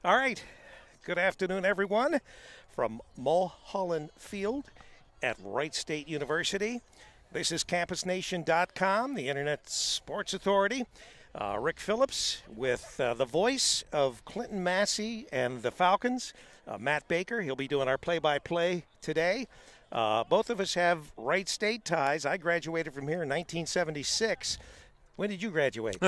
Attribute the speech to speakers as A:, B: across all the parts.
A: All right. Good afternoon, everyone, from Mulhollan Field at Wright State University. This is CampusNation.com, the Internet Sports Authority. Rick Phillips with the voice of Clinton Massey and the Falcons, Matt Baker. He'll be doing our play-by-play today. Both of us have Wright State ties. I graduated from here in 1976. When did you graduate?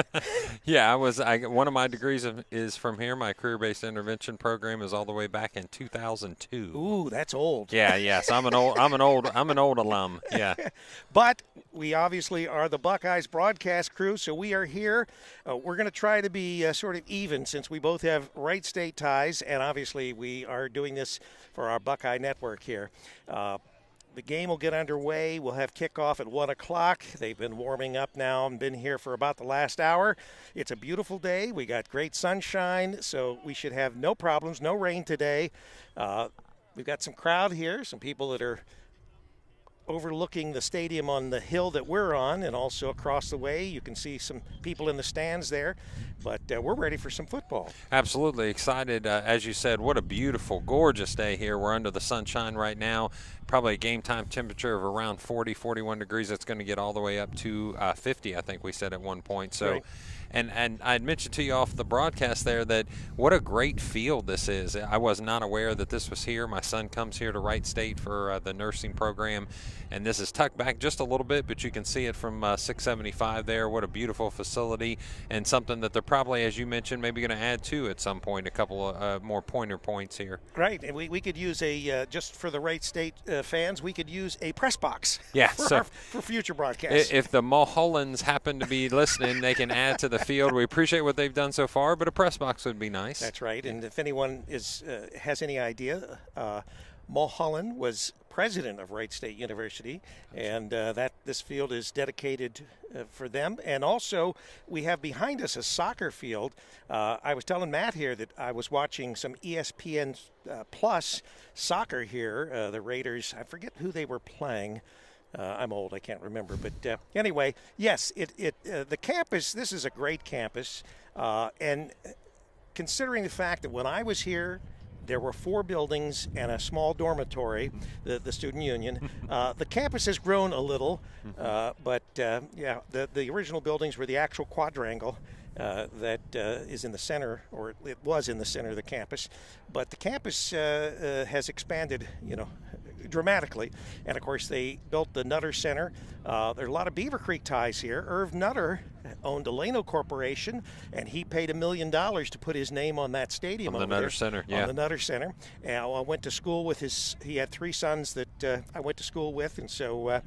B: Yeah, one of my degrees is from here. My career-based intervention program is all the way back in 2002.
A: Ooh, that's old.
B: Yeah. So I'm an old alum. Yeah.
A: But we obviously are the Buckeyes broadcast crew, so we are here. We're going to try to be sort of even since we both have Wright State ties, and obviously we are doing this for our Buckeye network here. The game will get underway. We'll have kickoff at 1 o'clock. They've been warming up now and been here for about the last hour. It's a beautiful day. We got great sunshine, so we should have no problems, no rain today. We've got some crowd here, some people that are overlooking the stadium on the hill that we're on, and also across the way you can see some people in the stands there. But we're ready for some football.
B: Absolutely excited. As you said, what a beautiful, gorgeous day here. We're under the sunshine right now. Probably a game time temperature of around 40, 41 degrees. It's going to get all the way up to 50, I think we said at one point. So.
A: Right.
B: And I had mentioned to you off the broadcast there that what a great field this is. I was not aware that this was here. My son comes here to Wright State for the nursing program, and this is tucked back just a little bit, but you can see it from 675 there. What a beautiful facility, and something that they're probably, as you mentioned, maybe going to add to at some point, a couple of more pointer points here.
A: Right, and we could use just for the Wright State fans, we could use a press box for future broadcasts.
B: If the Mulhollans happen to be listening, they can add to the field. We appreciate what they've done so far, but a press box would be nice.
A: That's right. And if anyone has any idea, Mulhollan was president of Wright State University, and that this field is dedicated for them. And also, we have behind us a soccer field. I was telling Matt here that I was watching some ESPN Plus soccer here. The Raiders, I forget who they were playing. I'm old, I can't remember. But anyway, yes, the campus, this is a great campus. And considering the fact that when I was here, there were 4 buildings and a small dormitory, the student union. The campus has grown a little, but the original buildings were the actual quadrangle that is in the center, or it was in the center of the campus. But the campus has expanded, dramatically. And, of course, they built the Nutter Center. There are a lot of Beaver Creek ties here. Irv Nutter owned Delano Corporation, and he paid $1 million to put his name on that stadium
B: on the Nutter Center.
A: On the Nutter Center. And I went to school with he had 3 sons that I went to school with. And so,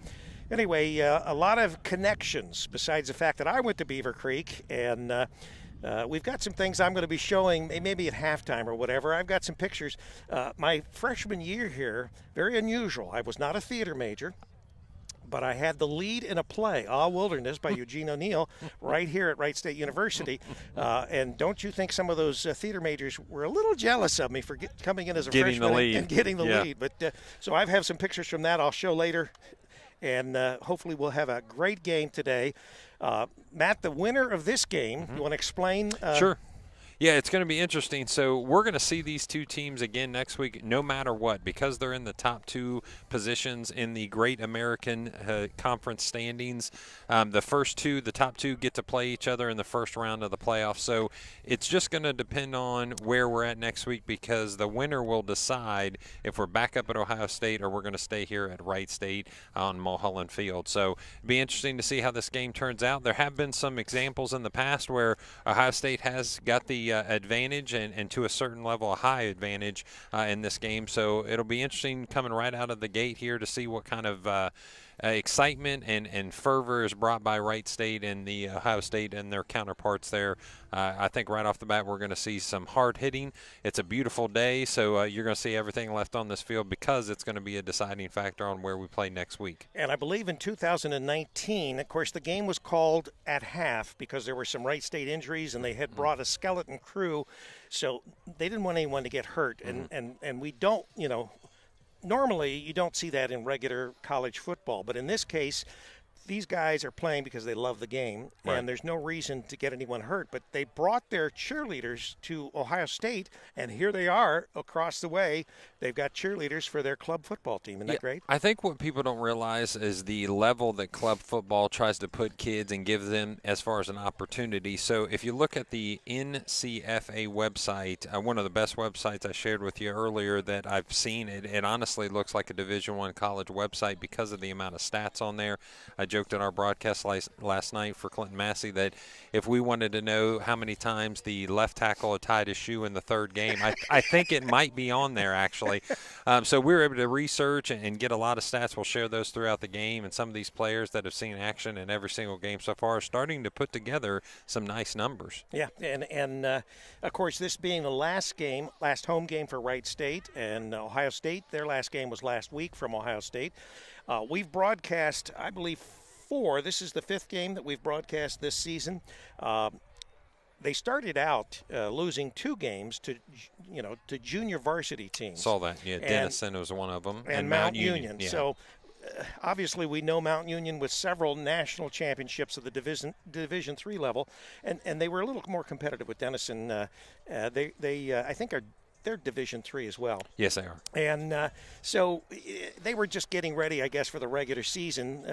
A: anyway, a lot of connections besides the fact that I went to Beaver Creek. And we've got some things I'm going to be showing maybe at halftime or whatever. I've got some pictures. My freshman year here, very unusual. I was not a theater major, but I had the lead in a play, Wilderness, by Eugene O'Neill, right here at Wright State University. And don't you think some of those theater majors were a little jealous of me for coming in as a freshman and getting the lead? But so I have some pictures from that I'll show later. And hopefully we'll have a great game today. Matt, the winner of this game, you want to explain?
B: Sure. Yeah, it's going to be interesting. So we're going to see these two teams again next week, no matter what, because they're in the top 2 positions in the Great American Conference standings. The top two get to play each other in the first round of the playoffs. So it's just going to depend on where we're at next week, because the winner will decide if we're back up at Ohio State or we're going to stay here at Wright State on Mulhollan Field. So it'll be interesting to see how this game turns out. There have been some examples in the past where Ohio State has got the advantage and to a certain level a high advantage in this game. So it'll be interesting coming right out of the gate here to see what kind of excitement and fervor is brought by Wright State and the Ohio State and their counterparts there. I think right off the bat we're going to see some hard hitting. It's a beautiful day, so you're going to see everything left on this field, because it's going to be a deciding factor on where we play next week.
A: And I believe in 2019, of course, the game was called at half because there were some Wright State injuries and they had brought a skeleton crew, so they didn't want anyone to get hurt. And we don't, normally you don't see that in regular college football, but in this case, these guys are playing because they love the game,
B: Right.
A: and there's no reason to get anyone hurt. But they brought their cheerleaders to Ohio State, and here they are across the way. They've got cheerleaders for their club football team. Isn't that great?
B: I think what people don't realize is the level that club football tries to put kids and give them as far as an opportunity. So if you look at the NCFA website, one of the best websites I shared with you earlier that I've seen, it honestly looks like a Division I college website because of the amount of stats on there. I joked at our broadcast last night for Clinton Massey that if we wanted to know how many times the left tackle had tied his shoe in the third game, I think it might be on there actually. So we were able to research and get a lot of stats. We'll share those throughout the game, and some of these players that have seen action in every single game so far are starting to put together some nice numbers.
A: Yeah, and of course, this being the last home game for Wright State and Ohio State, their last game was last week from Ohio State. We've broadcast, I believe, 4. This is the 5th game that we've broadcast this season. They started out losing 2 games to junior varsity teams.
B: Saw that. Yeah, Denison was one of them,
A: and Mount Union.
B: Yeah.
A: So obviously, we know Mount Union with several national championships at the Division III level, and they were a little more competitive with Denison. I think they're Division III as well.
B: Yes, they are.
A: And so they were just getting ready, I guess, for the regular season,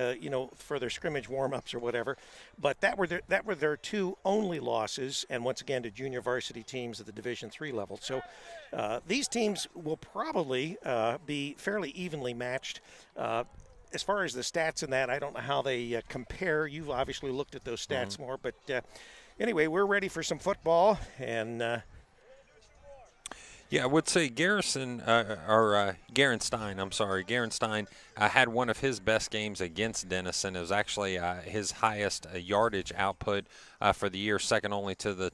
A: for their scrimmage warm-ups or whatever. But that were their 2 only losses, and once again to junior varsity teams at the Division III level. So these teams will probably be fairly evenly matched. As far as the stats in that, I don't know how they compare. You've obviously looked at those stats more. But anyway, we're ready for some football, and
B: yeah, I would say Garenstein had one of his best games against Denison. It was actually his highest yardage output for the year, second only to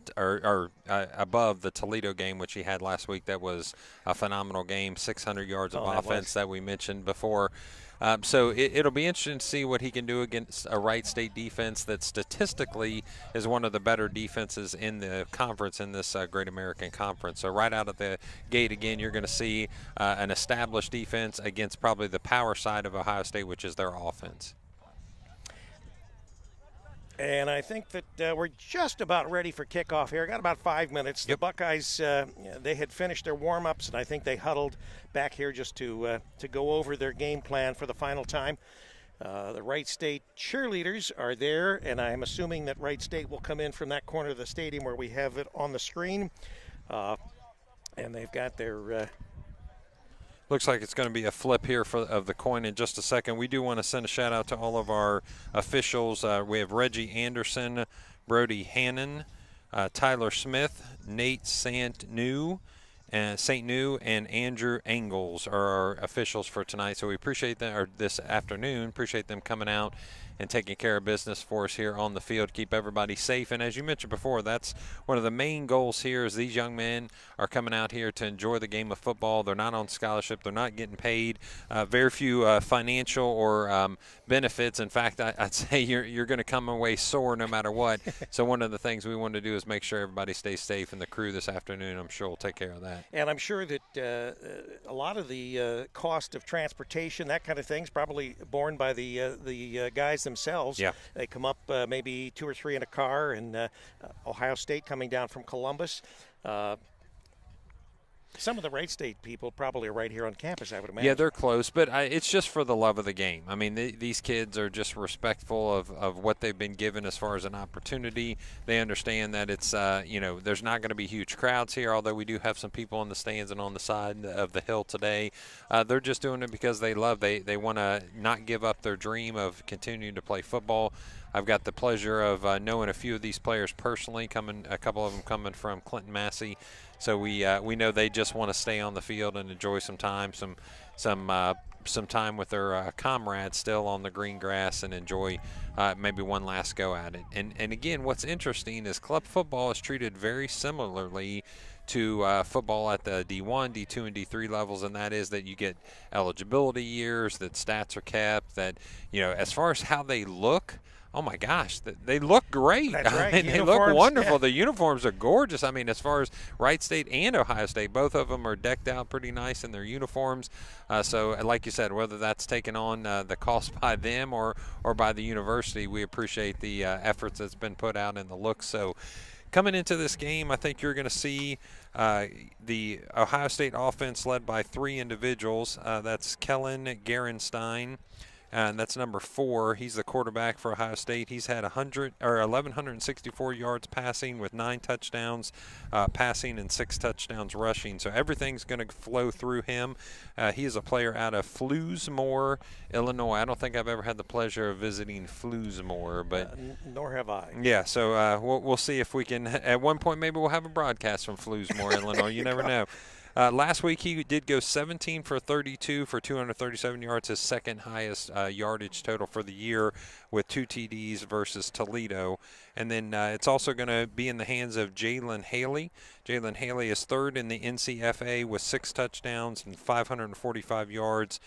B: above the Toledo game, which he had last week. That was a phenomenal game, 600 yards of offense that we mentioned before. So it'll be interesting to see what he can do against a Wright State defense that statistically is one of the better defenses in the conference, in this Great American Conference. So right out of the gate, again, you're going to see an established defense against probably the power side of Ohio State, which is their offense.
A: And I think that we're just about ready for kickoff here. Got about 5 minutes. The Buckeyes, they had finished their warm-ups, and I think they huddled back here just to go over their game plan for the final time. The Wright State cheerleaders are there, and I'm assuming that Wright State will come in from that corner of the stadium where we have it on the screen. And they've got their
B: looks like it's going to be a flip here of the coin in just a second. We do want to send a shout out to all of our officials. We have Reggie Anderson, Brody Hannon, Tyler Smith, Nate St. New, and Andrew Engels are our officials for tonight. So we appreciate them, or this afternoon, appreciate them coming out and taking care of business for us here on the field, keep everybody safe. And as you mentioned before, that's one of the main goals here is these young men are coming out here to enjoy the game of football. They're not on scholarship. They're not getting paid. Very few financial or benefits. In fact, I'd say you're going to come away sore no matter what. So one of the things we want to do is make sure everybody stays safe, and the crew this afternoon, I'm sure, will take care of that.
A: And I'm sure that a lot of the cost of transportation, that kind of thing, is probably borne by the guys themselves.
B: Yeah.
A: They come up maybe 2 or 3 in a car, and Ohio State coming down from Columbus. Some of the Wright State people probably are right here on campus, I would imagine.
B: Yeah, they're close, but it's just for the love of the game. I mean, these kids are just respectful of what they've been given as far as an opportunity. They understand that it's, there's not going to be huge crowds here, although we do have some people in the stands and on the side of the hill today. They're just doing it because they love. They want to not give up their dream of continuing to play football. I've got the pleasure of knowing a few of these players personally, a couple of them coming from Clinton Massey. So we know they just want to stay on the field and enjoy some time, some time with their comrades still on the green grass, and enjoy maybe one last go at it. And again, what's interesting is club football is treated very similarly to football at the D1, D2, and D3 levels, and that is that you get eligibility years, that stats are kept, that as far as how they look oh my gosh, they look great.
A: That's right.
B: I mean, they look wonderful.
A: Yeah.
B: The uniforms are gorgeous. I mean, as far as Wright State and Ohio State, both of them are decked out pretty nice in their uniforms. So, like you said, whether that's taken on the cost by them or by the university, we appreciate the efforts that's been put out and the looks. So, coming into this game, I think you're going to see the Ohio State offense led by 3 individuals. That's Kellen Gerenstein. And that's number 4. He's the quarterback for Ohio State. He's had 1,164 yards passing with 9 touchdowns passing and 6 touchdowns rushing. So everything's going to flow through him. He is a player out of Floosmore, Illinois. I don't think I've ever had the pleasure of visiting Floosmore, but
A: nor have I.
B: Yeah, so we'll see if we can. At one point, maybe we'll have a broadcast from Floosmore, Illinois. You never know. Last week, he did go 17 for 32 for 237 yards, his second highest yardage total for the year with 2 TDs versus Toledo. And then it's also going to be in the hands of Jalen Haley. Jalen Haley is 3rd in the NCFA with 6 touchdowns and 545 yards,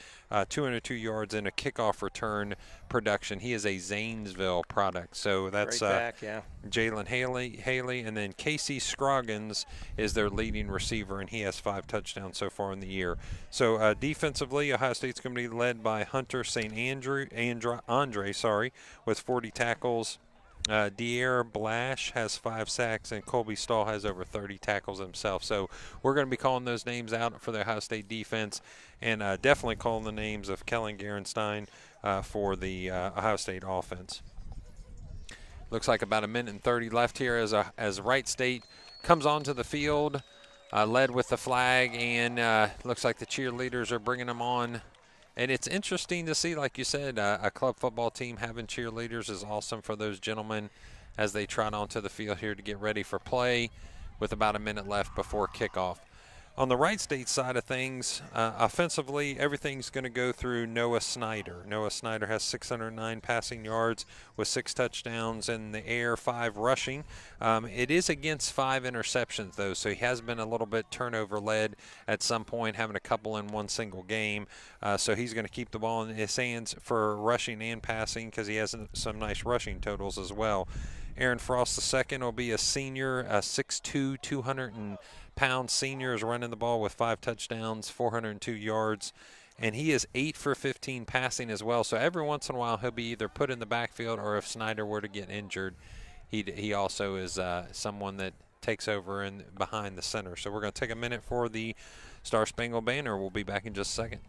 B: 202 yards, and a kickoff return production. He is a Zanesville product. So that's Jalen Haley. And then Casey Scroggins is their leading receiver, and he has 5 touchdowns so far in the year. So defensively, Ohio State's going to be led by Hunter St. Andre, with 40 tackles. Dier Blash has 5 sacks, and Colby Stahl has over 30 tackles himself. So we're going to be calling those names out for the Ohio State defense, and definitely calling the names of Kellen Gerenstein for the Ohio State offense. Looks like about 1:30 left here as Wright State comes onto the field, led with the flag, and looks like the cheerleaders are bringing them on. And it's interesting to see, like you said, a club football team having cheerleaders is awesome for those gentlemen as they trot onto the field here to get ready for play with about a minute left before kickoff. On the Wright State side of things, offensively, everything's going to go through Noah Snyder. Noah Snyder has 609 passing yards with 6 touchdowns in the air, 5 rushing. It is against 5 interceptions, though, so he has been a little bit turnover-led at some point, having a couple in one single game. So he's going to keep the ball in his hands for rushing and passing because he has some nice rushing totals as well. Aaron Frost II will be a senior, 6'2", 200-pound senior, is running the ball with 5 touchdowns, 402 yards, and he is 8 for 15 passing as well. So every once in a while he'll be either put in the backfield, or if Snyder were to get injured, he also is someone that takes over and behind the center. So we're going to take a minute for the Star Spangled Banner. We'll be back in just a second.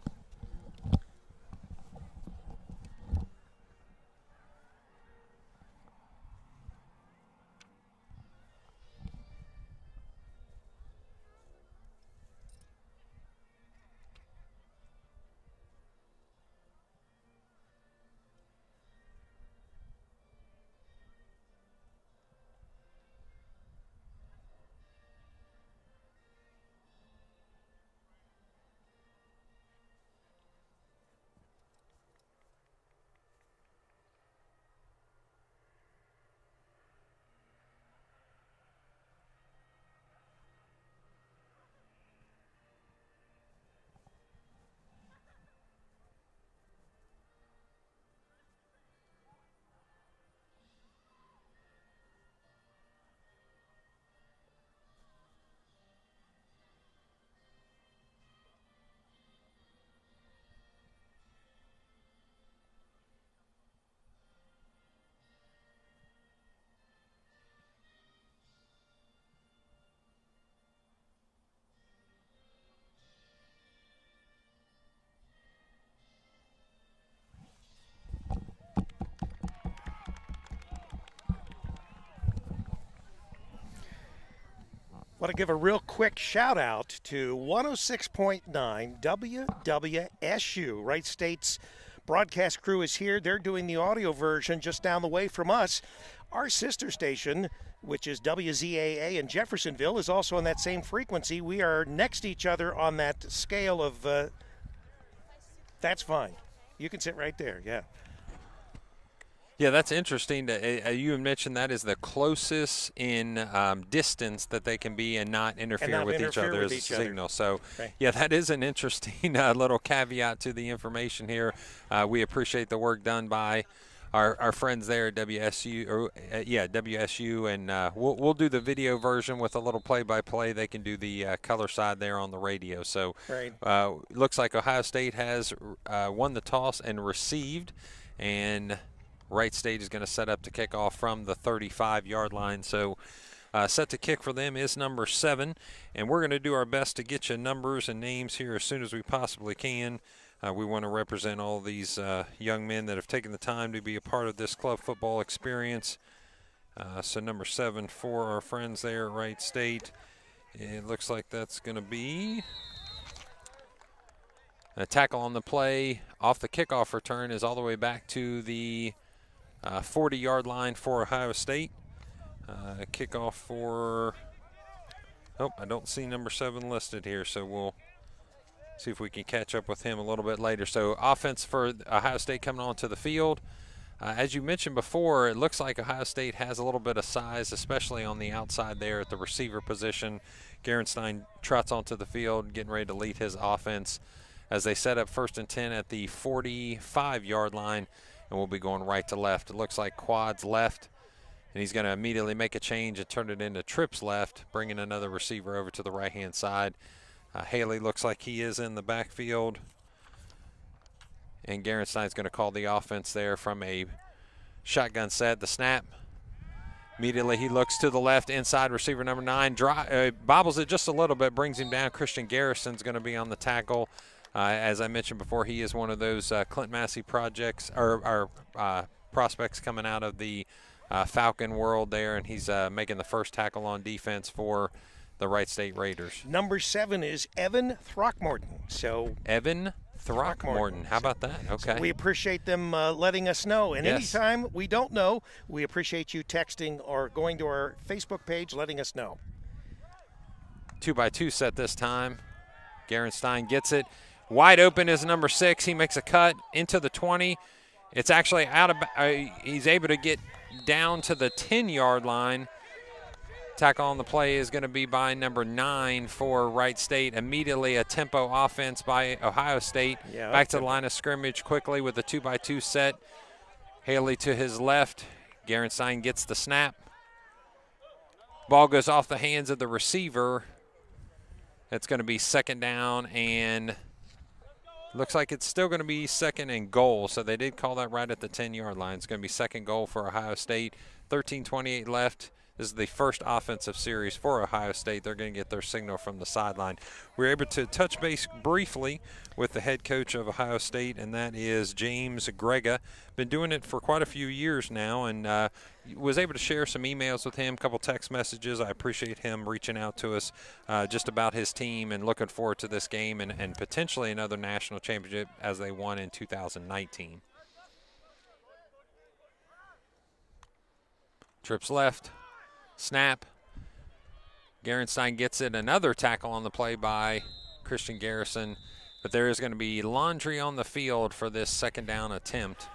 A: Want to give a real quick shout out to 106.9 WWSU. Wright State's broadcast crew is here. They're doing the audio version just down the way from us. Our sister station, which is WZAA in Jeffersonville, is also on that same frequency. We are next to each other on that scale of, that's fine. You can sit right there, yeah.
B: Yeah, that's interesting. You mentioned that is the closest in distance that they can be and not interfere with each other as a signal. So, okay. Yeah, that is an interesting little caveat to the information here. We appreciate the work done by our friends there at WSU, WSU, and we'll do the video version with a little play-by-play. They can do the color side there on the radio. So
A: Right.
B: looks like Ohio State has won the toss and received, and Wright State is going to set up to kick off from the 35-yard line. So set to kick for them is number 7, and we're going to do our best to get you numbers and names here as soon as we possibly can. We want to represent all these young men that have taken the time to be a part of this club football experience. So number 7 for our friends there at Wright State. It looks like that's going to be a tackle on the play. Off the kickoff return is all the way back to the 40-yard line for Ohio State. Kickoff for, I don't see number 7 listed here, so we'll see if we can catch up with him a little bit later. So offense for Ohio State coming onto the field. As you mentioned before, it looks like Ohio State has a little bit of size, especially on the outside there at the receiver position. Garenstein trots onto the field, getting ready to lead his offense as they set up 1st and 10 at the 45-yard line, and we'll be going right to left. It looks like quads left, and he's going to immediately make a change and turn it into trips left, bringing another receiver over to the right-hand side. Haley looks like he is in the backfield. And Garenstein's going to call the offense there from a shotgun set. The snap. Immediately he looks to the left, inside receiver number 9. Bobbles it just a little bit, brings him down. Christian Garrison's going to be on the tackle. As I mentioned before, he is one of those Clint Massey projects or prospects coming out of the Falcon world there, and he's making the first tackle on defense for the Wright State Raiders.
A: Number 7 is Evan Throckmorton. So
B: Evan Throckmorton. How about that? Okay.
A: So we appreciate them letting us know. And
B: Yes.
A: anytime we don't know, we appreciate you texting or going to our Facebook page letting us know.
B: 2x2 set this time. Garenstein gets it. Wide open is number 6. He makes a cut into the 20. It's actually out of he's able to get down to the 10-yard line. Tackle on the play is going to be by number 9 for Wright State. Immediately a tempo offense by Ohio State.
A: Yeah,
B: back to the line of scrimmage quickly with the 2x2 set. Haley to his left. Garenstein gets the snap. Ball goes off the hands of the receiver. It's going to be 2nd down, and looks like it's still going to be 2nd and goal. So they did call that right at the 10-yard line. It's going to be 2nd goal for Ohio State. 13:28 left. This is the first offensive series for Ohio State. They're going to get their signal from the sideline. We're able to touch base briefly with the head coach of Ohio State, and that is James Grega. Been doing it for quite a few years now, and was able to share some emails with him, a couple text messages. I appreciate him reaching out to us just about his team and looking forward to this game and potentially another national championship as they won in 2019. Trips left. Snap. Garenstein gets it. Another tackle on the play by Christian Garrison. But there is going to be laundry on the field for this 2nd down attempt.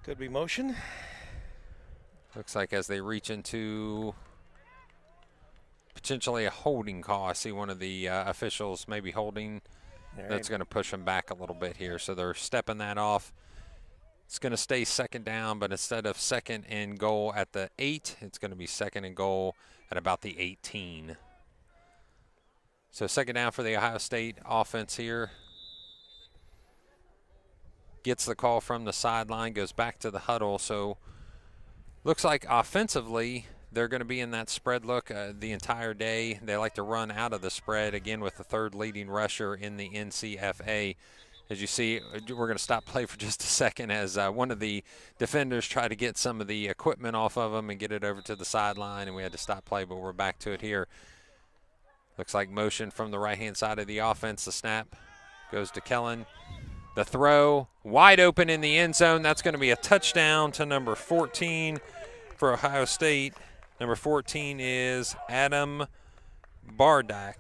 A: Could be motion.
B: Looks like as they reach into potentially a holding call. I see one of the officials maybe holding.
A: Right.
B: That's going to push them back a little bit here. So they're stepping that off. It's going to stay 2nd down, but instead of 2nd and goal at the 8, it's going to be 2nd and goal at about the 18. So 2nd down for the Ohio State offense here. Gets the call from the sideline, goes back to the huddle. So looks like offensively they're going to be in that spread look the entire day. They like to run out of the spread, again, with the 3rd leading rusher in the NCFA. As you see, we're going to stop play for just a second as one of the defenders tried to get some of the equipment off of him and get it over to the sideline, and we had to stop play, but we're back to it here. Looks like motion from the right-hand side of the offense. The snap goes to Kellen. The throw, wide open in the end zone. That's going to be a touchdown to number 14 for Ohio State. Number 14 is Adam Bardak.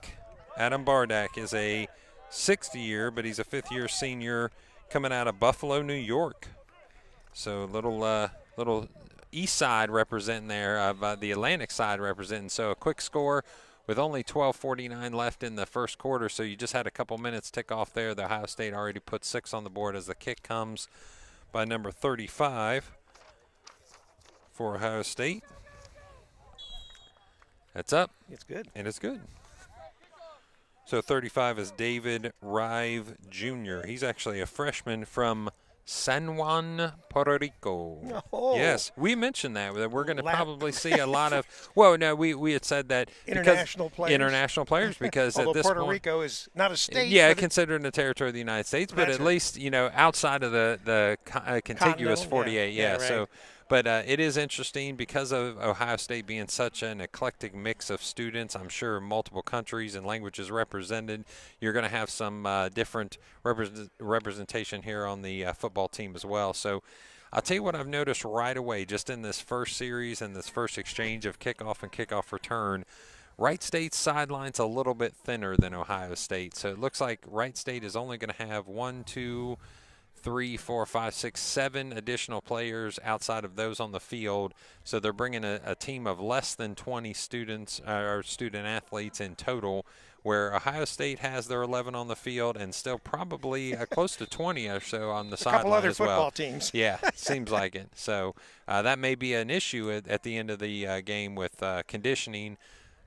B: Adam Bardak is a 6th year, but he's a 5th-year senior coming out of Buffalo, New York. So little east side representing there, of the Atlantic side representing. So a quick score with only 12:49 left in the first quarter. So you just had a couple minutes tick off there. The Ohio State already put 6 on the board as the kick comes by number 35. for Ohio State. That's up.
A: It's good.
B: And it's good. So 35 is David Rive Jr. He's actually a freshman from San Juan, Puerto Rico.
A: Oh.
B: Yes, we mentioned that we're going to probably see a lot of. Well, no, we had said that
A: international players
B: because
A: although
B: at this
A: Puerto
B: point,
A: Rico is not a state.
B: Yeah, considered in the territory of the United States, but at least outside of the contiguous 48. Yeah, right. So. But it is interesting because of Ohio State being such an eclectic mix of students. I'm sure multiple countries and languages represented. You're going to have some different representation here on the football team as well. So I'll tell you what I've noticed right away just in this first series and this first exchange of kickoff and kickoff return. Wright State's sideline's a little bit thinner than Ohio State. So it looks like Wright State is only going to have 1, 2, 3, 4, 5, 6, 7 additional players outside of those on the field. So they're bringing a team of less than 20 students or student athletes in total, where Ohio State has their 11 on the field and still probably close to 20 or so on the sideline as well.
A: A couple other football teams.
B: Yeah, seems like it. So that may be an issue at the end of the game with conditioning,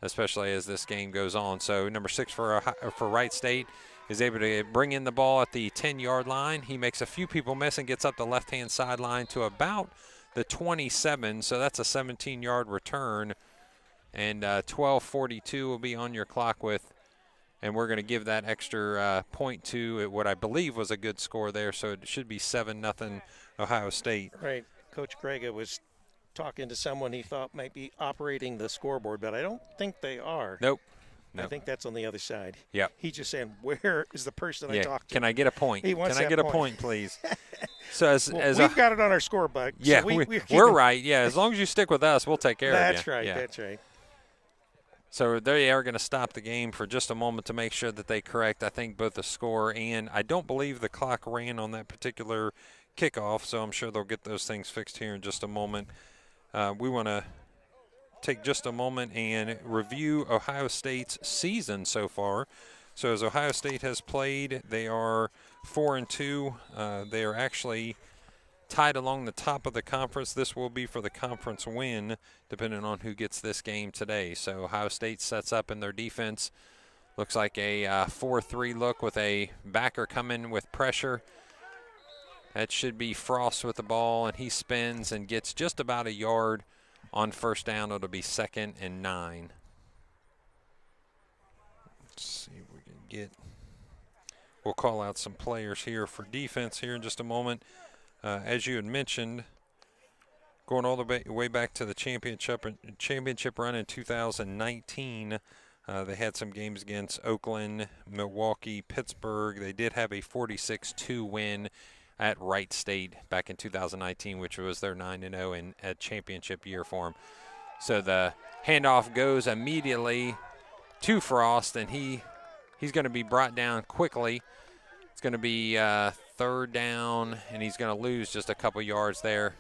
B: especially as this game goes on. So number 6 for Wright State is able to bring in the ball at the 10-yard line. He makes a few people miss and gets up the left-hand sideline to about the 27. So that's a 17-yard return. And 12:42 will be on your clock with, and we're going to give that extra point to what I believe was a good score there. So it should be 7-0 Ohio State.
A: Right. Coach Grega was talking to someone he thought might be operating the scoreboard, but I don't think they are.
B: Nope.
A: I think that's on the other side.
B: Yeah.
A: He's just saying, where is the person I talked to?
B: Can I get a point?
A: He wants
B: Can I get a point, please? So as
A: we've got it on our scorebook.
B: Yeah,
A: so
B: we're right. Yeah, as long as you stick with us, we'll take care of you.
A: That's right. Yeah. That's right.
B: So they are going to stop the game for just a moment to make sure that they correct, I think, both the score and I don't believe the clock ran on that particular kickoff, so I'm sure they'll get those things fixed here in just a moment. We want to take just a moment and review Ohio State's season so far. So as Ohio State has played, they are 4-2. They are actually tied along the top of the conference. This will be for the conference win, depending on who gets this game today. So Ohio State sets up in their defense. Looks like a 4-3 look with a backer coming with pressure. That should be Frost with the ball, and he spins and gets just about a yard on first down. It'll be 2nd and 9. Let's see if we can get. We'll call out some players here for defense here in just a moment. As you had mentioned, going all the way back to the championship run in 2019, they had some games against Oakland, Milwaukee, Pittsburgh. They did have a 46-2 win at Wright State back in 2019, which was their 9-0 in a championship year for them. So the handoff goes immediately to Frost, and he's going to be brought down quickly. It's going to be 3rd down, and he's going to lose just a couple yards there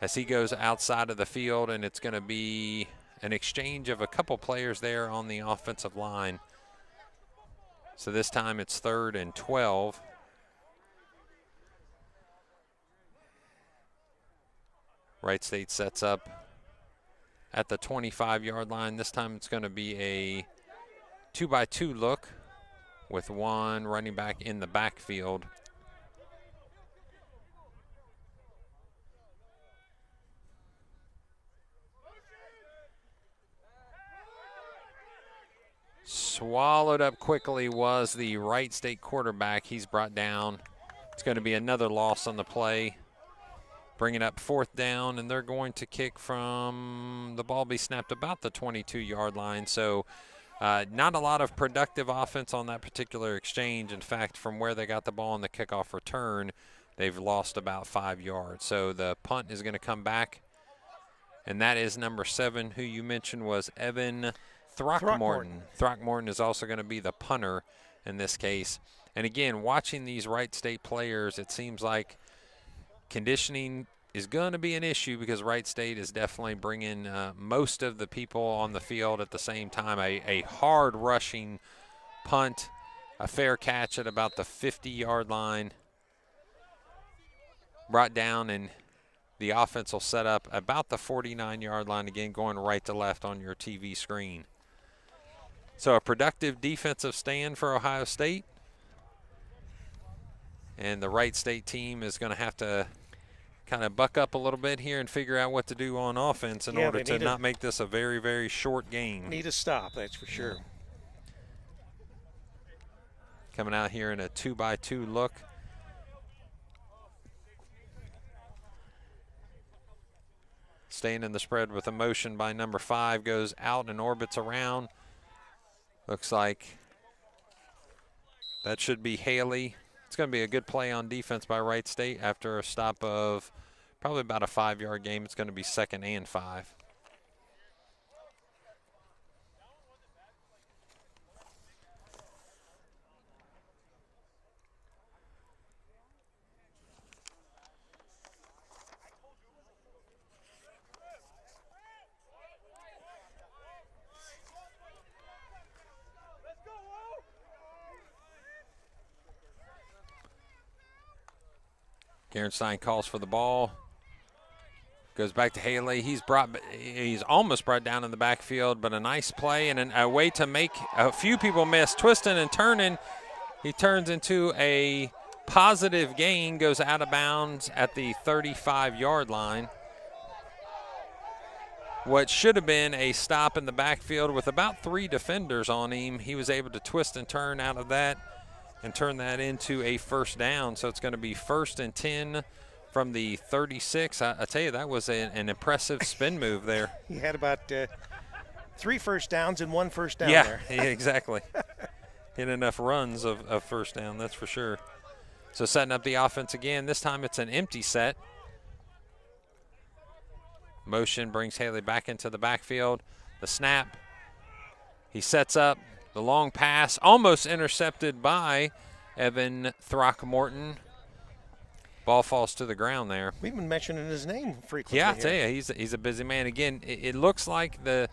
B: as he goes outside of the field, and it's going to be an exchange of a couple players there on the offensive line. So this time it's 3rd and 12. Wright State sets up at the 25-yard line. This time it's going to be a 2-by-2 look with one running back in the backfield. Swallowed up quickly was the Wright State quarterback. He's brought down. It's going to be another loss on the play. Bring it up 4th down, and they're going to kick from the ball be snapped about the 22-yard line. So not a lot of productive offense on that particular exchange. In fact, from where they got the ball on the kickoff return, they've lost about 5 yards. So the punt is going to come back, and that is number 7, who you mentioned was Evan Throckmorton. Throckmorton is also going to be the punter in this case. And again, watching these Wright State players, it seems like conditioning is going to be an issue because Wright State is definitely bringing most of the people on the field at the same time. A hard rushing punt, a fair catch at about the 50-yard line, brought down, and The offense will set up about the 49-yard line again, going right to left on your TV screen. So a productive defensive stand for Ohio State. And the Wright State team is going to have to kind of buck up a little bit here and figure out what to do on offense in order to not make this a very, very short game.
A: Need a stop, that's for sure.
B: Coming out here in a 2-by-2 look. Staying in the spread with a motion by number 5, goes out and orbits around. Looks like that should be Haley. It's going to be a good play on defense by Wright State after a stop of probably about a 5-yard game. It's going to be 2nd and 5. Garenstein calls for the ball. Goes back to Haley. He's almost brought down in the backfield, but a nice play and a way to make a few people miss. Twisting and turning. He turns into a positive gain, goes out of bounds at the 35-yard line. What should have been a stop in the backfield with about 3 defenders on him, he was able to twist and turn out of that and turn that into a first down. So it's going to be 1st and 10 from the 36. I tell you, that was an impressive spin move there.
A: He had about 3 first downs and 1 first down
B: there.
A: Yeah,
B: exactly. Hit enough runs of first down, that's for sure. So setting up the offense again. This time it's an empty set. Motion brings Haley back into the backfield. The snap. He sets up the long pass, almost intercepted by Evan Throckmorton. Ball falls to the ground there.
A: We've been mentioning his name frequently.
B: Yeah, I tell you, he's a busy man. Again, it looks like a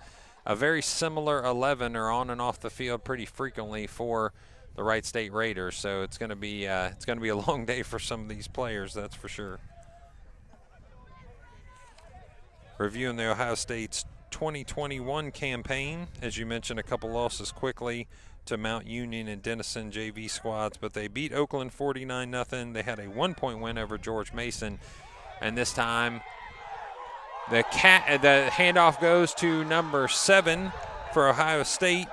B: very similar 11 are on and off the field pretty frequently for the Wright State Raiders. So it's going to be a long day for some of these players, that's for sure. Reviewing the Ohio State's 2021 campaign, as you mentioned, a couple losses quickly to Mount Union and Denison JV squads, but they beat Oakland 49-0. They had a 1-point win over George Mason, and this time the handoff goes to number 7 for Ohio State.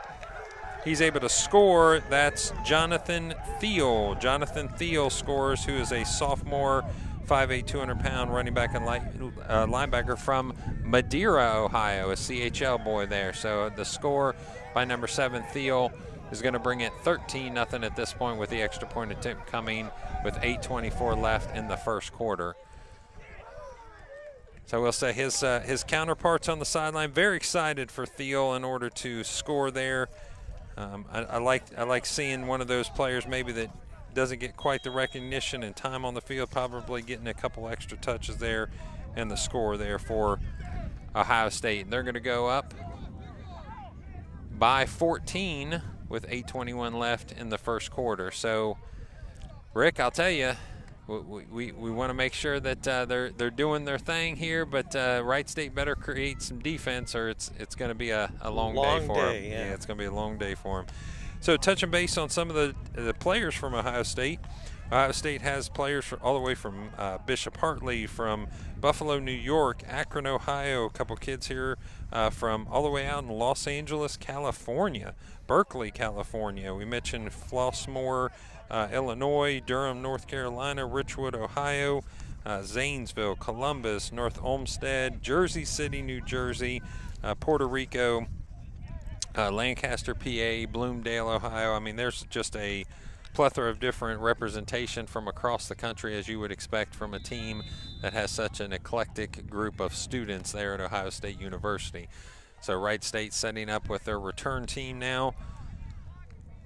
B: He's able to score. That's Jonathan Thiel. Jonathan Thiel scores, who is a sophomore, 5'8", 200-pound running back and linebacker from Madeira, Ohio, a CHL boy there. So the score by number 7, Thiel, is going to bring it 13-0 at this point, with the extra point attempt coming with 8:24 left in the first quarter. So we'll say his counterparts on the sideline very excited for Thiel in order to score there. I like seeing one of those players maybe that doesn't get quite the recognition and time on the field, probably getting a couple extra touches there, and the score there for Ohio State. And they're going to go up by 14 with 8:21 left in the first quarter. So, Rick, I'll tell you, we want to make sure that they're doing their thing here, but Wright State better create some defense, or it's going to be a long day for them.
A: Yeah,
B: it's going to be a long day for them. So touching base on some of the players from Ohio State. Ohio State has players all the way from Bishop Hartley, from Buffalo, New York, Akron, Ohio, a couple kids here from all the way out in Los Angeles, California, Berkeley, California. We mentioned Flossmoor, Illinois, Durham, North Carolina, Richwood, Ohio, Zanesville, Columbus, North Olmsted, Jersey City, New Jersey, Puerto Rico, Lancaster, PA, Bloomdale, Ohio. I mean, there's just a plethora of different representation from across the country, as you would expect from a team that has such an eclectic group of students there at Ohio State University. So Wright State setting up with their return team now,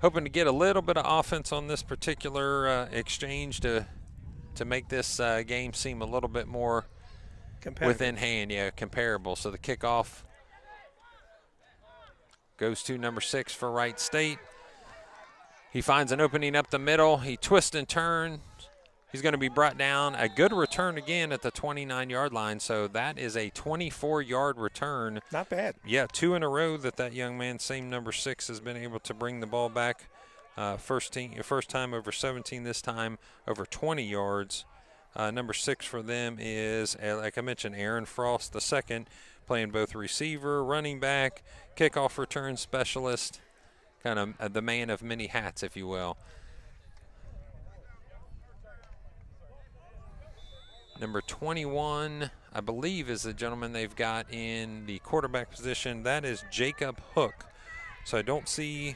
B: hoping to get a little bit of offense on this particular exchange to make this game seem a little bit more within hand, comparable. So the kickoff goes to number 6 for Wright State. He finds an opening up the middle. He twists and turns, He's going to be brought down. A good return again at the 29-yard line. So that is a 24-yard return.
A: Not bad.
B: Yeah, 2 in a row that young man, same number 6, has been able to bring the ball back. First time over 17, this time over 20 yards. Number 6 for them is, like I mentioned, Aaron Frost, the second, playing both receiver, running back, kickoff return specialist, kind of the man of many hats, if you will. Number 21, I believe, is the gentleman they've got in the quarterback position. That is Jacob Hook. So I don't see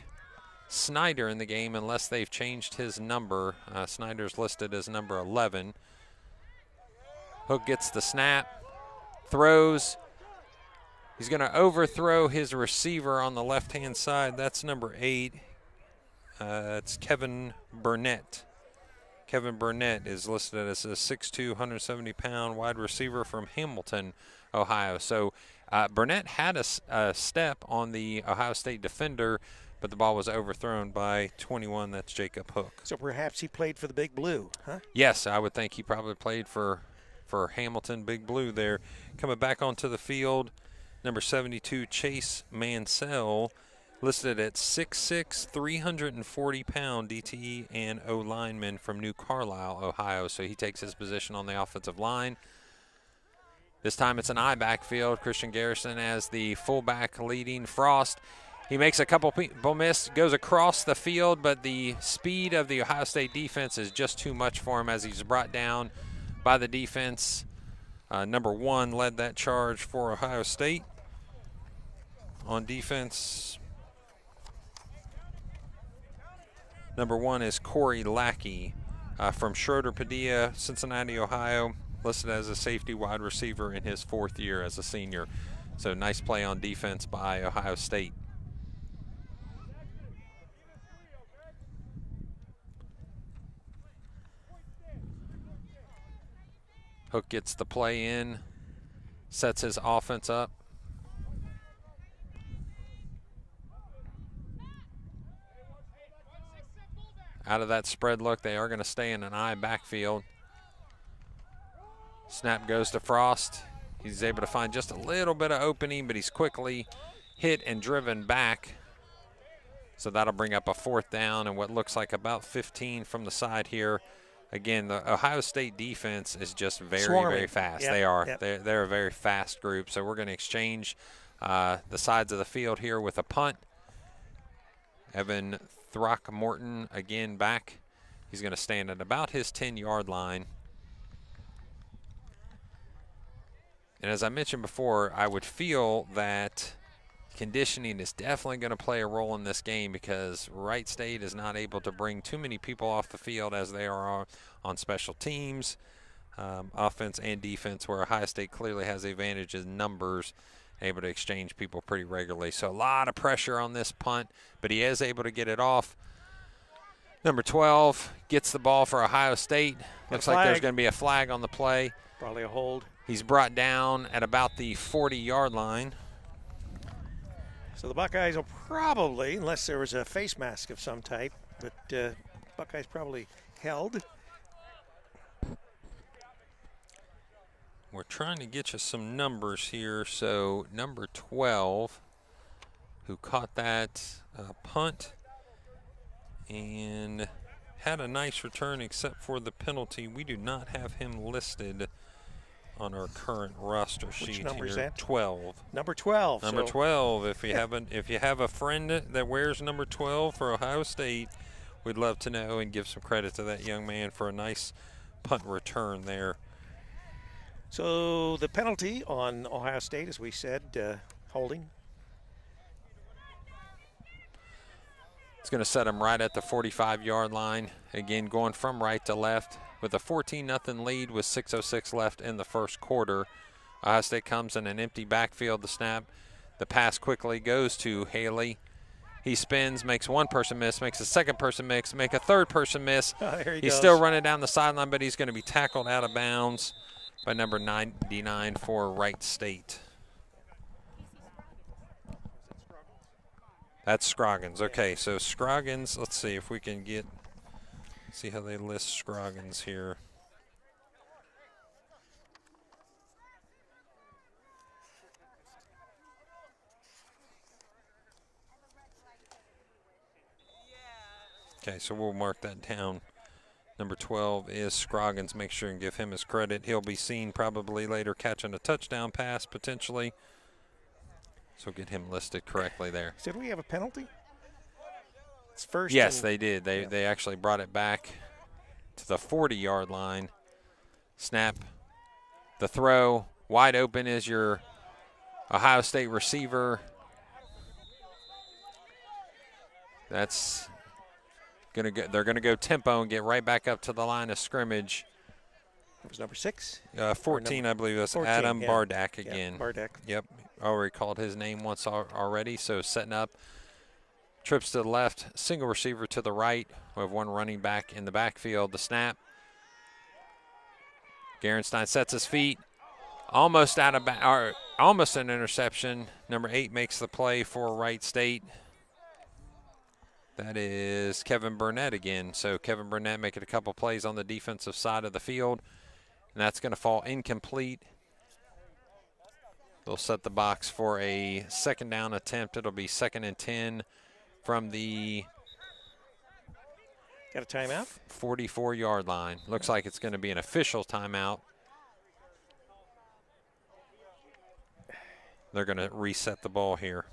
B: Snyder in the game unless they've changed his number. Snyder's listed as number 11. Hook gets the snap, throws. He's going to overthrow his receiver on the left-hand side. That's number 8. It's Kevin Burnett. Kevin Burnett is listed as a 6'2", 170-pound wide receiver from Hamilton, Ohio. So Burnett had a step on the Ohio State defender, but the ball was overthrown by 21. That's Jacob Hook.
A: So perhaps he played for the Big Blue, huh?
B: Yes, I would think he probably played for Hamilton Big Blue there. Coming back onto the field, number 72, Chase Mansell, listed at 6'6", 340-pound DTE and O lineman from New Carlisle, Ohio. So he takes his position on the offensive line. This time it's an I backfield. Christian Garrison as the fullback leading Frost. He makes a couple people miss, goes across the field, but the speed of the Ohio State defense is just too much for him as he's brought down by the defense. Number 1 led that charge for Ohio State on defense. Number 1 is Corey Lackey from Schroeder Padilla, Cincinnati, Ohio, listed as a safety wide receiver in his 4th year as a senior. So nice play on defense by Ohio State. Hook gets the play in, sets his offense up. Out of that spread look, they are going to stay in an I backfield. Snap goes to Frost. He's able to find just a little bit of opening, but he's quickly hit and driven back. So that'll bring up a 4th down and what looks like about 15 from the side here. Again, the Ohio State defense is just very fast.
A: Yep.
B: They are.
A: Yep.
B: They're a very fast group. So we're going to exchange the sides of the field here with a punt. Evan Throckmorton again back. He's going to stand at about his 10-yard line. And as I mentioned before, I would feel that conditioning is definitely going to play a role in this game because Wright State is not able to bring too many people off the field as they are on special teams, offense and defense, where Ohio State clearly has the advantage in numbers, able to exchange people pretty regularly. So a lot of pressure on this punt, but he is able to get it off. Number 12 gets the ball for Ohio State. Looks like there's going to be a flag on the play.
A: Probably a hold.
B: He's brought down at about the 40-yard line.
A: So the Buckeyes will probably, unless there was a face mask of some type, but Buckeyes probably held.
B: We're trying to get you some numbers here. So number 12, who caught that punt and had a nice return except for the penalty. We do not have him listed on our current roster sheet.
A: Which number
B: here.
A: is that?
B: 12.
A: Number 12.
B: Number 12. If you have a friend that wears number 12 for Ohio State, we'd love to know and give some credit to that young man for a nice punt return there.
A: So the penalty on Ohio State, as we said, holding.
B: It's going to set him right at the 45-yard line. Again, going from right to left with a 14-0 lead with 6:06 left in the first quarter. Ohio State comes in an empty backfield. The snap, the pass quickly goes to Haley. He spins, makes one person miss, makes a second person miss, make a third person miss.
A: There
B: He's
A: goes.
B: still running down the sideline, but he's going to be tackled out of bounds by number 99 for Wright State. That's Scroggins. Okay, so Scroggins, let's see if we can get See how they list Scroggins here. Okay, so we'll mark that down. Number 12 is Scroggins. Make sure and give him his credit. He'll be seen probably later catching a touchdown pass potentially. So get him listed correctly there.
A: Did we have a penalty? It's first.
B: Yes, they did. They actually brought it back to the 40-yard line. Snap. The throw. Wide open is your Ohio State receiver. That's gonna go. They're gonna go tempo and get right back up to the line of scrimmage.
A: It was number 6.
B: 14, I believe. That's
A: 14,
B: Adam
A: yeah.
B: Bardak again.
A: Yeah, Bardak.
B: Yep. Already called his name once already. So setting up. Trips to the left. Single receiver to the right. We have one running back in the backfield. The snap. Garenstein sets his feet. Almost out of almost an interception. Number 8 makes the play for Wright State. That is Kevin Burnett again. So Kevin Burnett making a couple plays on the defensive side of the field. And that's going to fall incomplete. They'll set the box for a second down attempt. It'll be 2nd and 10 from the
A: Got a timeout?
B: 44-yard line. Looks like it's going to be an official timeout. They're going to reset the ball here.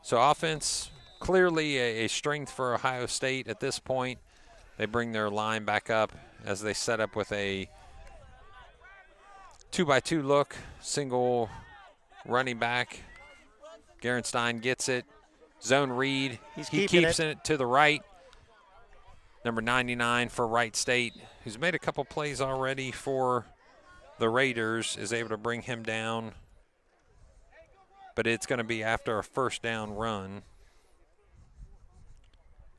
B: So offense, clearly a strength for Ohio State at this point. They bring their line back up as they set up with a 2-by-2 look, single running back. Garenstein gets it. Zone read. He keeps it to the right. Number 99 for Wright State, who's made a couple plays already for the Raiders, is able to bring him down. But it's going to be after a first down run.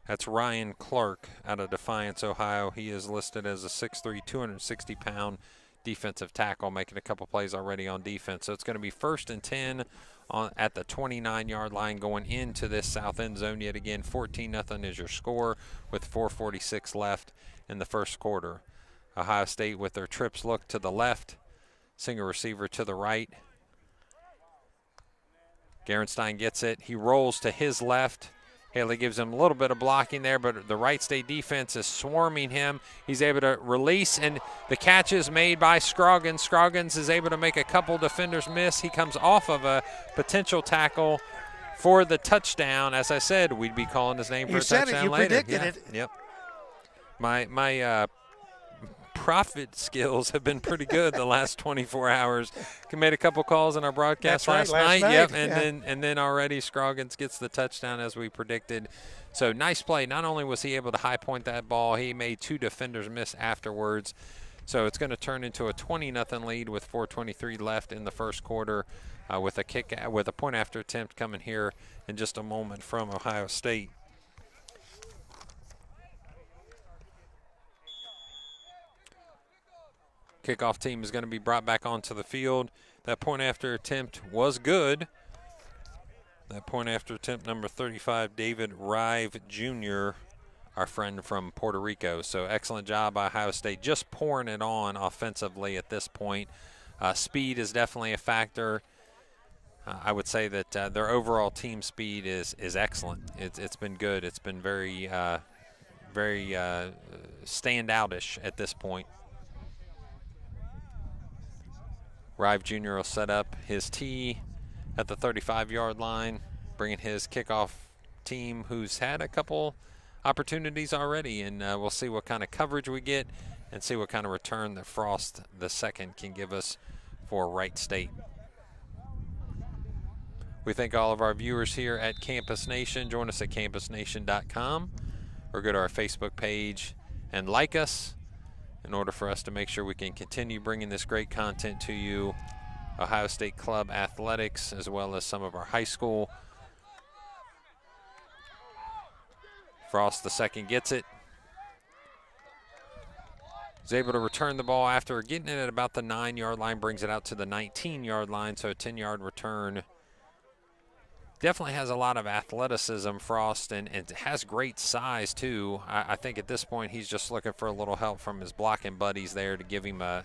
B: That's Ryan Clark out of Defiance, Ohio. He is listed as a 6'3", 260-pound defensive tackle, making a couple plays already on defense. So it's going to be 1st and 10 at the 29-yard line going into this south end zone yet again. 14-0 is your score with 4:46 left in the first quarter. Ohio State with their trips look to the left, single receiver to the right. Garenstein gets it. He rolls to his left. Haley gives him a little bit of blocking there, but the Wright State defense is swarming him. He's able to release, and the catch is made by Scroggins. Scroggins is able to make a couple defenders miss. He comes off of a potential tackle for the touchdown. As I said, we'd be calling his name for a touchdown later.
A: You predicted it.
B: Yep. My profit skills have been pretty good the last 24 hours. We made a couple calls in our broadcast last night. Yep, and then already Scroggins gets the touchdown as we predicted. So nice play. Not only was he able to high point that ball, he made 2 defenders miss afterwards. So it's going to turn into a 20-0 lead with 4:23 left in the first quarter, with a point after attempt coming here in just a moment from Ohio State. Kickoff team is going to be brought back onto the field. That point after attempt was good. That point after attempt, number 35, David Rive Jr., our friend from Puerto Rico. So excellent job by Ohio State, just pouring it on offensively at this point. Speed is definitely a factor. I would say that their overall team speed is excellent. It's been good. It's been very standoutish at this point. Rive Jr. will set up his tee at the 35-yard line, bringing his kickoff team, who's had a couple opportunities already, and we'll see what kind of coverage we get and see what kind of return that Frost II can give us for Wright State. We thank all of our viewers here at Campus Nation. Join us at campusnation.com or go to our Facebook page and like us, in order for us to make sure we can continue bringing this great content to you. Ohio State Club athletics, as well as some of our high school. Frost II gets it. He's able to return the ball after getting it at about the 9-yard line, brings it out to the 19-yard line, so a 10-yard return Definitely has a lot of athleticism, Frost, and has great size too. I think at this point he's just looking for a little help from his blocking buddies there to give him an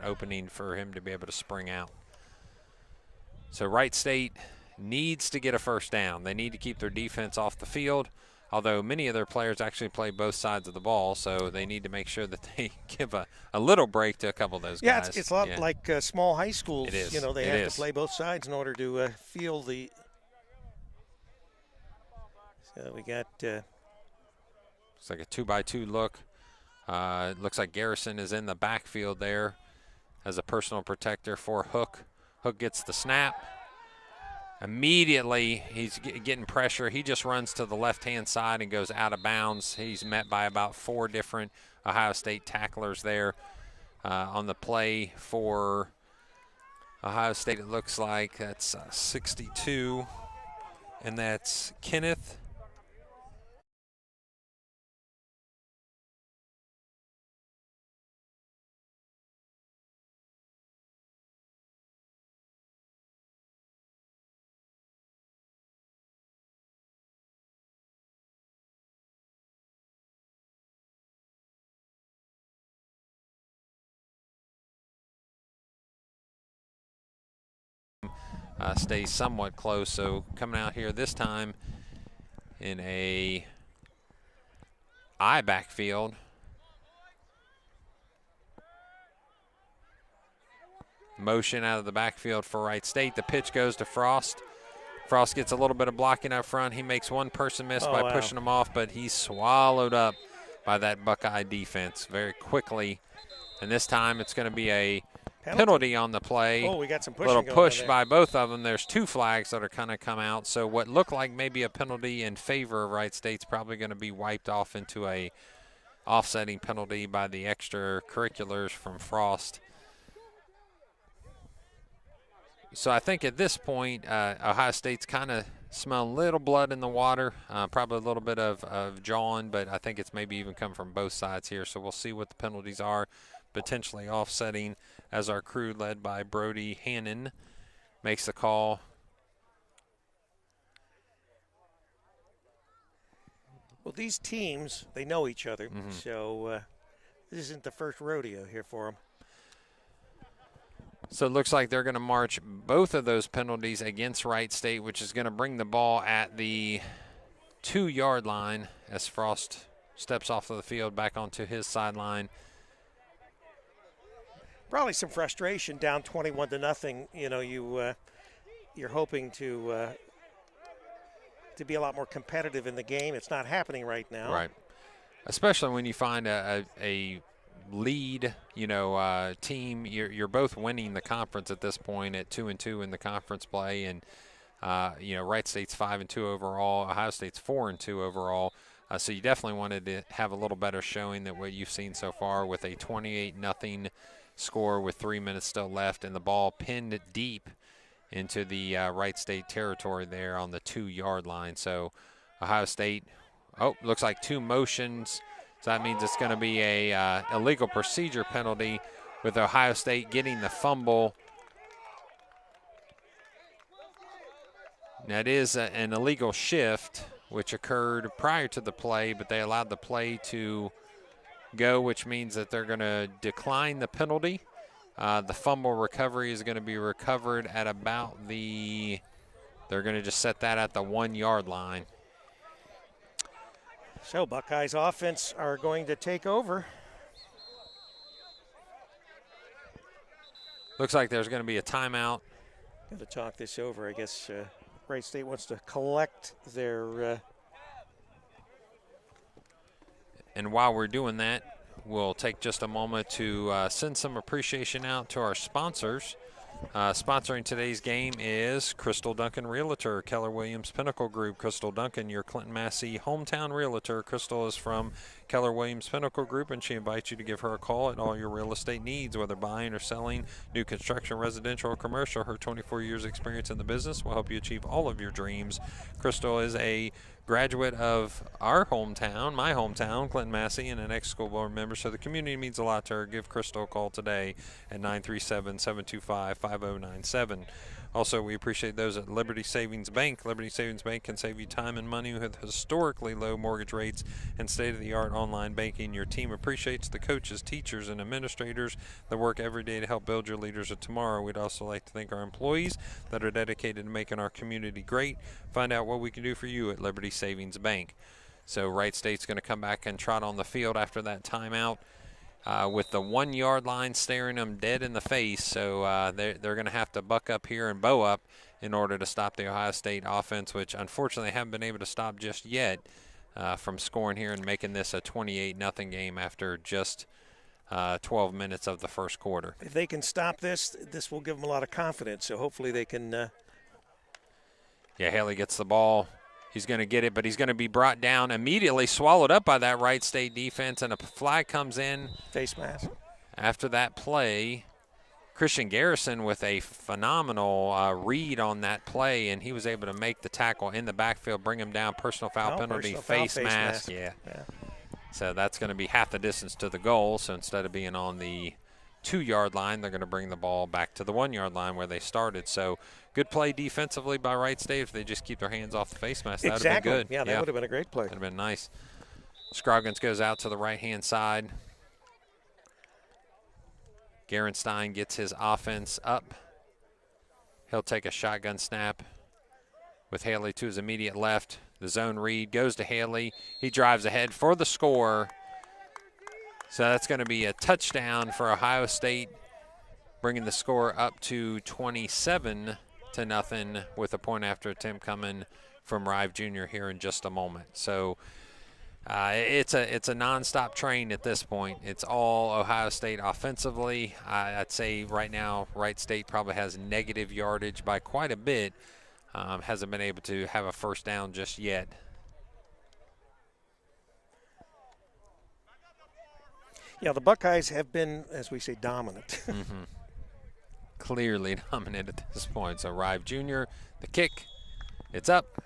B: opening for him to be able to spring out. So Wright State needs to get a first down. They need to keep their defense off the field, although many of their players actually play both sides of the ball, so they need to make sure that they give a little break to a couple of those guys.
A: Yeah, it's a lot like small high schools.
B: It is.
A: You know, they have to play both sides in order to feel the. So we got.
B: It's like a 2-by-2 look. It looks like Garrison is in the backfield there as a personal protector for Hook. Hook gets the snap. Immediately, he's getting pressure. He just runs to the left-hand side and goes out of bounds. He's met by about 4 different Ohio State tacklers there on the play for Ohio State. It looks like that's 62, and that's Kenneth. Stays somewhat close, so coming out here this time in a I backfield. Motion out of the backfield for Wright State. The pitch goes to Frost. Frost gets a little bit of blocking up front. He makes one person miss by pushing him off, but he's swallowed up by that Buckeye defense very quickly. And this time it's going to be a penalty on the play.
A: Oh, we got some pushing.
B: Little push by both of them. There's 2 flags that are kind of come out. So what looked like maybe a penalty in favor of Wright State's probably going to be wiped off into a offsetting penalty by the extracurriculars from Frost. So I think at this point, Ohio State's kind of smelling a little blood in the water, probably a little bit of jawing, but I think it's maybe even come from both sides here. So we'll see what the penalties are, potentially offsetting as our crew led by Brody Hannon makes the call.
A: Well, these teams, they know each other, so this isn't the first rodeo here for them.
B: So it looks like they're going to march both of those penalties against Wright State, which is going to bring the ball at the 2-yard line as Frost steps off of the field back onto his sideline.
A: Probably some frustration, down 21-0. You know, you're hoping to be a lot more competitive in the game. It's not happening right now.
B: Right. Especially when you find a lead, team. You're both winning the conference at this point at 2-2 in the conference play, and Wright State's 5-2 overall. Ohio State's 4-2 overall. So you definitely wanted to have a little better showing than what you've seen so far with a 28-0 score with 3 minutes still left, and the ball pinned deep into the Wright State territory there on the 2-yard line. So Ohio State, looks like 2 motions. So that means it's going to be a illegal procedure penalty with Ohio State getting the fumble. That is an illegal shift, which occurred prior to the play, but they allowed the play to go, which means that they're going to decline the penalty. The fumble recovery is going to be recovered at about they're going to just set that at the 1-yard line.
A: So Buckeyes offense are going to take over.
B: Looks like there's going to be a timeout.
A: Got to talk this over. I guess Wright State wants to collect their.
B: And while we're doing that, we'll take just a moment to send some appreciation out to our sponsors. Sponsoring today's game is Crystal Duncan Realtor, Keller Williams Pinnacle Group. Crystal Duncan, your Clinton Massey hometown realtor. Crystal is from Keller Williams Pinnacle Group, and she invites you to give her a call at all your real estate needs, whether buying or selling, new construction, residential, or commercial. Her 24 years experience in the business will help you achieve all of your dreams. Crystal is a graduate of our hometown, my hometown, Clinton Massey, and an ex-school board member, so the community means a lot to her. Give Crystal a call today at 937-725-5097. Also, we appreciate those at Liberty Savings Bank. Liberty Savings Bank can save you time and money with historically low mortgage rates and state-of-the-art online banking. Your team appreciates the coaches, teachers, and administrators that work every day to help build your leaders of tomorrow. We'd also like to thank our employees that are dedicated to making our community great. Find out what we can do for you at Liberty Savings Bank. So Wright State's going to come back and trot on the field after that timeout. With the 1 yard line staring them dead in the face. So they're going to have to buck up here and bow up in order to stop the Ohio State offense, which unfortunately haven't been able to stop just yet from scoring here and making this a 28-0 game after just 12 minutes of the first quarter.
A: If they can stop this, this will give them a lot of confidence. So hopefully they can.
B: Yeah, Haley gets the ball. He's going to get it, but he's going to be brought down immediately, swallowed up by that Wright State defense, and a flag comes in.
A: Face mask.
B: After that play, Christian Garrison with a phenomenal read on that play, and he was able to make the tackle in the backfield, bring him down, personal foul penalty, face mask. Yeah. So that's going to be half the distance to the goal. So instead of being on the 2 yard line, they're going to bring the ball back to the 1 yard line where they started. So good play defensively by Wright State. If they just keep their hands off the face mask, that would have been good.
A: Yeah, that would have been a great play.
B: That would have been nice. Scroggins goes out to the right-hand side. Garenstein gets his offense up. He'll take a shotgun snap with Haley to his immediate left. The zone read goes to Haley. He drives ahead for the score. So that's going to be a touchdown for Ohio State, bringing the score up to 27-0 with a point after attempt coming from Rive Jr. here in just a moment. So it's a nonstop train at this point. It's all Ohio State offensively. I'd say right now Wright State probably has negative yardage by quite a bit. Hasn't been able to have a first down just yet.
A: Yeah, the Buckeyes have been, as we say, dominant.
B: Clearly dominant at this point. So Rive Jr., the kick, it's up,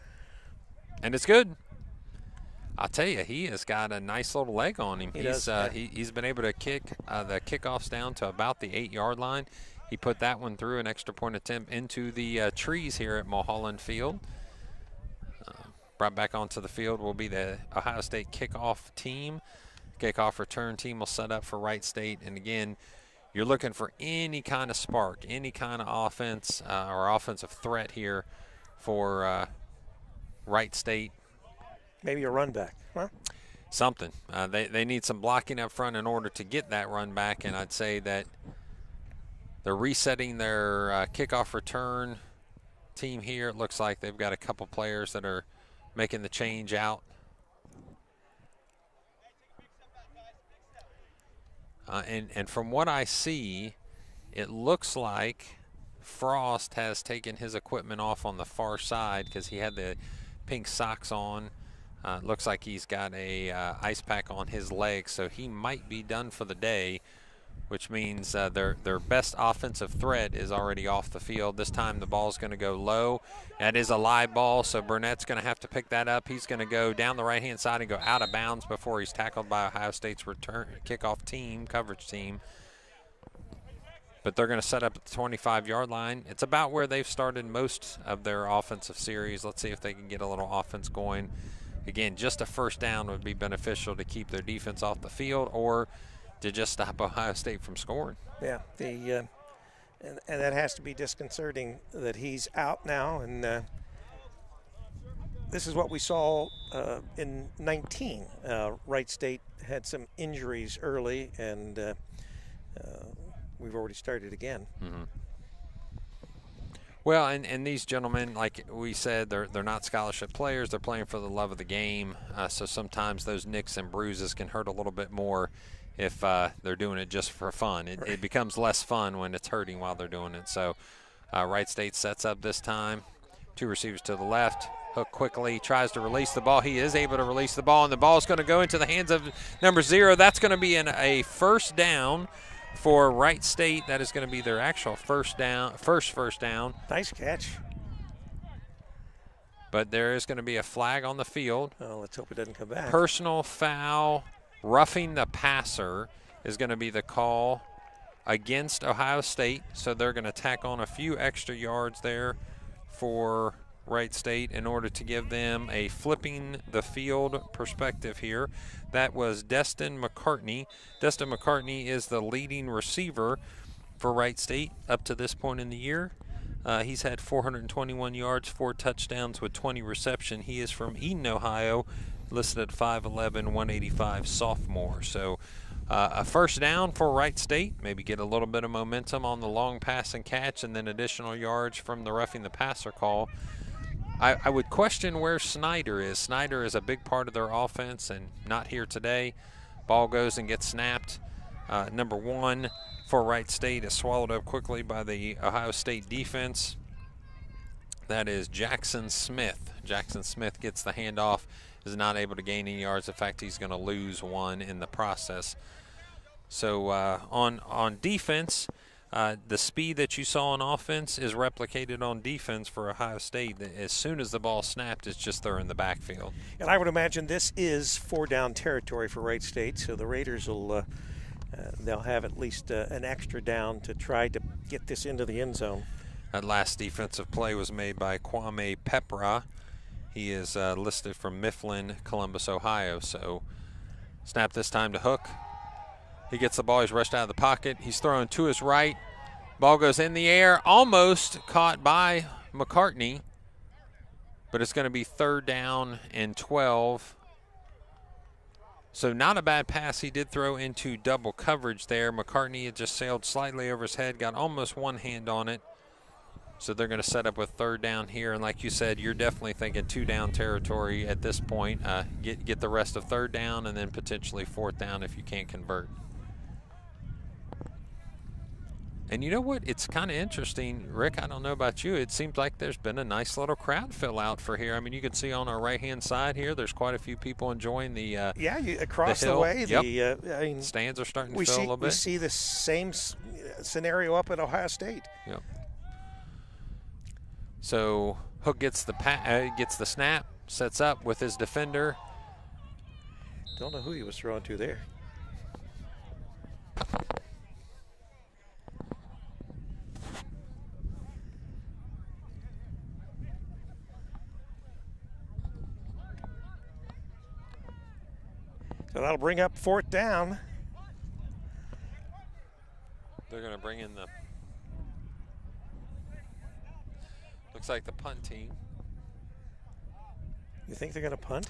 B: and it's good. I'll tell you, he has got a nice little leg on him. He's been able to kick the kickoffs down to about the 8 yard line. He put that one through, an extra point attempt into the trees here at Mulhollan Field. Brought back onto the field will be the Ohio State kickoff team. Kickoff return team will set up for Wright State. And again, you're looking for any kind of spark, any kind of offense or offensive threat here for Wright State.
A: Maybe a run back, huh?
B: Something. They need some blocking up front in order to get that run back, and I'd say that they're resetting their kickoff return team here. It looks like they've got a couple players that are making the change out. And from what I see, it looks like Frost has taken his equipment off on the far side because he had the pink socks on. It looks like he's got a ice pack on his leg, so he might be done for the day, which means their best offensive threat is already off the field. This time the ball's going to go low. That is a live ball, so Burnett's going to have to pick that up. He's going to go down the right-hand side and go out of bounds before he's tackled by Ohio State's return kickoff team, coverage team. But they're going to set up at the 25-yard line. It's about where they've started most of their offensive series. Let's see if they can get a little offense going. Again, just a first down would be beneficial to keep their defense off the field or to just stop Ohio State from scoring.
A: Yeah, and that has to be disconcerting that he's out now. And this is what we saw in 19. Wright State had some injuries early, and we've already started again.
B: Mm-hmm. Well, and these gentlemen, like we said, they're not scholarship players. They're playing for the love of the game. So sometimes those nicks and bruises can hurt a little bit more if they're doing it just for fun. It becomes less fun when it's hurting while they're doing it. So Wright State sets up this time. Two receivers to the left. Hook quickly, tries to release the ball. He is able to release the ball, and the ball is going to go into the hands of number 0. That's going to be a first down for Wright State. That is going to be their actual first down.
A: Nice catch.
B: But there is going to be a flag on the field.
A: Oh, let's hope it doesn't come back.
B: Personal foul, roughing the passer is going to be the call against Ohio State, so they're going to tack on a few extra yards there for Wright State in order to give them a flipping the field perspective here. That was Destin McCartney. Destin McCartney is the leading receiver for Wright State up to this point in the year. He's had 421 yards, 4 touchdowns with 20 reception. He is from Eden, Ohio, listed at 5'11", 185 sophomore. So a first down for Wright State, maybe get a little bit of momentum on the long pass and catch, and then additional yards from the roughing the passer call. I would question where Snyder is. Snyder is a big part of their offense and not here today. Ball goes and gets snapped. Number 1 for Wright State is swallowed up quickly by the Ohio State defense. That is Jackson Smith. Jackson Smith gets the handoff, is not able to gain any yards. In fact, he's going to lose 1 in the process. So on defense, the speed that you saw on offense is replicated on defense for Ohio State. As soon as the ball snapped, it's just they're in the backfield.
A: And I would imagine this is 4-down territory for Wright State, so the Raiders will they'll have at least an extra down to try to get this into the end zone.
B: That last defensive play was made by Kwame Pepra. He is listed from Mifflin, Columbus, Ohio. So snap this time to Hook. He gets the ball. He's rushed out of the pocket. He's throwing to his right. Ball goes in the air, almost caught by McCartney. But it's going to be 3rd down and 12. So not a bad pass. He did throw into double coverage there. McCartney had just sailed slightly over his head, got almost one hand on it. So they're going to set up with 3rd down here. And like you said, you're definitely thinking 2-down territory at this point. Get the rest of 3rd down and then potentially 4th down if you can't convert. And you know what? It's kind of interesting, Rick. I don't know about you. It seems like there's been a nice little crowd fill out for here. I mean, you can see on our right-hand side here, there's quite a few people enjoying the
A: across the way.
B: Yep.
A: I mean,
B: stands are starting to fill a little bit.
A: We see the same scenario up at Ohio State.
B: Yep. So Hook gets the snap, sets up with his defender.
A: Don't know who he was throwing to there. So that'll bring up 4th down.
B: They're going to bring in the, looks like the punt team.
A: You think they're going to punt?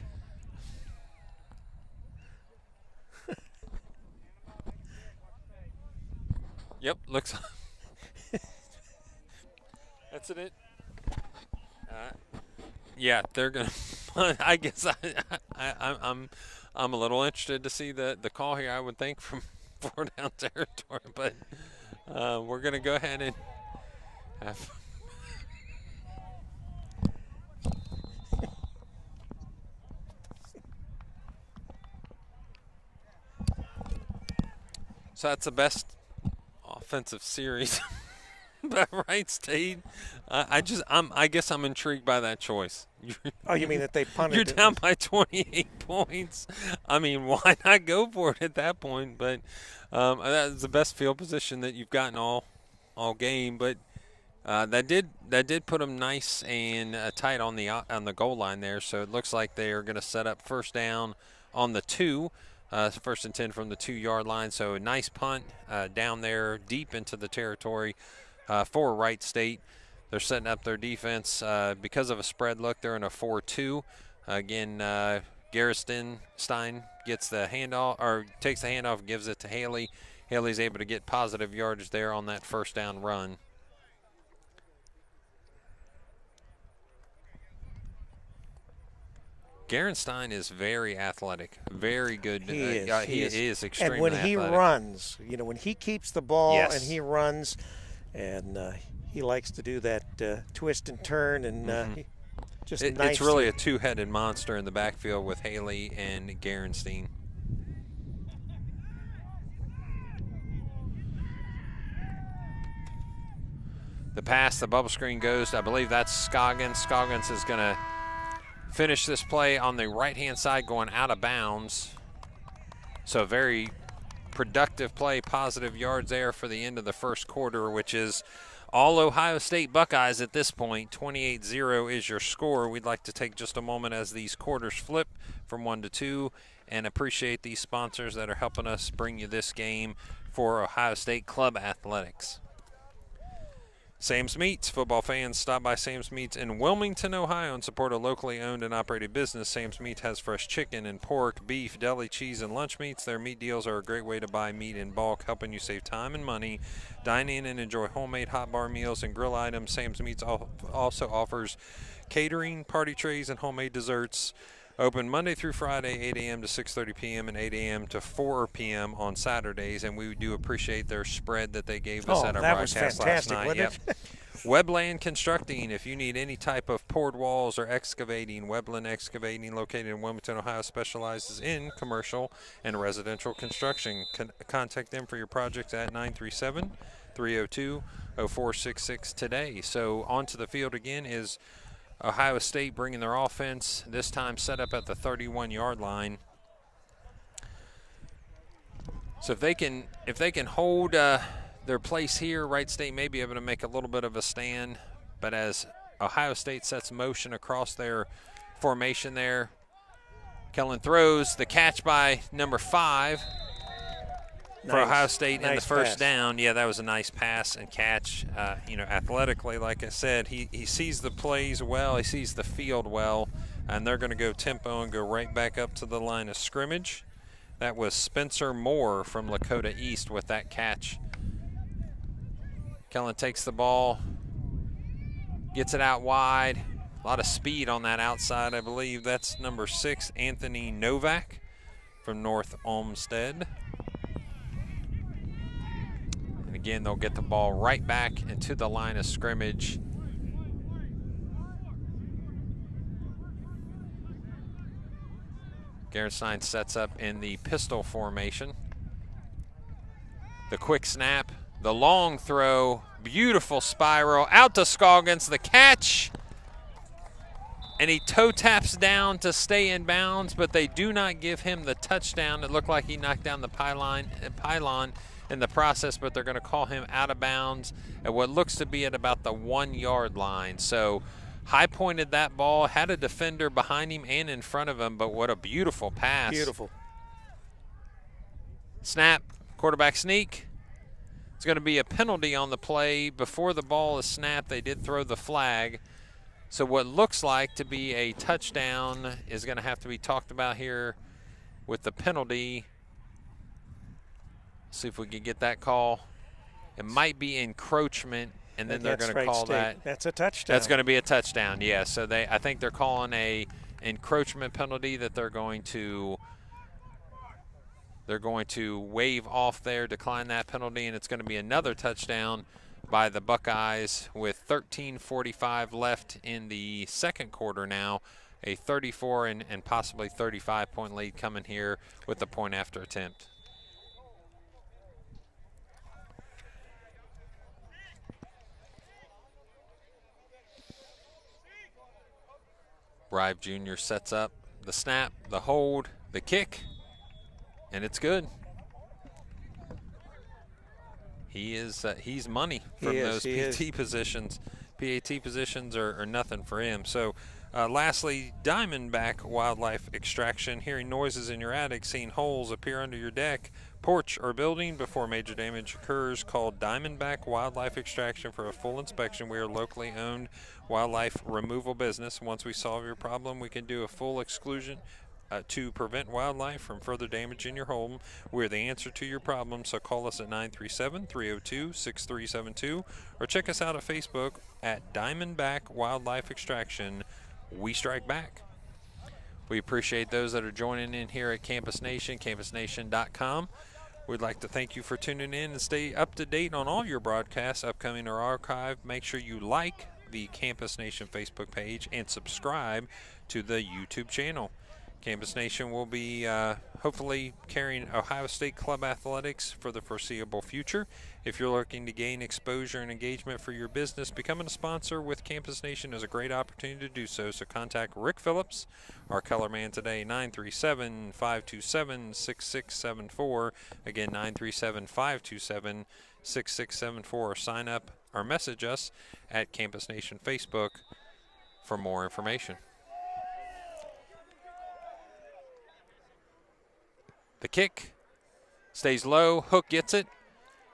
B: Yep, looks. That's it. Yeah, they're going to. I guess I'm a little interested to see the call here. I would think from 4-down territory, but we're going to go ahead and have. So that's the best offensive series by Wright State. I guess I'm intrigued by that choice.
A: Oh, you mean that they punted?
B: You're down by 28 points. I mean, why not go for it at that point? But that's the best field position that you've gotten all game. But that did put them nice and tight on the goal line there. So it looks like they are going to set up 1st down on the 2. 1st and 10 from the 2-yard line. So a nice punt down there deep into the territory for Wright State. They're setting up their defense because of a spread look. They're in a 4-2. Again, Gerstenstein gets the handoff, or takes the handoff, gives it to Haley. Haley's able to get positive yardage there on that 1st down run. Gerstenstein is very athletic, very good.
A: He is
B: extremely
A: athletic. And when he runs, when he keeps the ball and he runs, and he likes to do that twist and turn, and just nice.
B: It's really a 2-headed monster in the backfield with Haley and Gerstenstein. The pass, the bubble screen goes. I believe that's Scoggins. Scoggins is going to finish this play on the right-hand side going out of bounds. So very productive play, positive yards there for the end of the first quarter, which is all Ohio State Buckeyes at this point. 28-0 is your score. We'd like to take just a moment as these quarters flip from 1 to 2 and appreciate these sponsors that are helping us bring you this game for Ohio State Club Athletics. Sam's Meats. Football fans, stop by Sam's Meats in Wilmington, Ohio, and support a locally owned and operated business. Sam's Meats has fresh chicken and pork, beef, deli, cheese, and lunch meats. Their meat deals are a great way to buy meat in bulk, helping you save time and money. Dine in and enjoy homemade hot bar meals and grill items. Sam's Meats also offers catering, party trays, and homemade desserts. Open Monday through Friday, 8 a.m. to 6:30 p.m. and 8 a.m. to 4 p.m. on Saturdays, and we do appreciate their spread that they gave us at our broadcast last night. Yep. Webland Constructing. If you need any type of poured walls or excavating, Webland Excavating, located in Wilmington, Ohio, specializes in commercial and residential construction. Contact them for your projects at 937-302-0466 today. So onto the field again is Ohio State bringing their offense, this time set up at the 31-yard line. So if they can hold their place here, Wright State may be able to make a little bit of a stand. But as Ohio State sets motion across their formation there, Kellen throws the catch by number 5. For Ohio State in the first down. Yeah, that was a nice pass and catch. Athletically, like I said, he sees the plays well. He sees the field well. And they're going to go tempo and go right back up to the line of scrimmage. That was Spencer Moore from Lakota East with that catch. Kellen takes the ball, gets it out wide. A lot of speed on that outside, I believe. That's number 6, Anthony Novak from North Olmsted. Again, they'll get the ball right back into the line of scrimmage. Gerenstein sets up in the pistol formation. The quick snap, the long throw, beautiful spiral, out to Scoggins, the catch. And he toe taps down to stay in bounds, but they do not give him the touchdown. It looked like he knocked down the pylon in the process, but they're going to call him out of bounds at what looks to be at about the 1-yard line. So high pointed that ball, had a defender behind him and in front of him, but what a beautiful pass.
A: Beautiful.
B: Snap, quarterback sneak. It's going to be a penalty on the play. Before the ball is snapped, they did throw the flag. So what looks like to be a touchdown is going to have to be talked about here with the penalty. See if we can get that call. It might be encroachment, and then they're going to call that.
A: That's a touchdown.
B: That's going to be a touchdown, yeah. So I think they're calling a encroachment penalty that they're going to waive off there, decline that penalty, and it's going to be another touchdown by the Buckeyes with 13:45 left in the second quarter now. A 34 and possibly 35-point lead coming here with the point after attempt. Rive Jr. sets up the snap, the hold, the kick, and it's good. He's money from those PT positions. PAT positions are nothing for him. So lastly, Diamondback Wildlife Extraction. Hearing noises in your attic, seeing holes appear under your deck, porch, or building before major damage occurs, call Diamondback Wildlife Extraction for a full inspection. We are locally owned wildlife removal business. Once we solve your problem, we can do a full exclusion to prevent wildlife from further damage in your home. We're the answer to your problem, so call us at 937-302-6372 or check us out at Facebook at Diamondback Wildlife Extraction. We strike back. We appreciate those that are joining in here at Campus Nation, campusnation.com. We'd like to thank you for tuning in and stay up to date on all your broadcasts, upcoming or archived. Make sure you like the Campus Nation Facebook page and subscribe to the YouTube channel. Campus Nation will be hopefully carrying Ohio State Club athletics for the foreseeable future. If you're looking to gain exposure and engagement for your business, becoming a sponsor with Campus Nation is a great opportunity to do so. So contact Rick Phillips, our color man today, 937-527-6674. Again, 937-527-6674. Sign up or message us at Campus Nation Facebook for more information. The kick stays low. Hook gets it.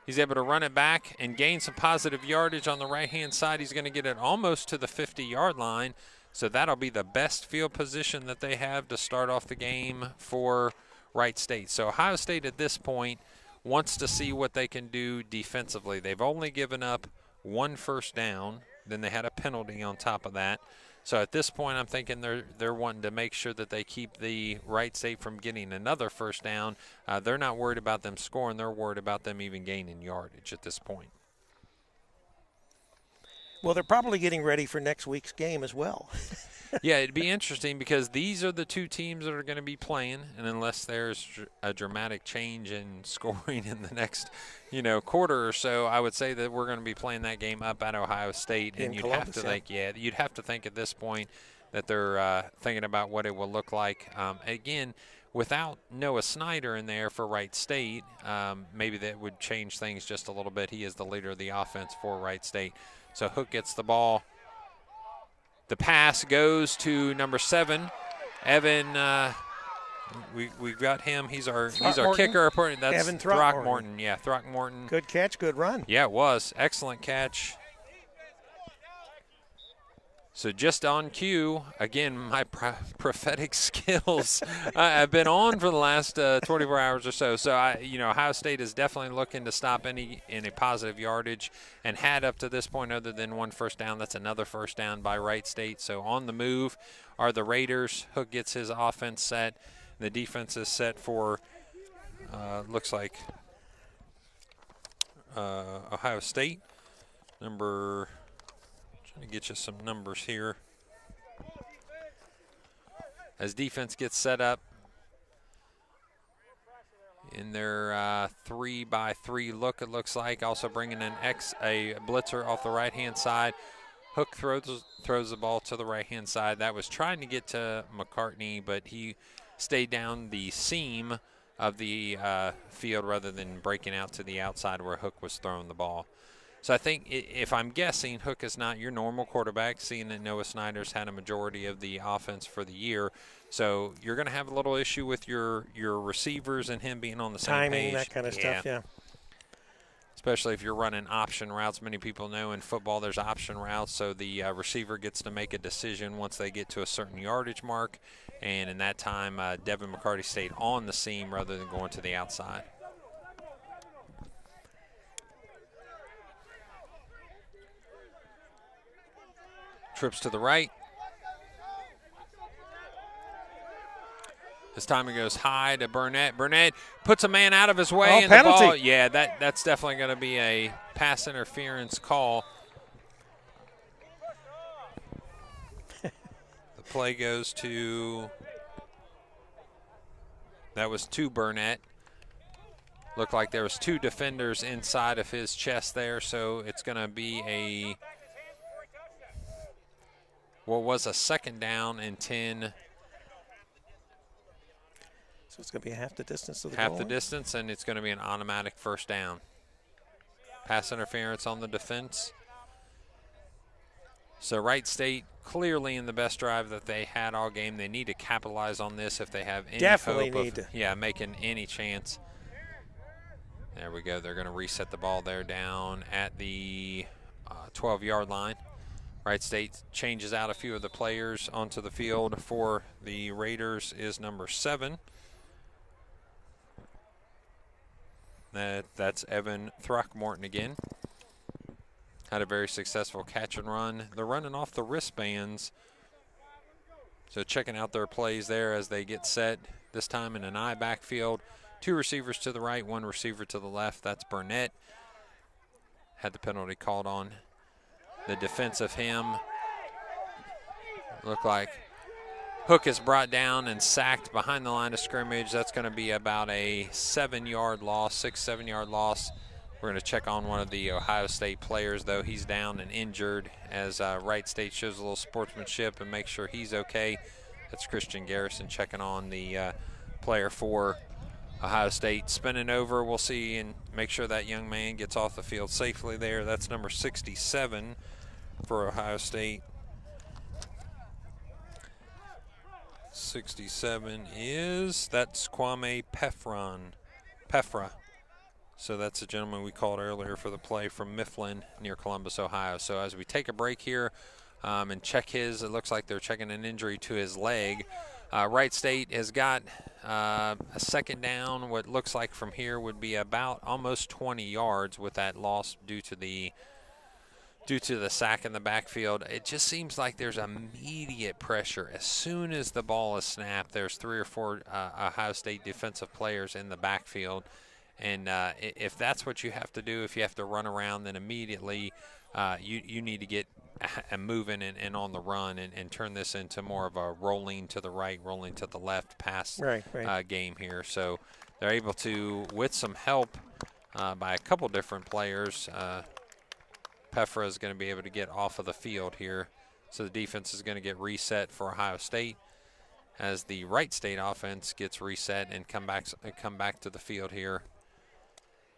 B: He's able to run it back and gain some positive yardage on the right-hand side. He's going to get it almost to the 50-yard line. So that'll be the best field position that they have to start off the game for Wright State. So Ohio State at this point wants to see what they can do defensively. They've only given up 1 first down. Then they had a penalty on top of that. So at this point, I'm thinking they're wanting to make sure that they keep the Wright State from getting another first down. They're not worried about them scoring. They're worried about them even gaining yardage at this point.
A: Well, they're probably getting ready for next week's game as well.
B: Yeah, it'd be interesting because these are the two teams that are going to be playing, and unless there's a dramatic change in scoring in the next, quarter or so, I would say that we're going to be playing that game up at Ohio State, and you'd have to think at this point that they're thinking about what it will look like. Again, without Noah Snyder in there for Wright State, maybe that would change things just a little bit. He is the leader of the offense for Wright State. So Hook gets the ball. The pass goes to number 7, Evan. We've got him. He's our kicker. That's
A: Evan
B: Throckmorton. Yeah, Throckmorton.
A: Good catch, good run.
B: Yeah, it was. Excellent catch. So just on cue, again, my prophetic skills I've been on for the last 24 hours or so. So, Ohio State is definitely looking to stop any positive yardage and had up to this point other than 1 first down. That's another first down by Wright State. So on the move are the Raiders. Hook gets his offense set. The defense is set for, looks like, Ohio State. Trying to get you some numbers here. As defense gets set up in their 3-by-3 look, it looks like. Also bringing in a blitzer off the right-hand side. Hook throws the ball to the right-hand side. That was trying to get to McCartney, but he stayed down the seam of the field rather than breaking out to the outside where Hook was throwing the ball. So I think, if I'm guessing, Hook is not your normal quarterback, seeing that Noah Snyder's had a majority of the offense for the year. So you're going to have a little issue with your receivers and him being on the same page.
A: Timing, that kind of stuff, yeah.
B: Especially if you're running option routes. Many people know in football there's option routes, so the receiver gets to make a decision once they get to a certain yardage mark. And in that time, Devin McCarty stayed on the seam rather than going to the outside. Trips to the right. This time it goes high to Burnett. Burnett puts a man out of his way. And
A: penalty.
B: The ball, yeah, that's definitely going to be a pass interference call. The play goes to, that was to Burnett. Looked like there was 2 defenders inside of his chest there, so it's going to be what was a 2nd down and 10.
A: So it's going to be half the distance to the
B: Half
A: goal
B: the
A: line?
B: distance, and it's going to be an automatic first down. Pass interference on the defense. So Wright State clearly in the best drive that they had all game. They need to capitalize on this if they have any
A: Definitely
B: hope
A: need to.
B: Yeah, making any chance. There we go. They're going to reset the ball there down at the 12-yard line. Wright State changes out a few of the players onto the field. For the Raiders is number 7. That's Evan Throckmorton again. Had a very successful catch and run. They're running off the wristbands. So checking out their plays there as they get set, this time in an I backfield. 2 receivers to the right, 1 receiver to the left. That's Burnett. Had the penalty called on the defense of him. Looked like Hook is brought down and sacked behind the line of scrimmage. That's going to be about a 7-yard loss, 7-yard loss. We're going to check on one of the Ohio State players, though. He's down and injured as Wright State shows a little sportsmanship and makes sure he's okay. That's Christian Garrison checking on the player for Ohio State. Spinning over, we'll see and make sure that young man gets off the field safely there. That's number 67 for Ohio State. 67 that's Kwame Pefra. So that's a gentleman we called earlier for the play from Mifflin near Columbus, Ohio. So as we take a break here and check it looks like they're checking an injury to his leg. Wright State has got a second down. What looks like from here would be about almost 20 yards with that loss due to the sack in the backfield. It just seems like there's immediate pressure. As soon as the ball is snapped, there's 3 or 4 Ohio State defensive players in the backfield. And if that's what you have to do, if you have to run around, then immediately you need to get moving and on the run and turn this into more of a rolling to the right, rolling to the left pass game here. So they're able to, with some help by a couple different players, Pefra is going to be able to get off of the field here. So the defense is going to get reset for Ohio State as the Wright State offense gets reset and come back to the field here.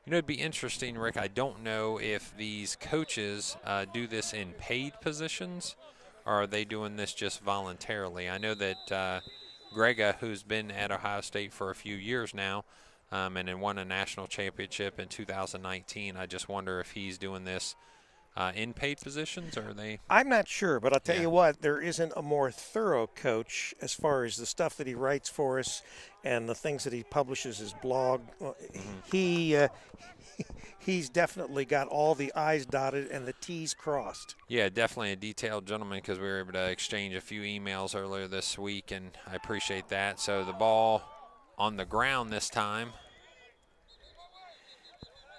B: You know, it'd be interesting, Rick. I don't know if these coaches do this in paid positions or are they doing this just voluntarily. I know that Grega, who's been at Ohio State for a few years now and then won a national championship in 2019, I just wonder if he's doing this in paid positions, or are they?
A: I'm not sure, but I'll tell you what, there isn't a more thorough coach as far as the stuff that he writes for us and the things that he publishes his blog. He's definitely got all the I's dotted and the T's crossed.
B: Yeah, definitely a detailed gentleman, because we were able to exchange a few emails earlier this week, and I appreciate that. So the ball on the ground this time.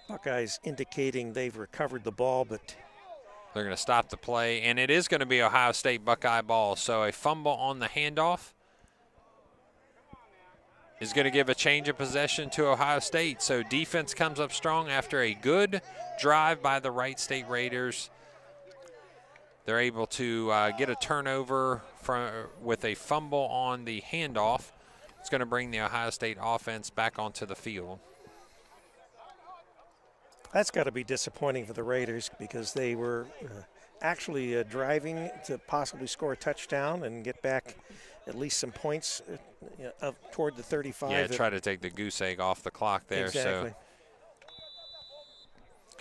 A: Buckeyes indicating they've recovered the ball, but
B: they're going to stop the play, and it is going to be Ohio State Buckeye ball. So a fumble on the handoff is going to give a change of possession to Ohio State. So defense comes up strong after a good drive by the Wright State Raiders. They're able to get a turnover with a fumble on the handoff. It's going to bring the Ohio State offense back onto the field.
A: That's got to be disappointing for the Raiders, because they were actually driving to possibly score a touchdown and get back at least some points up toward the 35.
B: Yeah, try to take the goose egg off the clock there.
A: Exactly.
B: So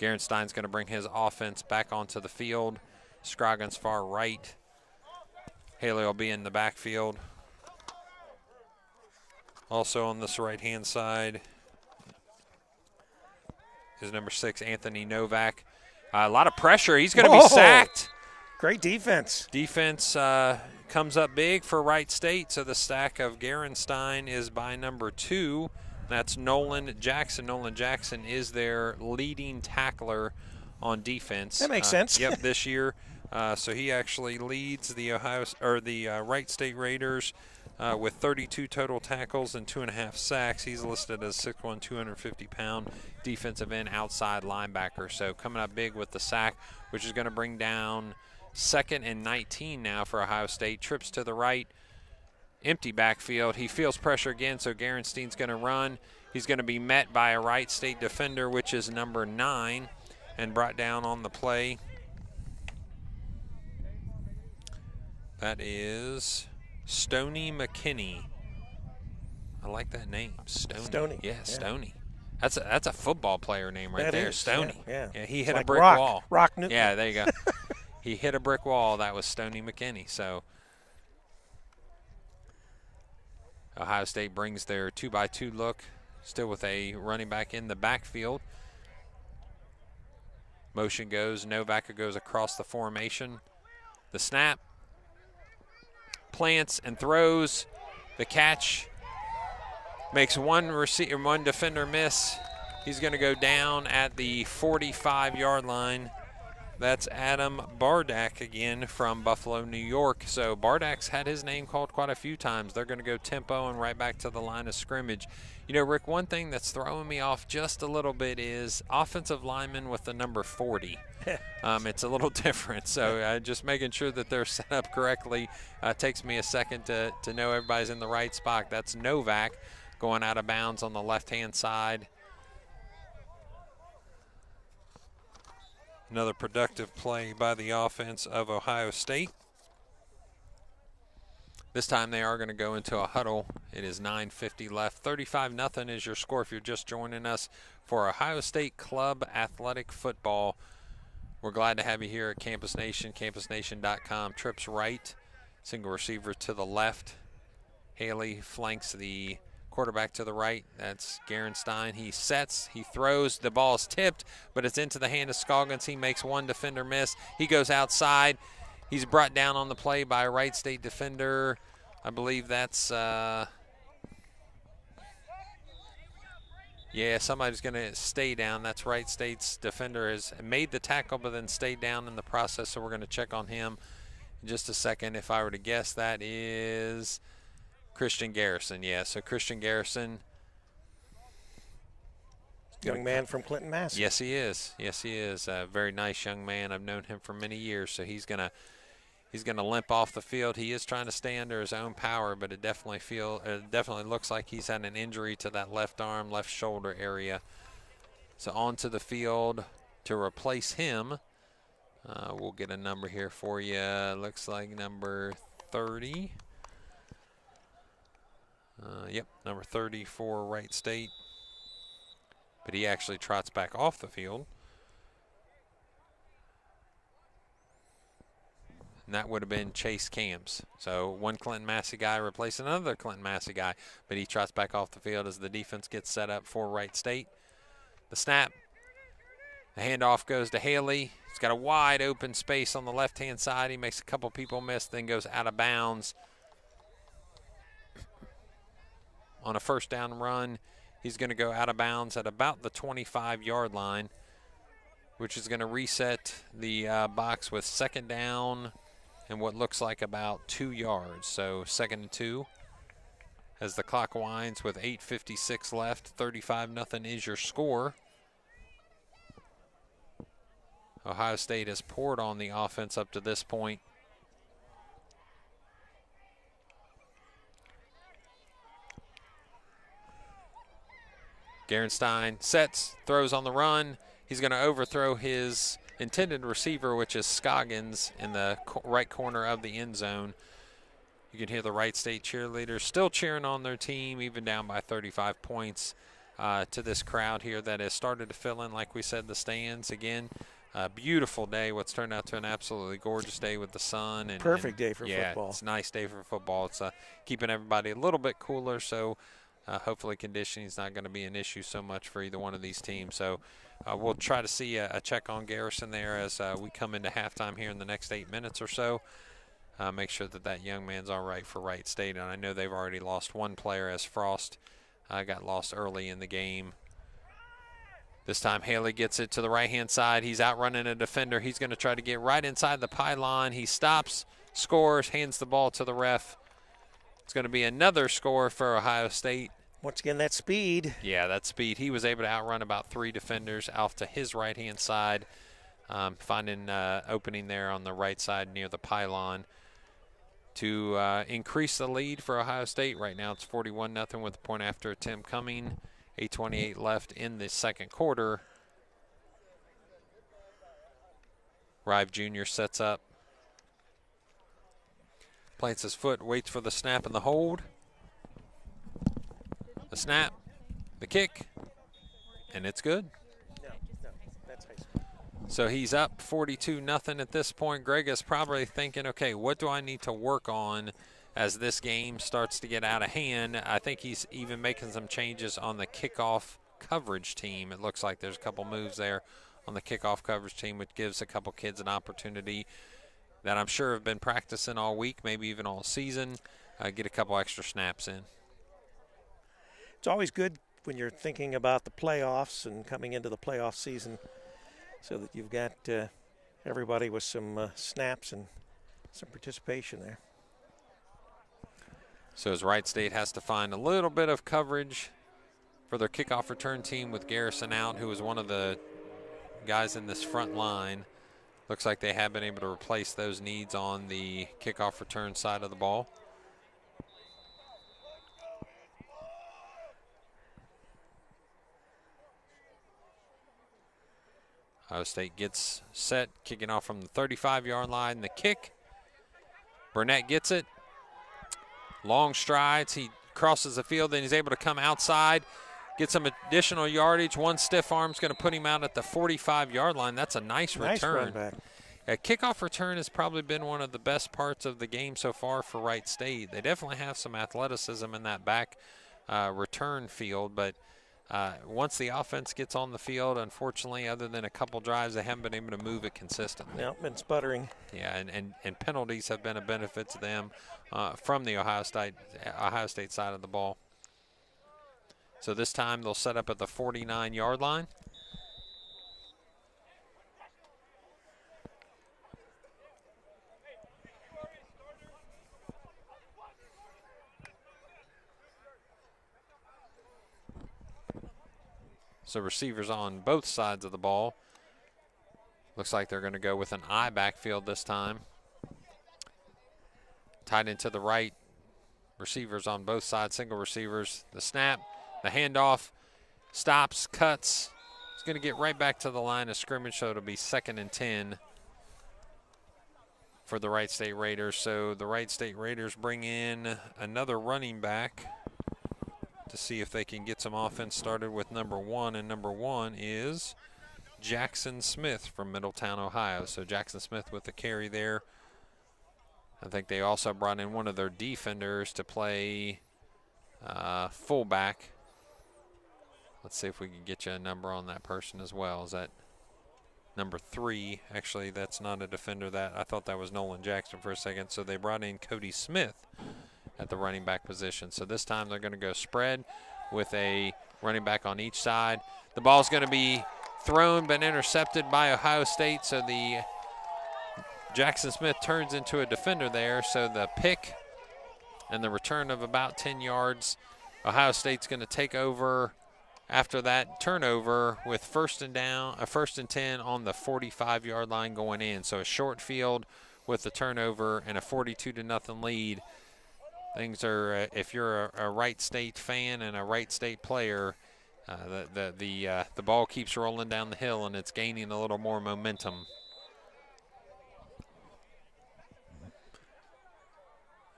B: Garenstein's going to bring his offense back onto the field. Scroggins far right. Haley will be in the backfield. Also on this right-hand side is number 6, Anthony Novak. A lot of pressure. He's going to be sacked.
A: Great defense.
B: Defense comes up big for Wright State, so the sack of Garenstein is by number 2. That's Nolan Jackson. Nolan Jackson is their leading tackler on defense.
A: That makes sense.
B: Yep, this year. So he actually leads the Wright State Raiders with 32 total tackles and 2.5 sacks. He's listed as 6'1", 250-pound defensive end outside linebacker. So coming up big with the sack, which is going to bring down 2nd and 19 now for Ohio State. Trips to the right, empty backfield. He feels pressure again, so Garenstein's going to run. He's going to be met by a Wright State defender, which is number 9, and brought down on the play. That is Stoney McKinney. I like that name, Stoney.
A: Stoney.
B: Yeah, Stoney. That's a football player name right there, Stoney.
A: Yeah.
B: He hit
A: like
B: a brick wall.
A: Rock Newton.
B: Yeah, there you go. He hit a brick wall. That was Stoney McKinney. So Ohio State brings their 2-by-2 look, still with a running back in the backfield. Motion goes. Novak goes across the formation. The snap. Plants and throws. The catch makes one defender miss. He's going to go down at the 45-yard line. That's Adam Bardak again from Buffalo, New York. So Bardak's had his name called quite a few times. They're going to go tempo and right back to the line of scrimmage. You know, Rick, one thing that's throwing me off just a little bit is offensive lineman with the number 40. It's a little different, so just making sure that they're set up correctly takes me a second to know everybody's in the right spot. That's Novak going out of bounds on the left-hand side. Another productive play by the offense of Ohio State. This time they are going to go into a huddle. It is 9:50 left. 35-0 is your score if you're just joining us for Ohio State Club Athletic Football. We're glad to have you here at Campus Nation, campusnation.com. Trips right, single receiver to the left. Haley flanks the quarterback to the right. That's Garenstein. He sets, he throws, the ball is tipped, but it's into the hand of Scoggins. He makes one defender miss. He goes outside. He's brought down on the play by a Wright State defender. I believe that's, somebody's going to stay down. That's Wright State's defender has made the tackle but then stayed down in the process, so we're going to check on him in just a second. If I were to guess, that is Christian Garrison. Yeah, so Christian Garrison.
A: Young man from Clinton, Mass.
B: Yes, he is. Yes, he is. A very nice young man. I've known him for many years, so he's gonna limp off the field. He is trying to stay under his own power, but it definitely looks like he's had an injury to that left arm, left shoulder area. So onto the field to replace him. We'll get a number here for you. Looks like number 30. Number 30 for Wright State. But he actually trots back off the field. And that would have been Chase Camps. So one Clinton Massey guy replacing another Clinton Massey guy, but he trots back off the field as the defense gets set up for Wright State. The snap. The handoff goes to Haley. He's got a wide open space on the left-hand side. He makes a couple people miss, then goes out of bounds. On a first down run, he's going to go out of bounds at about the 25-yard line, which is going to reset the box with second down and what looks like about 2 yards. So 2nd and 2 as the clock winds with 8:56 left. 35-0 is your score. Ohio State has poured on the offense up to this point. Garenstein sets, throws on the run. He's going to overthrow his intended receiver, which is Scoggins, in the right corner of the end zone. You can hear the Wright State cheerleaders still cheering on their team, even down by 35 points to this crowd here that has started to fill in, like we said, the stands again. Beautiful day, what's turned out to an absolutely gorgeous day with the sun.
A: Perfect day for
B: football.
A: football.
B: It's a nice day for football. It's keeping everybody a little bit cooler, so hopefully conditioning is not going to be an issue so much for either one of these teams. So we'll try to see a check on Garrison there as we come into halftime here in the next 8 minutes or so. Make sure that young man's all right for Wright State. And I know they've already lost one player as Frost got lost early in the game. This time Haley gets it to the right-hand side. He's outrunning a defender. He's going to try to get right inside the pylon. He stops, scores, hands the ball to the ref. It's going to be another score for Ohio State.
A: Once again, that speed.
B: Yeah, that speed. He was able to outrun about 3 defenders off to his right-hand side, finding opening there on the right side near the pylon to increase the lead for Ohio State. Right now it's 41-0 with the point after attempt coming. 8:28 left in the second quarter. Rive Jr. sets up. Plants his foot, waits for the snap and the hold. The snap, the kick, and it's good.
A: No, that's high school.
B: So he's up 42-0 at this point. Greg is probably thinking, okay, what do I need to work on as this game starts to get out of hand? I think he's even making some changes on the kickoff coverage team. It looks like there's a couple moves there on the kickoff coverage team, which gives a couple kids an opportunity that I'm sure have been practicing all week, maybe even all season, get a couple extra snaps in.
A: It's always good when you're thinking about the playoffs and coming into the playoff season so that you've got everybody with some snaps and some participation there.
B: So as Wright State has to find a little bit of coverage for their kickoff return team with Garrison out, who was one of the guys in this front line. Looks like they have been able to replace those needs on the kickoff return side of the ball. Ohio State gets set, kicking off from the 35-yard line. The kick, Burnett gets it. Long strides, he crosses the field, then he's able to come outside, get some additional yardage. One stiff arm's going to put him out at the 45-yard line. That's a nice return.
A: Run back.
B: A kickoff return has probably been one of the best parts of the game so far for Wright State. They definitely have some athleticism in that back return field, but once the offense gets on the field, unfortunately, other than a couple drives, they haven't been able to move it consistently.
A: Yep, been sputtering.
B: Yeah, and penalties have been a benefit to them from the Ohio State side of the ball. So this time they'll set up at the 49-yard line. So receivers on both sides of the ball. Looks like they're going to go with an I backfield this time. Tied into the right. Receivers on both sides, single receivers. The snap, the handoff, stops, cuts. It's going to get right back to the line of scrimmage, so it'll be 2nd and 10 for the Wright State Raiders. So the Wright State Raiders bring in another running back to see if they can get some offense started with number 1, and number 1 is Jackson Smith from Middletown, Ohio. So Jackson Smith with the carry there. I think they also brought in one of their defenders to play fullback. Let's see if we can get you a number on that person as well. Is that number 3? Actually, that's not a defender. That I thought that was Nolan Jackson for a second. So they brought in Cody Smith at the running back position. So this time they're going to go spread with a running back on each side. The ball's going to be thrown but intercepted by Ohio State. So the Jackson Smith turns into a defender there. So the pick and the return of about 10 yards. Ohio State's going to take over after that turnover with first and 10 on the 45-yard line going in. So a short field with the turnover and a 42-0 lead. Things are, if you're a Wright State fan and a Wright State player, the ball keeps rolling down the hill and it's gaining a little more momentum.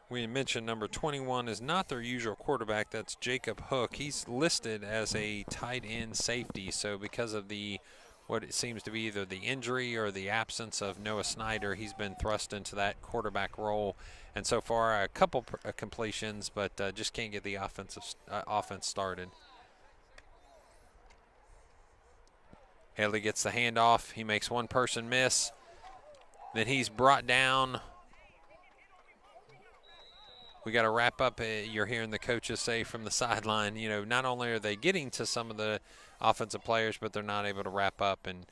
B: We mentioned number 21 is not their usual quarterback. That's Jacob Hook. He's listed as a tight end safety. So because of what it seems to be either the injury or the absence of Noah Snyder, he's been thrust into that quarterback role. And so far, a couple completions, but just can't get the offense started. Haley gets the handoff. He makes one person miss. Then he's brought down. We got to wrap up. You're hearing the coaches say from the sideline, not only are they getting to some of the offensive players, but they're not able to wrap up. And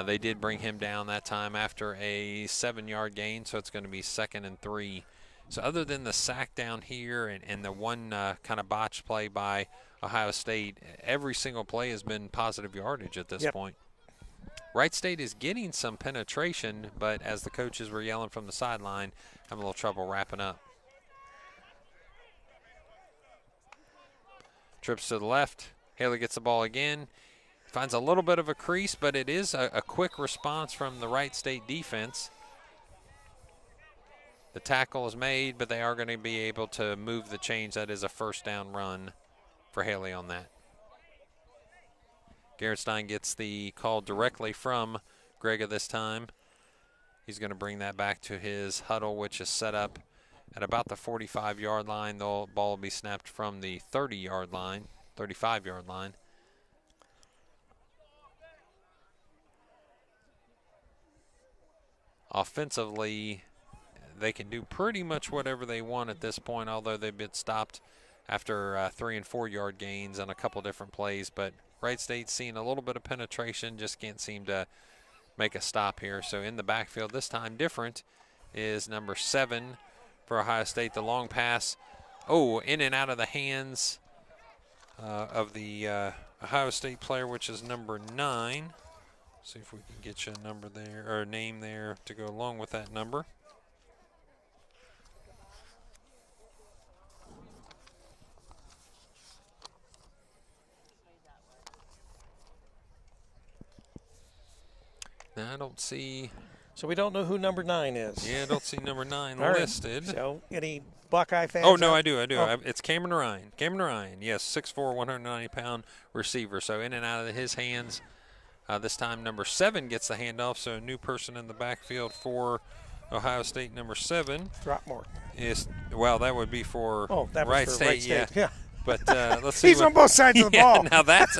B: they did bring him down that time after a 7-yard gain, so it's going to be 2nd and 3. So other than the sack down here and the one kind of botched play by Ohio State, every single play has been positive yardage at this point. Wright State is getting some penetration, but as the coaches were yelling from the sideline, having a little trouble wrapping up. Trips to the left. Haley gets the ball again. Finds a little bit of a crease, but it is a quick response from the Wright State defense. The tackle is made, but they are going to be able to move the chains. That is a first down run for Haley on that. Garrett Stein gets the call directly from Grega this time. He's going to bring that back to his huddle, which is set up at about the 45-yard line. The ball will be snapped from the 30-yard line, 35-yard line. Offensively, they can do pretty much whatever they want at this point, although they've been stopped after 3 and 4 yard gains on a couple different plays. But Wright State's seen a little bit of penetration, just can't seem to make a stop here. So in the backfield this time, different, is number 7 for Ohio State. The long pass, in and out of the hands of the Ohio State player, which is number 9. See if we can get you a number there, or a name there to go along with that number. Now I don't see.
A: So we don't know who number 9 is.
B: Yeah, I don't see number 9
A: All right.
B: listed.
A: So any Buckeye fans?
B: Oh, no, I do.
A: Oh.
B: It's Cameron Ryan. Cameron Ryan, yes, 6'4", 190-pound receiver. So in and out of his hands. This time number 7 gets the handoff, so a new person in the backfield for Ohio State. Number 7
A: Throckmorton.
B: That would be for
A: Wright State.
B: Yeah. But let's see.
A: He's on both sides of the ball.
B: Now that's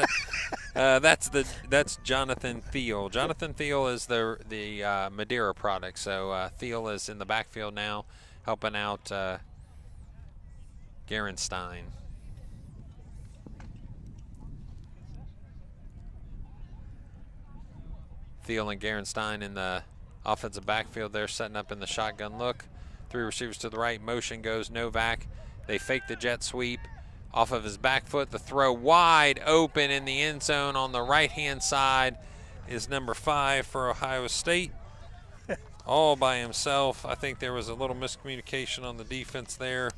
B: Jonathan Thiel. Jonathan Thiel is the Madeira product. So Thiel is in the backfield now, helping out Garenstein. Thiel and Garenstein in the offensive backfield there, setting up in the shotgun look. 3 receivers to the right. Motion goes Novak. They fake the jet sweep off of his back foot. The throw wide open in the end zone on the right-hand side is number 5 for Ohio State. All by himself. I think there was a little miscommunication on the defense there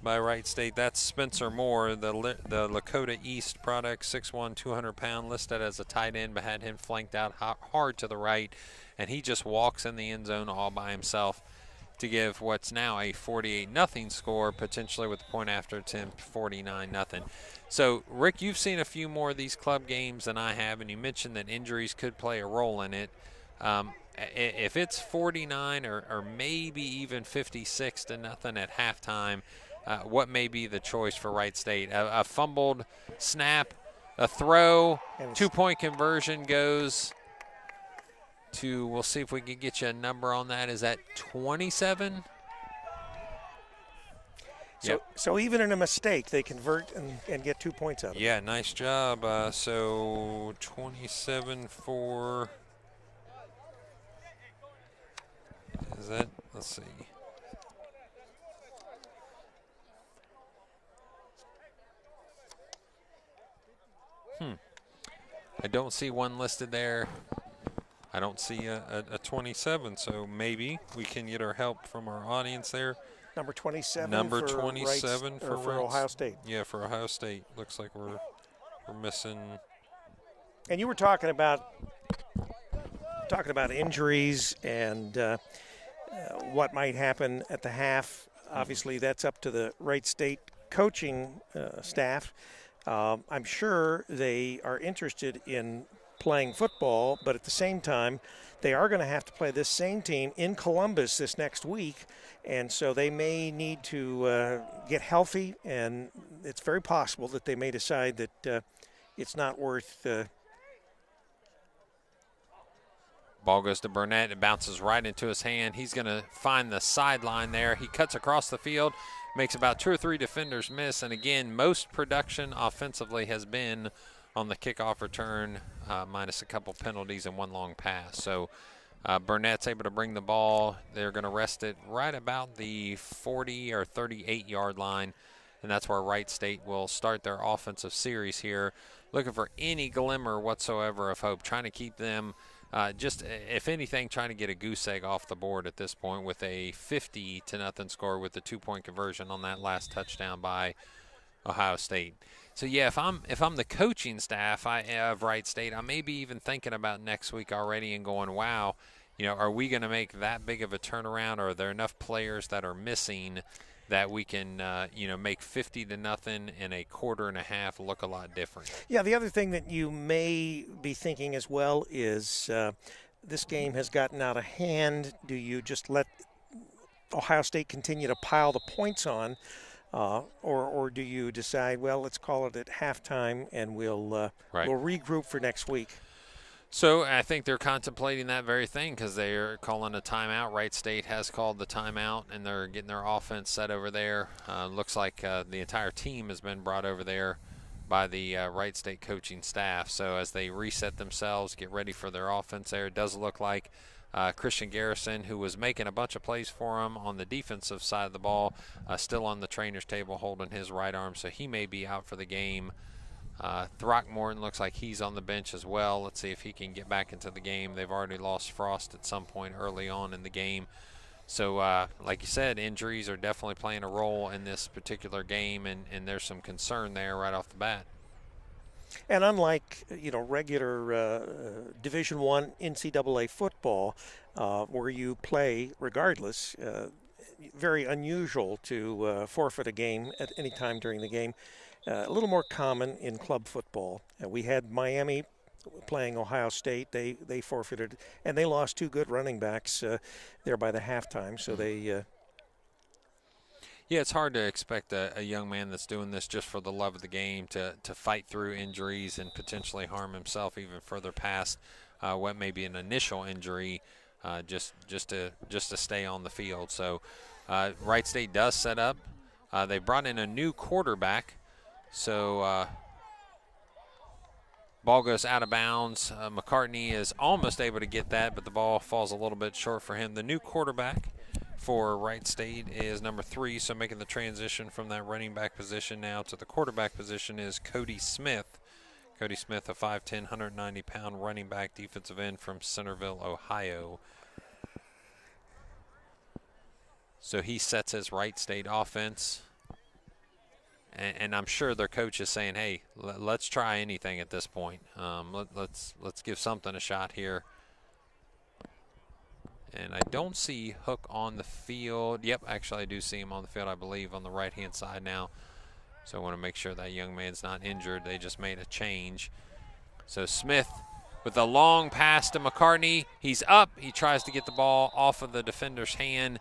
B: by Wright State. That's Spencer Moore, the Lakota East product, 6'1", 200-pound, listed as a tight end, but had him flanked out hard to the right, and he just walks in the end zone all by himself to give what's now a 48-0 score, potentially with the point after attempt, 49-0. So, Rick, you've seen a few more of these club games than I have, and you mentioned that injuries could play a role in it. If it's 49 or maybe even 56-0 at halftime, what may be the choice for Wright State? A fumbled snap, a throw, 2-point conversion goes to, we'll see if we can get you a number on that. Is that 27?
A: So even in a mistake, they convert and get 2 points out of it.
B: Yeah, nice job. So 27 for, is that, let's see. I don't see one listed there. I don't see a 27, so maybe we can get our help from our audience there.
A: Number 27.
B: Number
A: for
B: 27
A: for Ohio State.
B: Yeah, for Ohio State. Looks like we're missing.
A: And you were talking about injuries and what might happen at the half. Obviously, that's up to the Wright State coaching staff. I'm sure they are interested in playing football, but at the same time, they are going to have to play this same team in Columbus this next week, and so they may need to get healthy, and it's very possible that they may decide that it's not worth.
B: Ball goes to Burnett. It bounces right into his hand. He's going to find the sideline there. He cuts across the field, makes about 2 or 3 defenders miss, and again, most production offensively has been on the kickoff return, minus a couple penalties and 1 long pass. So Burnett's able to bring the ball. They're going to rest it right about the 40 or 38-yard line, and that's where Wright State will start their offensive series here, looking for any glimmer whatsoever of hope, trying to keep them just, if anything, trying to get a goose egg off the board at this point with a 50-0 score with the 2-point conversion on that last touchdown by Ohio State. So yeah, if I'm the coaching staff of Wright State, I may be even thinking about next week already and going, wow, are we going to make that big of a turnaround, or are there enough players that are missing that we can, make 50-0 in a quarter and a half look a lot different?
A: Yeah, the other thing that you may be thinking as well is this game has gotten out of hand. Do you just let Ohio State continue to pile the points on? Or do you decide, well, let's call it at halftime and we'll regroup for next week?
B: So I think they're contemplating that very thing because they're calling a timeout. Wright State has called the timeout, and they're getting their offense set over there. Looks like the entire team has been brought over there by the Wright State coaching staff. So as they reset themselves, get ready for their offense there, it does look like Christian Garrison, who was making a bunch of plays for him on the defensive side of the ball, still on the trainer's table holding his right arm, so he may be out for the game. Throckmorton looks like he's on the bench as well. Let's see if he can get back into the game. They've already lost Frost at some point early on in the game. So, like you said, injuries are definitely playing a role in this particular game, and there's some concern there right off the bat.
A: And unlike, regular Division I NCAA football, where you play regardless, very unusual to forfeit a game at any time during the game. A little more common in club football. We had Miami playing Ohio State. They forfeited, and they lost 2 good running backs there by the halftime. So they.
B: Yeah, it's hard to expect a young man that's doing this just for the love of the game to fight through injuries and potentially harm himself even further past what may be an initial injury, just to stay on the field. So Wright State does set up. They brought in a new quarterback. So ball goes out of bounds. McCartney is almost able to get that, but the ball falls a little bit short for him. The new quarterback for Wright State is number 3, so making the transition from that running back position now to the quarterback position is Cody Smith. Cody Smith, a 5'10", 190-pound running back, defensive end from Centerville, Ohio. So he sets his Wright State offense. And I'm sure their coach is saying, hey, let's try anything at this point. Let's give something a shot here. And I don't see Hook on the field. Yep, actually I do see him on the field, I believe, on the right-hand side now. So I want to make sure that young man's not injured. They just made a change. So Smith with a long pass to McCartney. He's up. He tries to get the ball off of the defender's hand.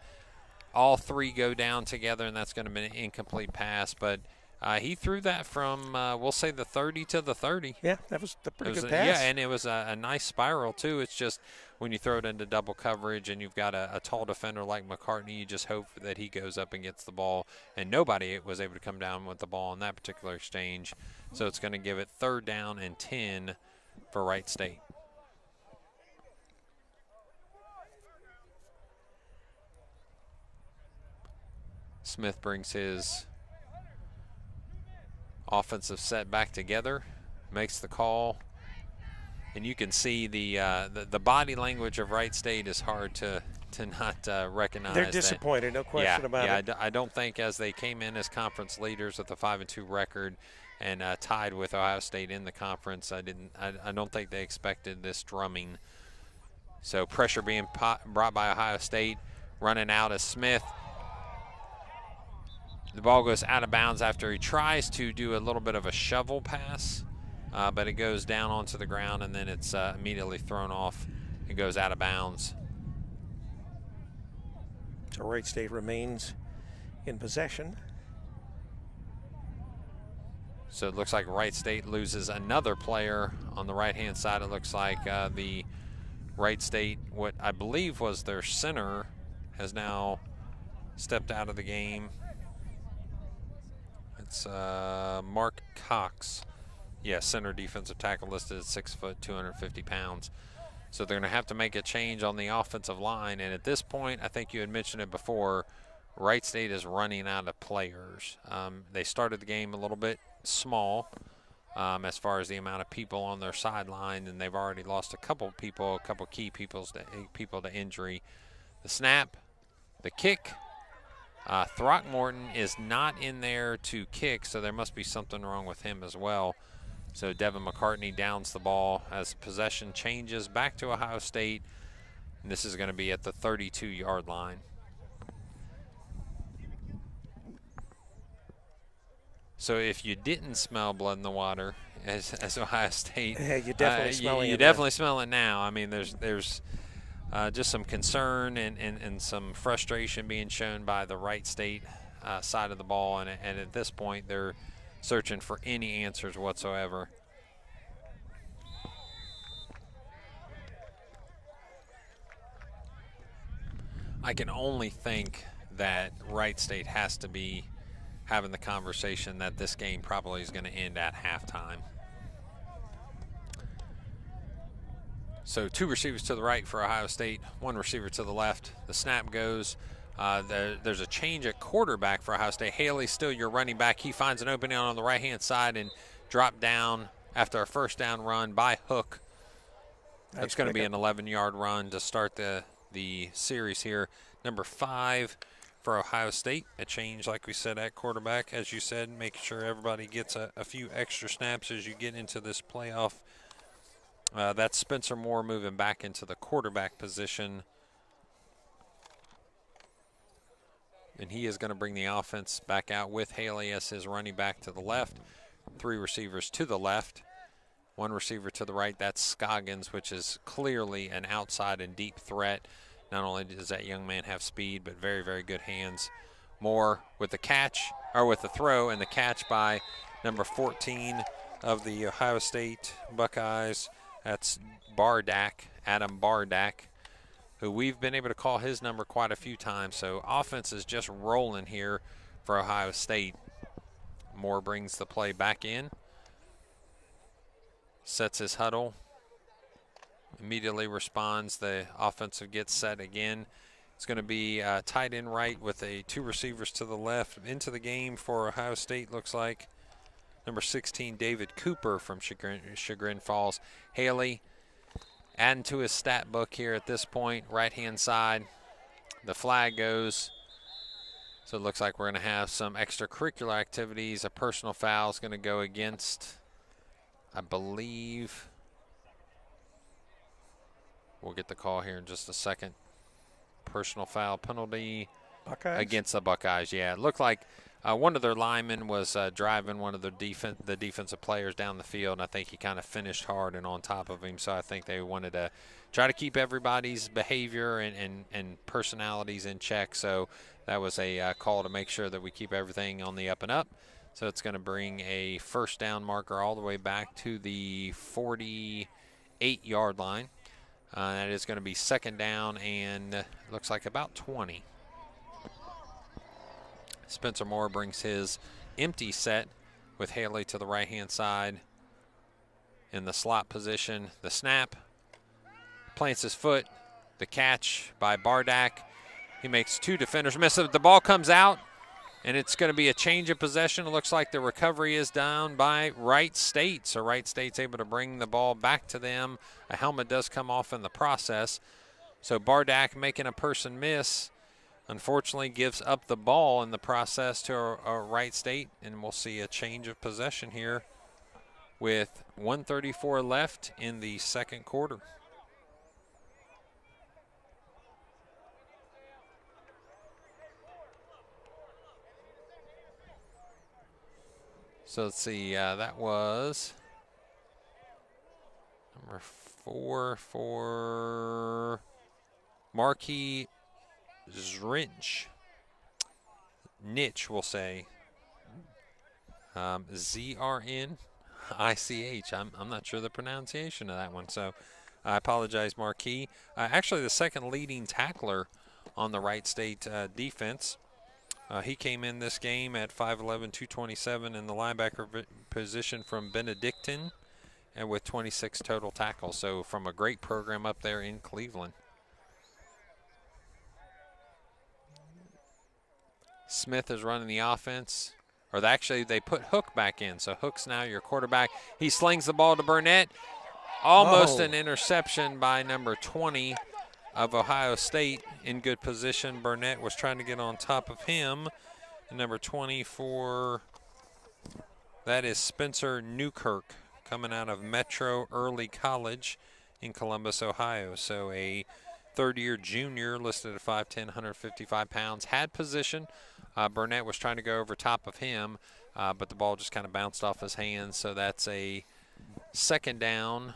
B: All 3 go down together, and that's going to be an incomplete pass. But he threw that from, we'll say, the 30 to the 30.
A: Yeah, that was a pretty good pass.
B: Yeah, and it was a nice spiral, too. It's just when you throw it into double coverage and you've got a tall defender like McCartney, you just hope that he goes up and gets the ball. And nobody was able to come down with the ball in that particular exchange. So it's going to give it 3rd down and 10 for Wright State. Smith brings his offensive set back together, makes the call, and you can see the body language of Wright State is hard to not recognize.
A: They're disappointed, no question about it.
B: I don't think as they came in as conference leaders with a 5-2 record and tied with Ohio State in the conference, I don't think they expected this drumming. So pressure being brought by Ohio State, running out as Smith. The ball goes out of bounds after he tries to do a little bit of a shovel pass, but it goes down onto the ground, and then it's immediately thrown off and goes out of bounds.
A: So Wright State remains in possession.
B: So it looks like Wright State loses another player on the right-hand side. It looks like the Wright State, what I believe was their center, has now stepped out of the game. It's Mark Cox. Yeah, center defensive tackle listed at 6 foot, 250 pounds. So they're going to have to make a change on the offensive line. And at this point, I think you had mentioned it before, Wright State is running out of players. They started the game a little bit small as far as the amount of people on their sideline, and they've already lost a couple key people to injury. The snap, the kick. Throckmorton is not in there to kick, so there must be something wrong with him as well. So Devin McCartney downs the ball as possession changes back to Ohio State, and this is going to be at the 32-yard line. So if you didn't smell blood in the water as Ohio State,
A: yeah, you're definitely smelling it.
B: You definitely smell it now. I mean, there's just some concern and some frustration being shown by the Wright State side of the ball, and at this point they're searching for any answers whatsoever. I can only think that Wright State has to be having the conversation that this game probably is going to end at halftime. So 2 receivers to the right for Ohio State, 1 receiver to the left. The snap goes. There's a change at quarterback for Ohio State. Haley, still your running back. He finds an opening on the right-hand side and dropped down after a first down run by Hook. That's going to be an 11-yard run to start the series here. Number 5 for Ohio State. A change, like we said, at quarterback. As you said, making sure everybody gets a few extra snaps as you get into this playoff. That's Spencer Moore moving back into the quarterback position. And he is going to bring the offense back out with Haley as his running back to the left. 3 receivers to the left. 1 receiver to the right. That's Scoggins, which is clearly an outside and deep threat. Not only does that young man have speed, but very, very good hands. Moore with the catch, or with the throw and the catch by number 14 of the Ohio State Buckeyes. That's Bardak, Adam Bardak, who we've been able to call his number quite a few times. So offense is just rolling here for Ohio State. Moore brings the play back in, sets his huddle, immediately responds. The offensive gets set again. It's going to be tight end right with 2 receivers to the left. Into the game for Ohio State, looks like number 16, David Cooper from Chagrin Falls. Haley adding to his stat book here at this point, right-hand side. The flag goes. So it looks like we're going to have some extracurricular activities. A personal foul is going to go against, I believe, we'll get the call here in just a second. Personal foul penalty
A: Buckeyes?
B: Against the Buckeyes. Yeah, it looked like one of their linemen was driving one of the defensive players down the field, and I think he kind of finished hard and on top of him. So I think they wanted to try to keep everybody's behavior and personalities in check. So that was a call to make sure that we keep everything on the up and up. So it's going to bring a first down marker all the way back to the 48-yard line. That is going to be second down and looks like about 20. Spencer Moore brings his empty set with Haley to the right-hand side in the slot position. The snap, plants his foot, the catch by Bardak. He makes 2 defenders miss it. The ball comes out, and it's going to be a change of possession. It looks like the recovery is down by Wright State. So Wright State's able to bring the ball back to them. A helmet does come off in the process. So Bardak making a person miss, unfortunately gives up the ball in the process to Wright State, and we'll see a change of possession here with 1:34 left in the second quarter. So let's see, that was number 4 for Marquis Zrinch. Nitch, we'll say. Z-R-N-I-C-H. I'm not sure the pronunciation of that one, so I apologize, Marquis. Actually, the second leading tackler on the Wright State defense. He came in this game at 5'11", 227 in the linebacker position from Benedictine, and with 26 total tackles. So from a great program up there in Cleveland. Smith is running the offense. Or actually, they put Hook back in. So Hook's now your quarterback. He slings the ball to Burnett. Almost an interception by number 20 of Ohio State in good position. Burnett was trying to get on top of him. And number 24, that is Spencer Newkirk, coming out of Metro Early College in Columbus, Ohio. So a third-year junior listed at 5'10", 155 pounds. Had position. Burnett was trying to go over top of him, but the ball just kind of bounced off his hands. So that's a second down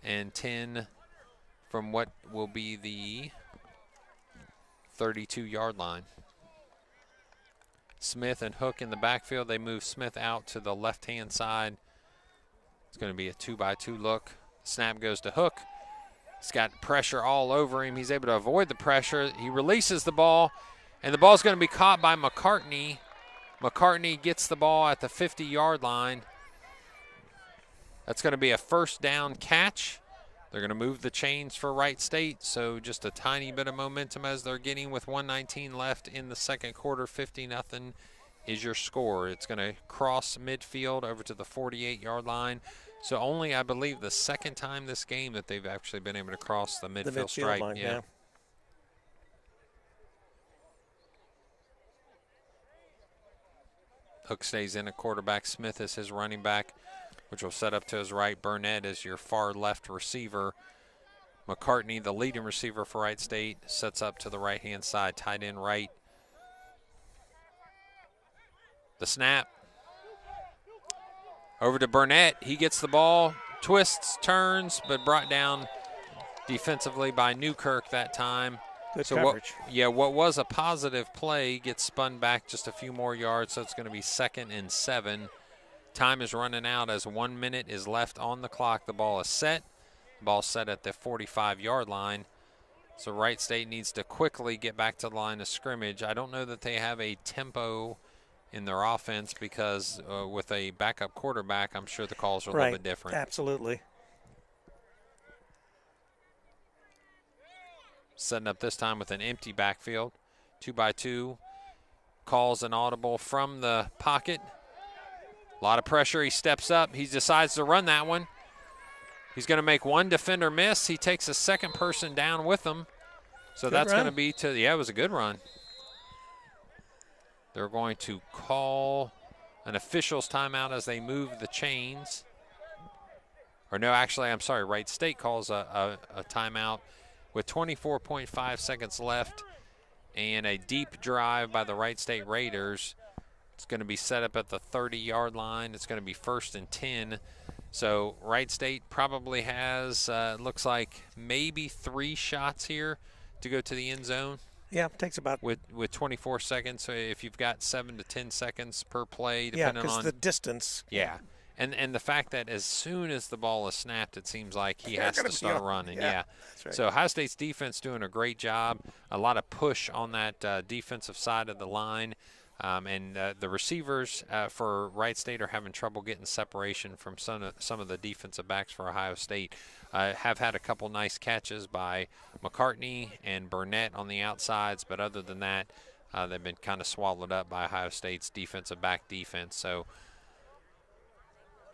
B: and 10 from what will be the 32-yard line. Smith and Hook in the backfield. They move Smith out to the left-hand side. It's going to be a 2-by-2 look. Snap goes to Hook. He's got pressure all over him. He's able to avoid the pressure. He releases the ball, and the ball's going to be caught by McCartney. McCartney gets the ball at the 50-yard line. That's going to be a first down catch. They're going to move the chains for Wright State, so just a tiny bit of momentum as they're getting with 1:19 left in the second quarter. 50-0 is your score. It's going to cross midfield over to the 48-yard line. So only, I believe, the second time this game that they've actually been able to cross the midfield stripe.
A: Line, yeah.
B: Hook stays in at quarterback. Smith is his running back, which will set up to his right. Burnett is your far left receiver. McCartney, the leading receiver for Wright State, sets up to the right-hand side. Tight end right. The snap. Over to Burnett. He gets the ball, twists, turns, but brought down defensively by Newkirk that time.
A: Good
B: so
A: coverage.
B: What was a positive play gets spun back just a few more yards, so it's going to be 2nd and 7. Time is running out as 1 minute is left on the clock. The ball is set. The ball set at the 45-yard line. So Wright State needs to quickly get back to the line of scrimmage. I don't know that they have a tempo in their offense because with a backup quarterback, I'm sure the calls are a little bit different.
A: Absolutely.
B: Setting up this time with an empty backfield. 2-by-2. Calls an audible from the pocket. A lot of pressure. He steps up. He decides to run that one. He's going to make one defender miss. He takes a second person down with him. So
A: good
B: that's
A: run.
B: going to be to, yeah, it was a good run. They're going to call an official's timeout as they move the chains. Or no, actually, I'm sorry. Wright State calls a timeout with 24.5 seconds left and a deep drive by the Wright State Raiders. It's going to be set up at the 30-yard line. It's going to be 1st and 10. So Wright State probably has, looks like maybe 3 shots here to go to the end zone.
A: Yeah, it takes about
B: with 24 seconds. So if you've got 7 to 10 seconds per play, depending on
A: the distance.
B: Yeah, and the fact that as soon as the ball is snapped, it seems like he has to start running. Yeah.
A: That's right.
B: So Ohio State's defense doing a great job. A lot of push on that defensive side of the line. And the receivers for Wright State are having trouble getting separation from some of the defensive backs for Ohio State. Have had a couple nice catches by McCartney and Burnett on the outsides, but other than that, they've been kind of swallowed up by Ohio State's defensive back defense. So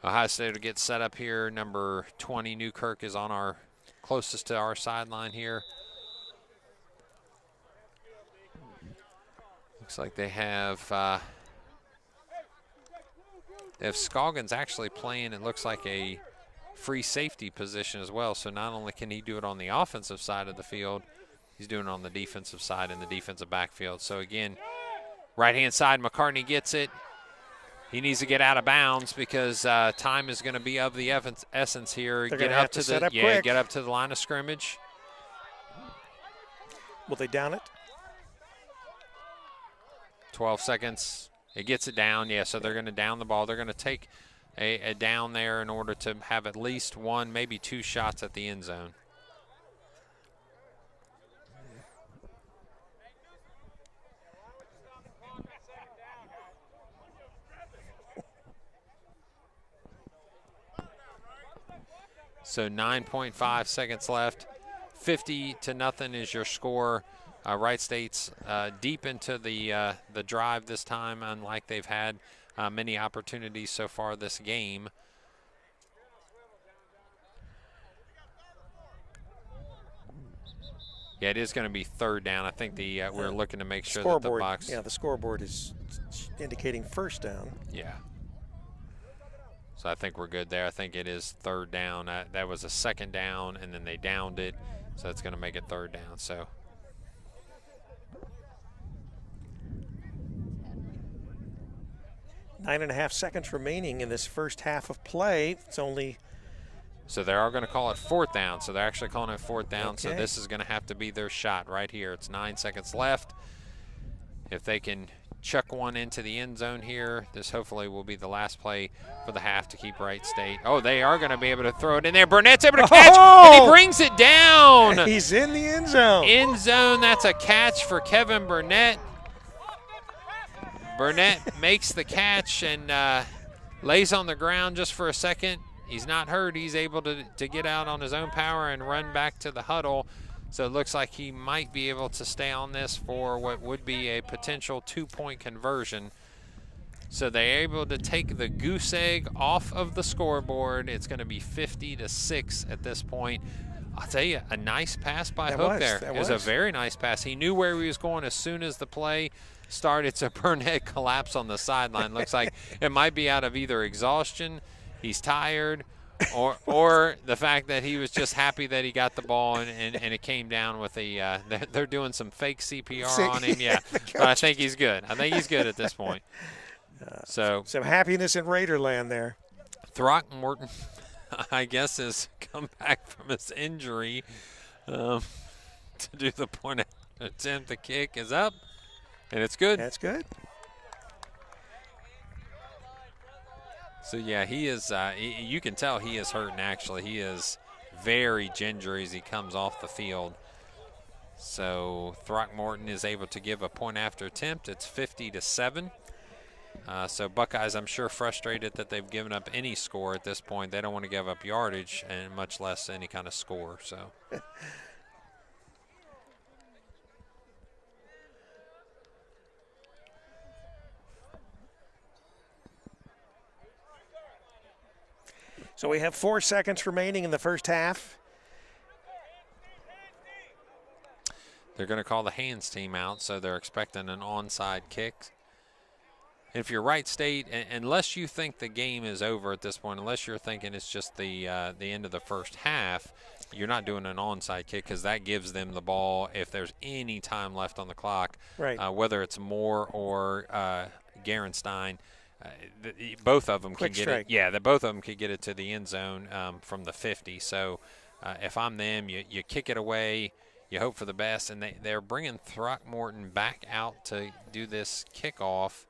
B: Ohio State will get set up here. Number 20, Newkirk, is on our closest to our sideline here. Looks like they have Scoggins actually playing, it looks like, a free safety position as well. So not only can he do it on the offensive side of the field, he's doing it on the defensive side in the defensive backfield. So again, right-hand side, McCartney gets it. He needs to get out of bounds because time is going to be of the essence here.
A: Get up to the
B: get up to the line of scrimmage.
A: Will they down it?
B: 12 seconds. It gets it down. Yeah, so they're going to down the ball. They're going to take a down there in order to have at least 1, maybe 2 shots at the end zone. So 9.5 seconds left. 50-0 is your score. Wright State's deep into the drive this time, unlike they've had many opportunities so far this game. Yeah, it is going to be 3rd down. I think we're looking to make sure that the box.
A: Yeah, the scoreboard is indicating 1st down.
B: Yeah. So I think we're good there. I think it is 3rd down. That was a 2nd down, and then they downed it. So that's going to make it 3rd down. So
A: 9.5 seconds remaining in this first half of play. It's only.
B: So they are going to call it 4th down. So they're actually calling it 4th down.
A: Okay.
B: So this is going to have to be their shot right here. It's 9 seconds left. If they can chuck one into the end zone here, this hopefully will be the last play for the half to keep Wright State. Oh, they are going to be able to throw it in there. Burnett's able to catch, and he brings it down.
A: He's in the end zone.
B: End zone, that's a catch for Kevin Burnett. Burnett makes the catch and lays on the ground just for a second. He's not hurt. He's able to get out on his own power and run back to the huddle. So it looks like he might be able to stay on this for what would be a potential 2-point conversion. So they're able to take the goose egg off of the scoreboard. It's going to be 50-6 at this point. I'll tell you, a nice pass by Hook there. It was a very nice pass. He knew where he was going as soon as the play started. So Burnett collapsed on the sideline. Looks like it might be out of either exhaustion, he's tired, or the fact that he was just happy that he got the ball and it came down with a they're doing some fake CPR on him. Yeah, but I think he's good. I think he's good at this point. So
A: some happiness in Raiderland there.
B: Throckmorton, I guess, has come back from his injury to do the point attempt. The kick is up, and it's good.
A: That's good.
B: So, yeah, he is you can tell he is hurting, actually. He is very gingery as he comes off the field. So Throckmorton is able to give a point after attempt. It's 50-7. So Buckeyes, I'm sure, frustrated that they've given up any score at this point. They don't want to give up yardage, and much less any kind of score. So.
A: So we have 4 seconds remaining in the first half.
B: They're going to call the hands team out, so they're expecting an onside kick. If you're Wright State, unless you think the game is over at this point, unless you're thinking it's just the end of the first half, you're not doing an onside kick because that gives them the ball if there's any time left on the clock.
A: Right.
B: Whether it's Moore or Garenstein, both of them
A: Quick
B: can get
A: strike.
B: it. Yeah, both of them could get it to the end zone from the 50. So if I'm them, you kick it away, you hope for the best, and they're bringing Throckmorton back out to do this kickoff.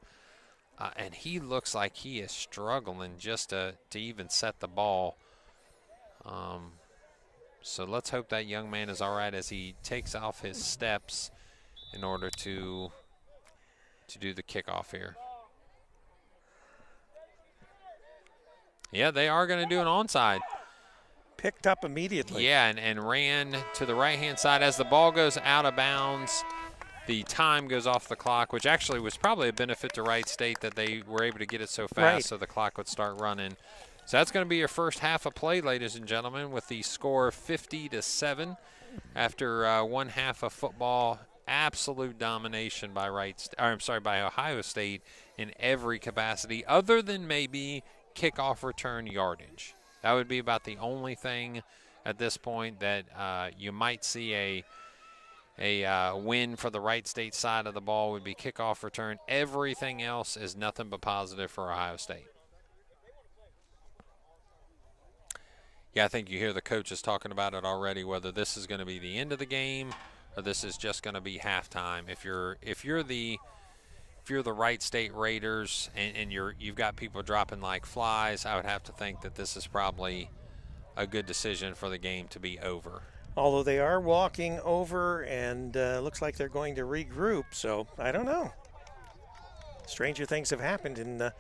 B: And he looks like he is struggling just to even set the ball. So let's hope that young man is all right as he takes off his steps in order to do the kickoff here. Yeah, they are going to do an onside.
A: Picked up immediately.
B: Yeah, and ran to the right-hand side. As the ball goes out of bounds, the time goes off the clock, which actually was probably a benefit to Wright State that they were able to get it so fast so the clock would start running. So that's going to be your first half of play, ladies and gentlemen, with the score 50-7 after one half of football. Absolute domination by by Ohio State in every capacity, other than maybe kickoff return yardage. That would be about the only thing at this point that you might see a win for the Wright State side of the ball would be kickoff return. Everything else is nothing but positive for Ohio State. Yeah, I think you hear the coaches talking about it already, whether this is going to be the end of the game or this is just going to be halftime. If you're the Wright State Raiders and you've got people dropping like flies, I would have to think that this is probably a good decision for the game to be over.
A: Although they are walking over and looks like they're going to regroup, so I don't know. Stranger things have happened, and the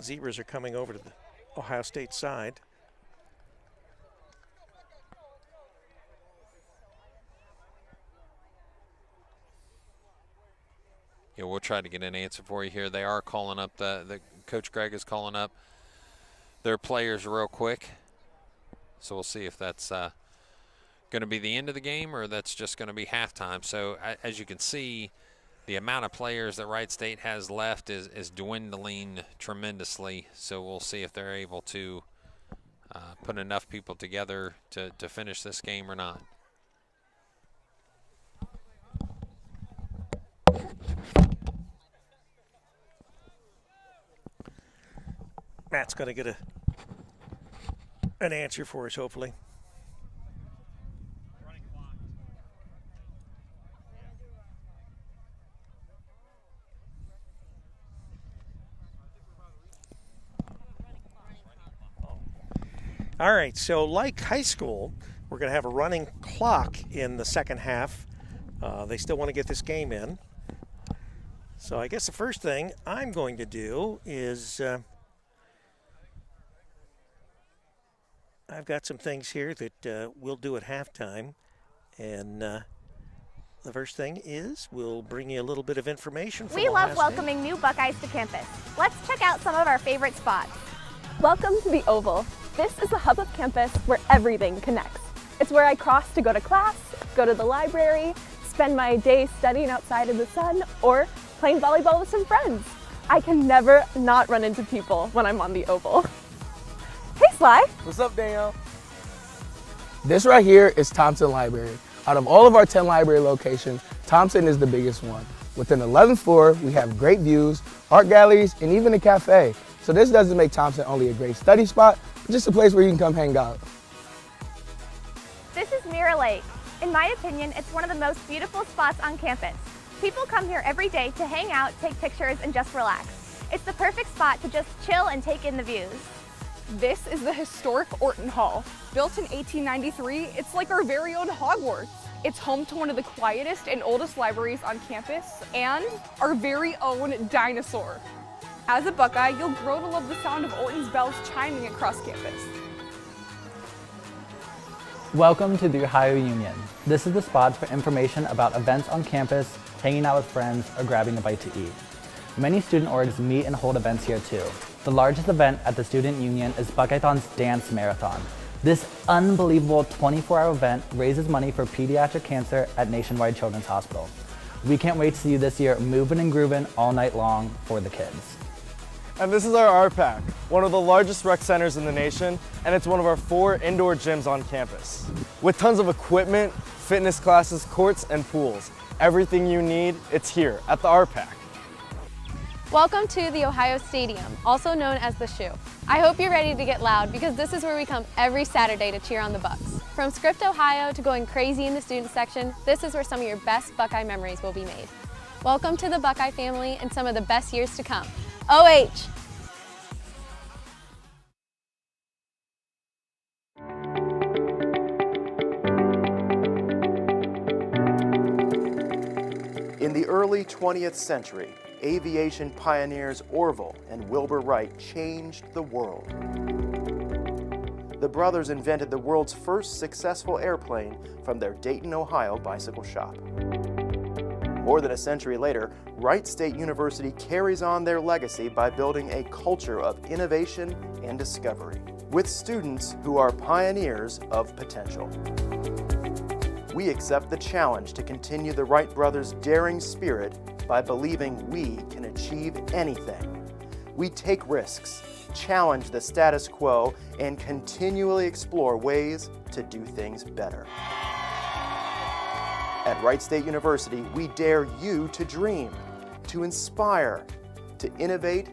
A: Zebras are coming over to the Ohio State side.
B: Yeah, we'll try to get an answer for you here. They are calling up the Coach Greg is calling up their players real quick. So we'll see if that's going to be the end of the game or that's just going to be halftime. So as you can see, the amount of players that Wright State has left is dwindling tremendously. So we'll see if they're able to put enough people together to finish this game or not.
A: Matt's going to get an answer for us, hopefully. All right, so like high school, we're going to have a running clock in the second half. They still want to get this game in. So I guess the first thing I'm going to do is I've got some things here that we'll do at halftime. And the first thing is we'll bring you a little bit of information from
C: We love
A: Ohio
C: welcoming new Buckeyes to campus. Let's check out some of our favorite spots.
D: Welcome to the Oval. This is the hub of campus where everything connects. It's where I cross to go to class, go to the library, spend my day studying outside in the sun, or playing volleyball with some friends. I can never not run into people when I'm on the Oval. Hey Sly!
E: What's up, Danielle? This right here is Thompson Library. Out of all of our 10 library locations, Thompson is the biggest one. Within the 11th floor, we have great views, art galleries, and even a cafe. So this doesn't make Thompson only a great study spot, but just a place where you can come hang out.
C: This is Mirror Lake. In my opinion, it's one of the most beautiful spots on campus. People come here every day to hang out, take pictures, and just relax. It's the perfect spot to just chill and take in the views.
F: This is the historic Orton Hall. Built in 1893, it's like our very own Hogwarts. It's home to one of the quietest and oldest libraries on campus and our very own dinosaur. As a Buckeye, you'll grow to love the sound of Orton's bells chiming across campus.
G: Welcome to the Ohio Union. This is the spot for information about events on campus, hanging out with friends, or grabbing a bite to eat. Many student orgs meet and hold events here too. The largest event at the Student Union is Buckeyethon's Dance Marathon. This unbelievable 24-hour event raises money for pediatric cancer at Nationwide Children's Hospital. We can't wait to see you this year moving and grooving all night long for the kids.
H: And this is our RPAC, one of the largest rec centers in the nation, and it's one of our 4 indoor gyms on campus. With tons of equipment, fitness classes, courts, and pools. Everything you need, it's here at the RPAC.
I: Welcome to the Ohio Stadium, also known as the Shoe. I hope you're ready to get loud because this is where we come every Saturday to cheer on the Bucks. From Script, Ohio to going crazy in the student section, this is where some of your best Buckeye memories will be made. Welcome to the Buckeye family and some of the best years to come. OH!
J: In the early 20th century, aviation pioneers Orville and Wilbur Wright changed the world. The brothers invented the world's first successful airplane from their Dayton, Ohio bicycle shop. More than a century later, Wright State University carries on their legacy by building a culture of innovation and discovery, with students who are pioneers of potential. We accept the challenge to continue the Wright brothers' daring spirit by believing we can achieve anything. We take risks, challenge the status quo, and continually explore ways to do things better. At Wright State University, we dare you to dream, to inspire, to innovate,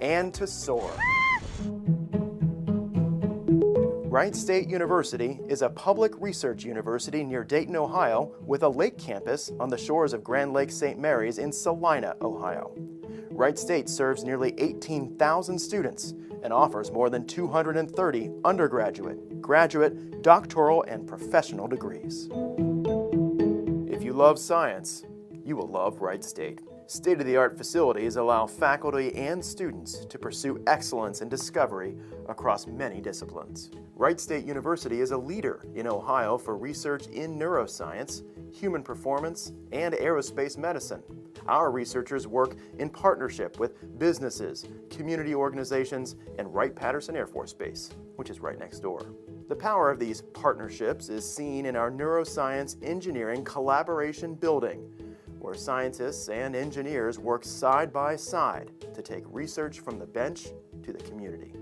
J: and to soar. Wright State University is a public research university near Dayton, Ohio, with a lake campus on the shores of Grand Lake St. Mary's in Salina, Ohio. Wright State serves nearly 18,000 students and offers more than 230 undergraduate, graduate, doctoral, and professional degrees. If you love science, you will love Wright State. State-of-the-art facilities allow faculty and students to pursue excellence in discovery across many disciplines. Wright State University is a leader in Ohio for research in neuroscience, human performance, and aerospace medicine. Our researchers work in partnership with businesses, community organizations, and Wright-Patterson Air Force Base, which is right next door. The power of these partnerships is seen in our neuroscience engineering collaboration building, where scientists and engineers work side by side to take research from the bench to the community.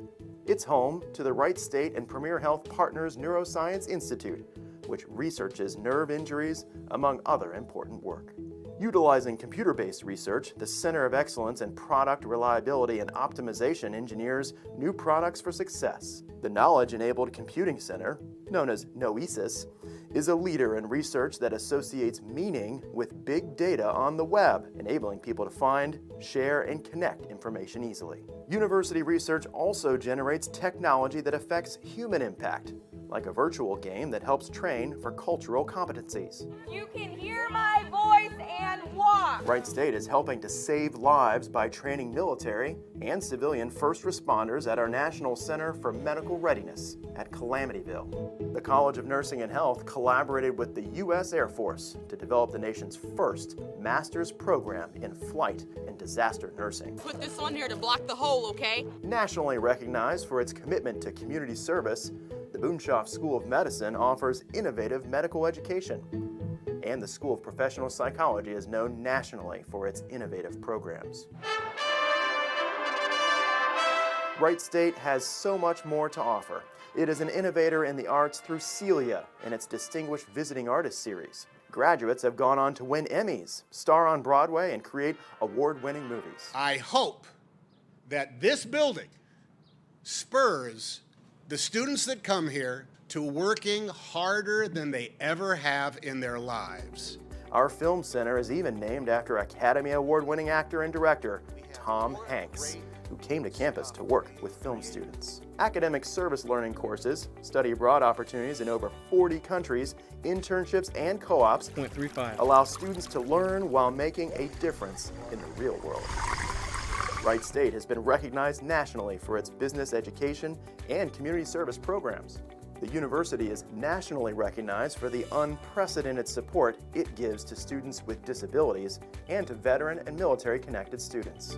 J: It's home to the Wright State and Premier Health Partners Neuroscience Institute, which researches nerve injuries, among other important work. Utilizing computer-based research, the Center of Excellence in Product Reliability and Optimization engineers new products for success. The Knowledge-Enabled Computing Center, known as NOESIS, is a leader in research that associates meaning with big data on the web, enabling people to find, share, and connect information easily. University research also generates technology that affects human impact, like a virtual game that helps train for cultural competencies.
K: You can hear my voice and watch.
J: Wright State is helping to save lives by training military and civilian first responders at our National Center for Medical Readiness at Calamityville. The College of Nursing and Health collaborated with the U.S. Air Force to develop the nation's first master's program in flight and disaster nursing.
K: Put this on here to block the hole, okay?
J: Nationally recognized for its commitment to community service, the Boonshoff School of Medicine offers innovative medical education. And the School of Professional Psychology is known nationally for its innovative programs. Wright State has so much more to offer. It is an innovator in the arts through Celia and its Distinguished Visiting Artist Series. Graduates have gone on to win Emmys, star on Broadway, and create award-winning movies.
L: I hope that this building spurs the students that come here to working harder than they ever have in their lives.
J: Our film center is even named after Academy Award-winning actor and director Tom Hanks, who came to campus to work with film students. Academic service learning courses, study abroad opportunities in over 40 countries, internships, and co-ops allow students to learn while making a difference in the real world. Wright State has been recognized nationally for its business education and community service programs. The university is nationally recognized for the unprecedented support it gives to students with disabilities and to veteran and military-connected students.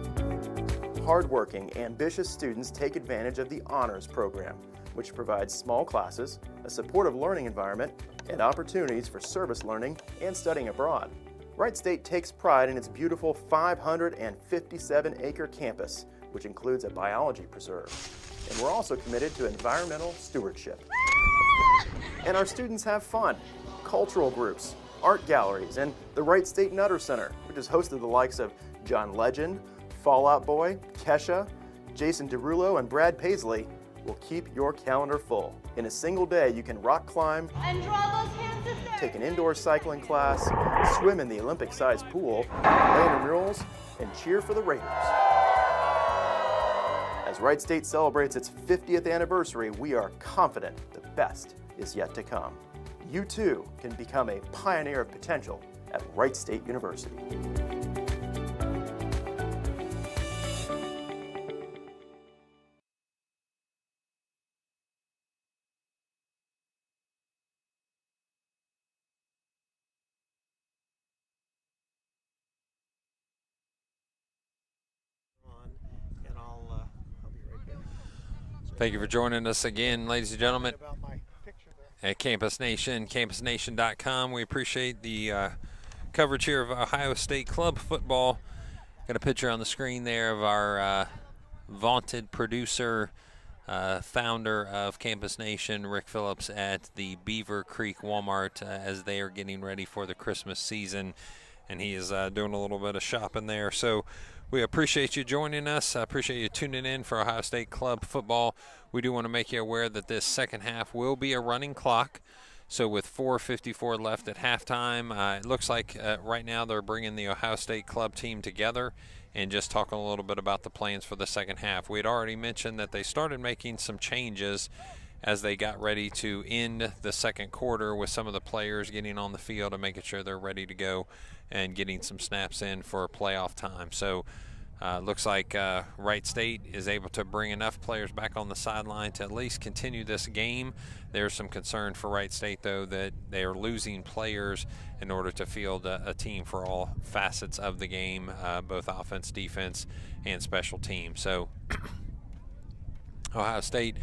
J: Hardworking, ambitious students take advantage of the Honors Program, which provides small classes, a supportive learning environment, and opportunities for service learning and studying abroad. Wright State takes pride in its beautiful 557-acre campus, which includes a biology preserve. And we're also committed to environmental stewardship. And our students have fun. Cultural groups, art galleries, and the Wright State Nutter Center, which has hosted the likes of John Legend, Fall Out Boy, Kesha, Jason Derulo, and Brad Paisley, will keep your calendar full. In a single day, you can rock climb,
K: And draw those hands in there.
J: take an indoor cycling class, swim in the Olympic-sized pool, play in murals, and cheer for the Raiders. As Wright State celebrates its 50th anniversary, we are confident the best is yet to come. You too can become a pioneer of potential at Wright State University.
B: Thank you for joining us again, ladies and gentlemen, at Campus Nation, campusnation.com. We appreciate the coverage here of Ohio State Club football. Got a picture on the screen there of our vaunted producer, founder of Campus Nation, Rick Phillips, at the Beaver Creek Walmart as they are getting ready for the Christmas season. And he is doing a little bit of shopping there. So we appreciate you joining us. I appreciate you tuning in for Ohio State Club football. We do want to make you aware that this second half will be a running clock. So with 4:54 left at halftime, it looks like right now they're bringing the Ohio State Club team together and just talking a little bit about the plans for the second half. We had already mentioned that they started making some changes as they got ready to end the second quarter with some of the players getting on the field and making sure they're ready to go and getting some snaps in for playoff time. So looks like Wright State is able to bring enough players back on the sideline to at least continue this game. There's some concern for Wright State, though, that they are losing players in order to field a team for all facets of the game, both offense, defense, and special teams. So Ohio State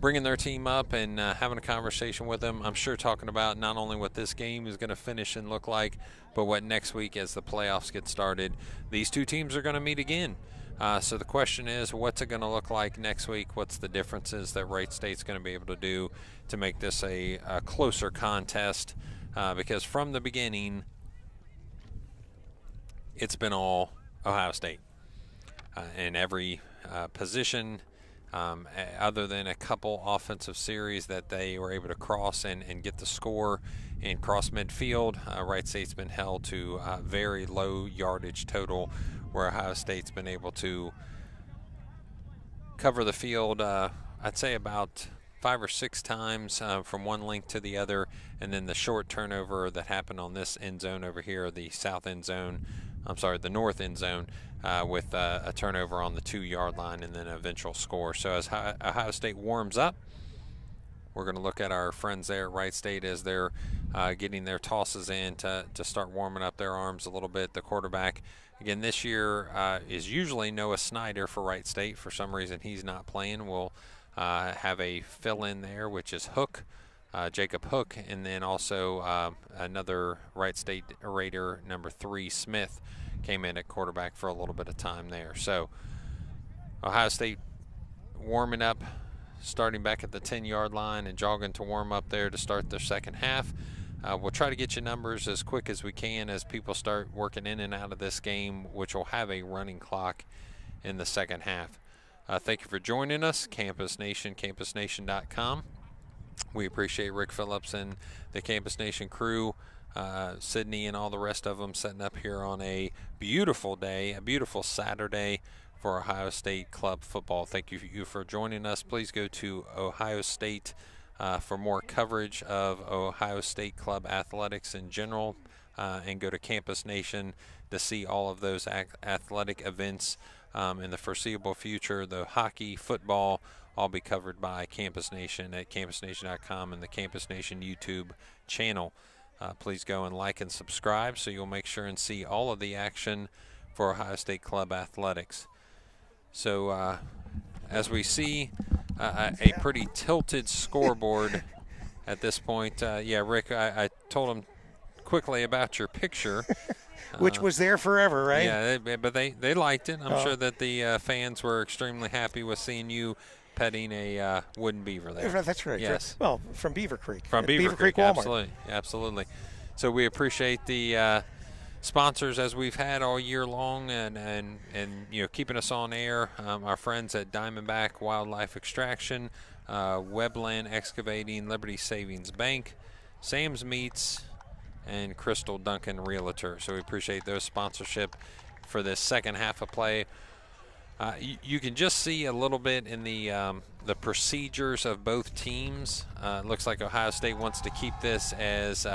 B: bringing their team up and having a conversation with them. I'm sure talking about not only what this game is going to finish and look like, but what next week as the playoffs get started. These two teams are going to meet again. So the question is, what's it going to look like next week? What's the differences that Wright State's going to be able to do to make this a closer contest? Because from the beginning, it's been all Ohio State in every position. Other than a couple offensive series that they were able to cross and get the score and cross midfield, Wright State's been held to very low yardage total, where Ohio State's been able to cover the field, I'd say about or 6 times from one link to the other, and then the short turnover that happened on this end zone over here, the the north end zone, with a turnover on the 2-yard line and then an eventual score. So as Ohio State warms up, we're going to look at our friends there at Wright State as they're getting their tosses in to start warming up their arms a little bit. The quarterback, again, this year is usually Noah Snyder for Wright State. For some reason, he's not playing. We'll have a fill-in there, which is Hook, Jacob Hook, and then also another Wright State Raider, number 3, Smith, came in at quarterback for a little bit of time there. So Ohio State warming up, starting back at the 10-yard line and jogging to warm up there to start their second half. We'll try to get you numbers as quick as we can as people start working in and out of this game, which will have a running clock in the second half. Thank you for joining us, Campus Nation, campusnation.com. We appreciate Rick Phillips and the Campus Nation crew, Sydney and all the rest of them setting up here on a beautiful day, a beautiful Saturday for Ohio State Club football. Thank you for joining us. Please go to Ohio State for more coverage of Ohio State Club athletics in general, and go to Campus Nation to see all of those athletic events in the foreseeable future. The hockey, football, all be covered by Campus Nation at campusnation.com and the Campus Nation YouTube channel. Please go and like and subscribe so you'll make sure and see all of the action for Ohio State Club athletics. So as we see a pretty tilted scoreboard at this point. Yeah, Rick, I told him quickly about your picture.
A: Which was there forever, right?
B: Yeah, but they liked it. I'm sure that the fans were extremely happy with seeing you petting a wooden beaver there.
A: That's right.
B: Yes.
A: Well, from Beaver Creek.
B: From Beaver Creek,
A: Walmart.
B: Absolutely. So we appreciate the sponsors as we've had all year long, and keeping us on air. Our friends at Diamondback Wildlife Extraction, Webland Excavating, Liberty Savings Bank, Sam's Meats, and Crystal Duncan Realtor. So we appreciate those sponsorship for this second half of play. You can just see a little bit in the procedures of both teams. It looks like Ohio State wants to keep this as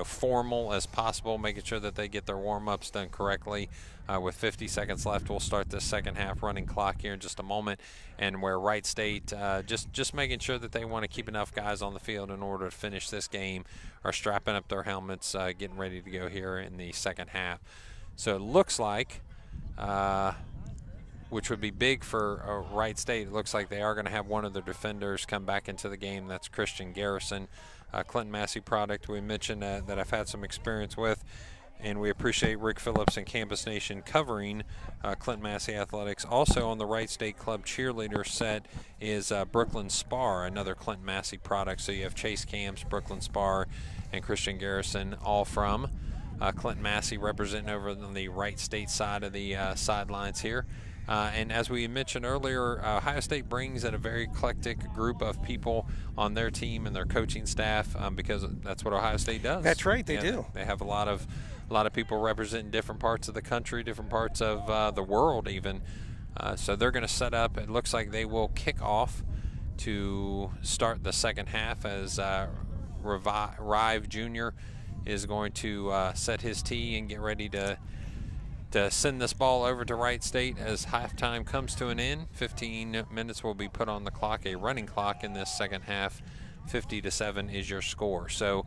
B: formal as possible, making sure that they get their warm-ups done correctly. With 50 seconds left, we'll start this second half running clock here in just a moment. And where Wright State, just making sure that they want to keep enough guys on the field in order to finish this game, are strapping up their helmets, getting ready to go here in the second half. So it looks like, which would be big for Wright State, it looks like they are going to have one of their defenders come back into the game. That's Christian Garrison, Clinton Massey product we mentioned that I've had some experience with. And we appreciate Rick Phillips and Campus Nation covering Clinton Massey Athletics. Also on the Wright State Club cheerleader set is Brooklyn Spar, another Clinton Massey product. So you have Chase Camps, Brooklyn Spar, and Christian Garrison, all from Clinton Massey, representing over on the Wright State side of the sidelines here. And as we mentioned earlier, Ohio State brings in a very eclectic group of people on their team and their coaching staff, because that's what Ohio State does.
A: That's right, they do.
B: They have a lot of people representing different parts of the country, different parts of the world even. So they're going to set up. It looks like they will kick off to start the second half as Rive Jr. is going to set his tee and get ready to send this ball over to Wright State as halftime comes to an end. 15 minutes will be put on the clock, a running clock in this second half. 50-7 is your score. So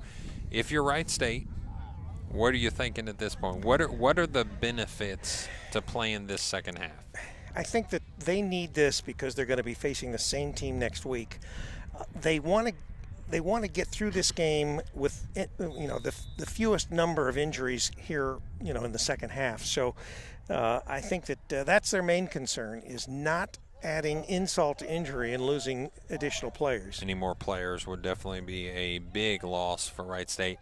B: if you're Wright State, what are you thinking at this point? What are the benefits to playing this second half?
A: I think that they need this because they're going to be facing the same team next week. They want to get through this game with the fewest number of injuries here in the second half. So I think that that's their main concern, is not adding insult to injury and losing additional players.
B: Any more players would definitely be a big loss for Wright State.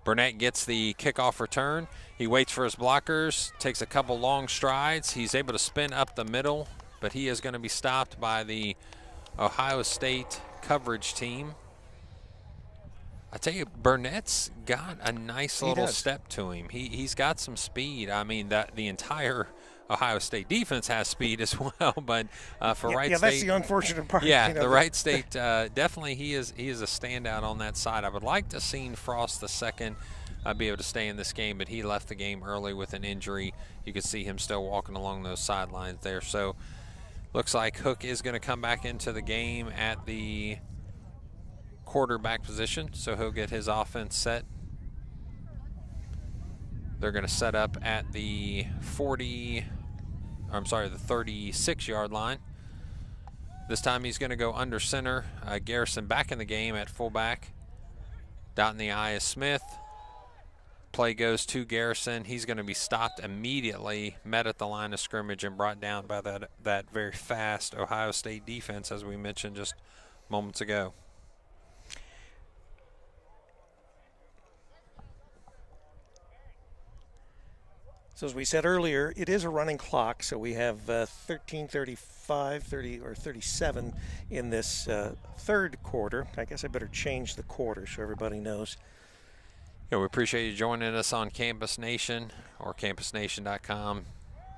B: Burnett gets the kickoff return. He waits for his blockers, takes a couple long strides. He's able to spin up the middle, but he is going to be stopped by the Ohio State coverage team. I tell you, Burnett's got a nice little step to him. He's got some speed. I mean, that the entire Ohio State defense has speed as well, but for Wright State,
A: that's the unfortunate part.
B: Yeah, the Wright State definitely he is a standout on that side. I would like to see Frost II be able to stay in this game, but he left the game early with an injury. You can see him still walking along those sidelines there. So looks like Hook is going to come back into the game at the quarterback position, so he'll get his offense set. They're going to set up at the 36-yard line. This time he's going to go under center. Garrison back in the game at fullback. Dot in the I is Smith. Play goes to Garrison. He's going to be stopped immediately, met at the line of scrimmage, and brought down by that very fast Ohio State defense, as we mentioned just moments ago.
A: So as we said earlier, it is a running clock, so we have 13:35, 30 or 37 in this third quarter. I guess I better change the quarter so everybody knows.
B: Yeah, we appreciate you joining us on Campus Nation or campusnation.com.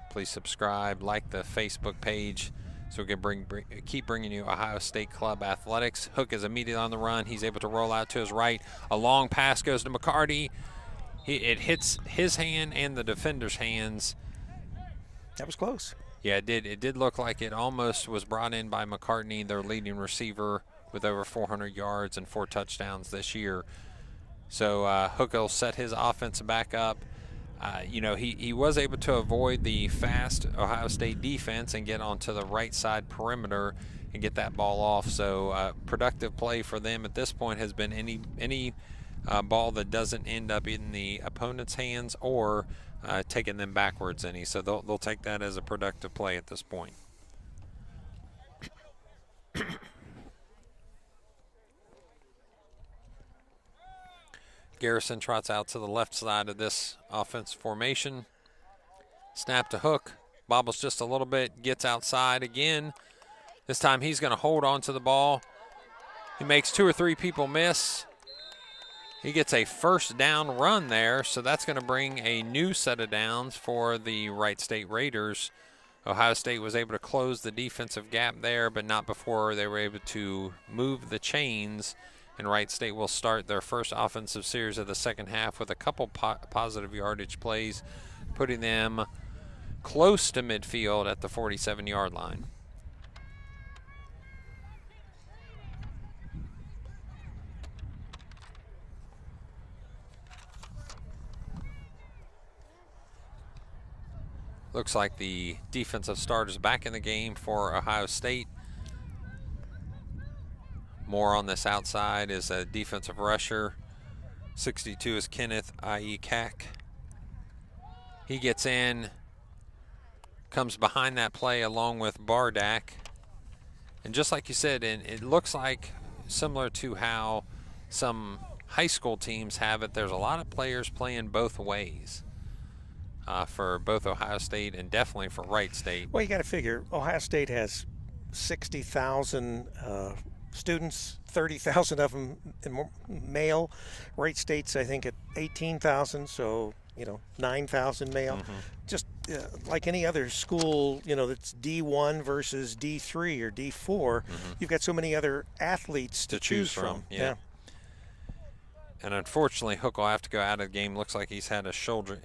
B: Please subscribe, like the Facebook page so we can keep bringing you Ohio State Club athletics. Hook is immediately on the run. He's able to roll out to his right. A long pass goes to McCarty. It hits his hand and the defender's hands.
A: That was close.
B: Yeah, it did. It did look like it almost was brought in by McCartney, their leading receiver, with over 400 yards and 4 touchdowns this year. So Hook will set his offense back up. He was able to avoid the fast Ohio State defense and get onto the right side perimeter and get that ball off. So productive play for them at this point has been any ball that doesn't end up in the opponent's hands or taking them backwards any. So they'll take that as a productive play at this point. Garrison trots out to the left side of this offense formation. Snap to Hook. Bobbles just a little bit, gets outside again. This time he's going to hold on to the ball. He makes 2 or 3 people miss. He gets a first down run there, so that's going to bring a new set of downs for the Wright State Raiders. Ohio State was able to close the defensive gap there, but not before they were able to move the chains. And Wright State will start their first offensive series of the second half with a couple positive yardage plays, putting them close to midfield at the 47-yard line. Looks like the defensive starters back in the game for Ohio State. More on this outside is a defensive rusher. 62 is Kenneth, i.e. Cack. He gets in, comes behind that play along with Bardak. And just like you said, and it looks like similar to how some high school teams have it, there's a lot of players playing both ways for both Ohio State and definitely for Wright State.
A: Well, you got to figure Ohio State has 60,000 students, 30,000 of them male. Wright State's, I think, at 18,000, so, 9,000 male.
B: Mm-hmm.
A: Just like any other school, that's D1 versus D3 or D4,
B: Mm-hmm.
A: you've got so many other athletes to choose from.
B: Yeah. And unfortunately, Hook will have to go out of the game. Looks like he's had a shoulder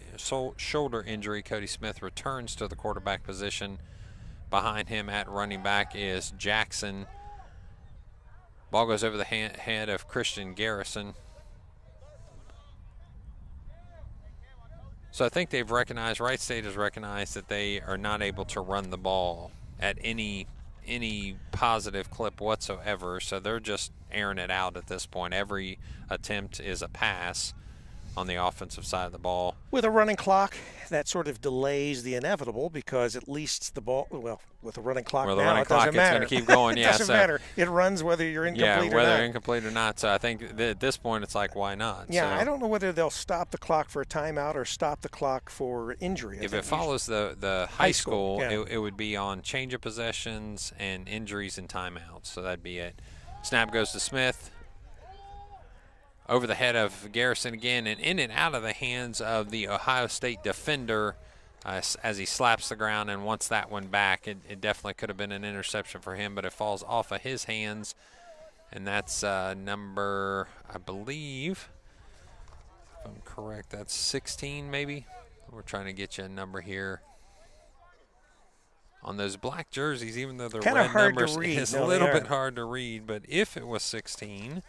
B: injury. Cody Smith returns to the quarterback position. Behind him at running back is Jackson. Ball goes over the head of Christian Garrison. So I think they've recognized, Wright State has recognized that they are not able to run the ball at any positive clip whatsoever. So they're just airing it out at this point. Every attempt is a pass on the offensive side of the ball.
A: With a running clock, that sort of delays the inevitable because at least the ball, well, with a running clock
B: Well,
A: now,
B: the running
A: it doesn't
B: clock, it's
A: matter.
B: going to keep going.
A: It
B: Yeah,
A: doesn't matter. It runs whether you're incomplete or
B: whether
A: not.
B: incomplete or not. So I think at this point, it's like, why not?
A: Yeah,
B: so
A: I don't know whether they'll stop the clock for a timeout or stop the clock for injury.
B: If it follows the high school,
A: yeah.
B: it would be on change of possessions and injuries and timeouts. So that'd be it. Snap goes to Smith. Over the head of Garrison again, and in and out of the hands of the Ohio State defender. as he slaps the ground and wants that one back. It definitely could have been an interception for him, but it falls off of his hands. And that's number, I believe, if I'm correct, that's 16 maybe. We're trying to get you a number here. On those black jerseys, even though they're red numbers, it's a little bit hard to read. But if it was 16,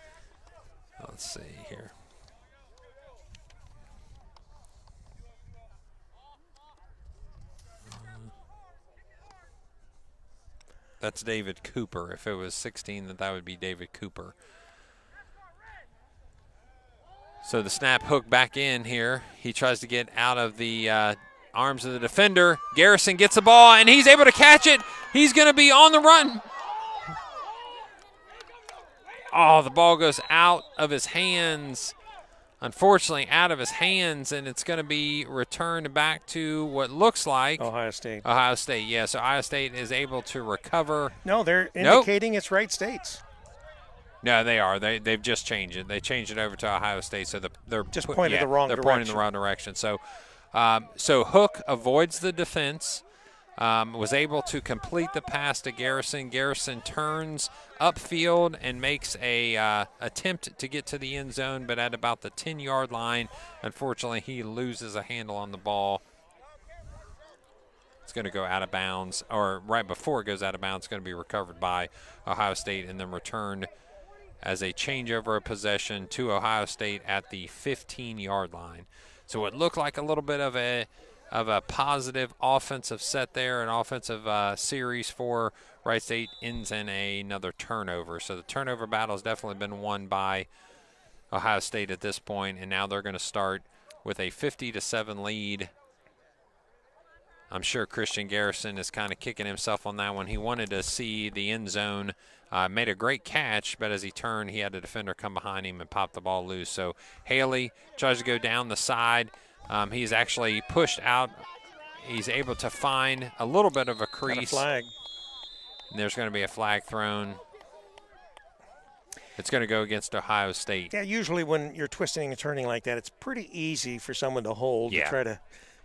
B: let's see here. That's David Cooper. If it was 16, that would be David Cooper. So the snap hook back in here. He tries to get out of the arms of the defender. Garrison gets the ball, and he's able to catch it. He's going to be on the run. Oh, the ball goes out of his hands. Unfortunately, out of his hands, and it's going to be returned back to what looks like
A: Ohio State.
B: Ohio State, yeah. So Ohio State is able to recover.
A: No, they're indicating it's Wright State's.
B: No, they are. They've just changed it. They changed it over to Ohio State, so they're
A: just pointing the wrong direction.
B: They're pointing the wrong direction. So, so Hook avoids the defense. Was able to complete the pass to Garrison. Garrison turns upfield and makes a attempt to get to the end zone, but at about the 10-yard line, unfortunately, he loses a handle on the ball. It's going to go out of bounds, or right before it goes out of bounds, it's going to be recovered by Ohio State and then returned as a changeover of possession to Ohio State at the 15-yard line. So it looked like a little bit of a positive offensive set there, an offensive series for Wright State, ends in another turnover. So the turnover battle has definitely been won by Ohio State at this point, and now they're going to start with a 50-7 lead. I'm sure Christian Garrison is kind of kicking himself on that one. He wanted to see the end zone. Made a great catch, but as he turned, he had a defender come behind him and pop the ball loose. So Haley tries to go down the side. He's actually pushed out. He's able to find a little bit of a crease.
A: Got a flag.
B: And there's going to be a flag thrown. It's going to go against Ohio State.
A: Yeah, usually when you're twisting and turning like that, it's pretty easy for someone to hold to try to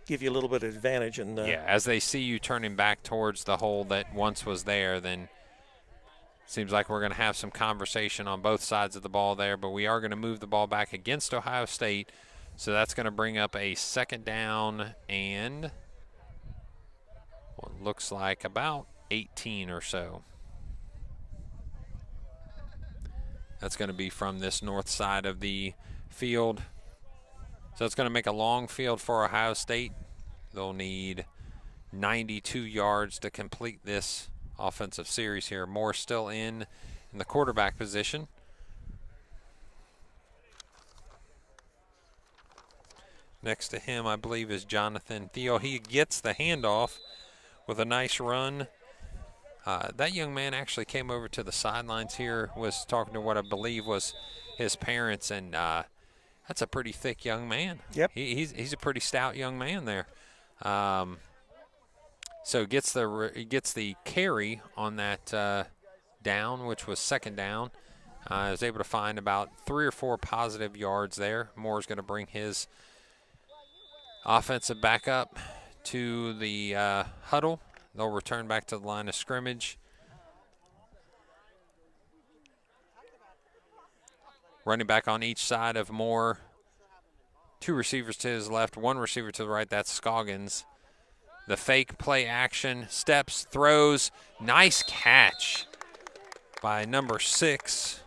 A: give you a little bit of advantage. And
B: as they see you turning back towards the hole that once was there, then seems like we're going to have some conversation on both sides of the ball there, but we are going to move the ball back against Ohio State. So that's going to bring up a second down and what looks like about 18 or so. That's going to be from this north side of the field. So it's going to make a long field for Ohio State. They'll need 92 yards to complete this offensive series here. Moore still in the quarterback position. Next to him, I believe, is Jonathan Thiel. He gets the handoff with a nice run. That young man actually came over to the sidelines here, was talking to what I believe was his parents, and that's a pretty thick young man.
A: Yep.
B: He's a pretty stout young man there. So gets the carry on that down, which was second down. Was able to find about 3 or 4 positive yards there. Moore's going to bring his offensive back up to the huddle. They'll return back to the line of scrimmage. Running back on each side of Moore. 2 receivers to his left, 1 receiver to the right. That's Scoggins. The fake play action, steps, throws. Nice catch by number 6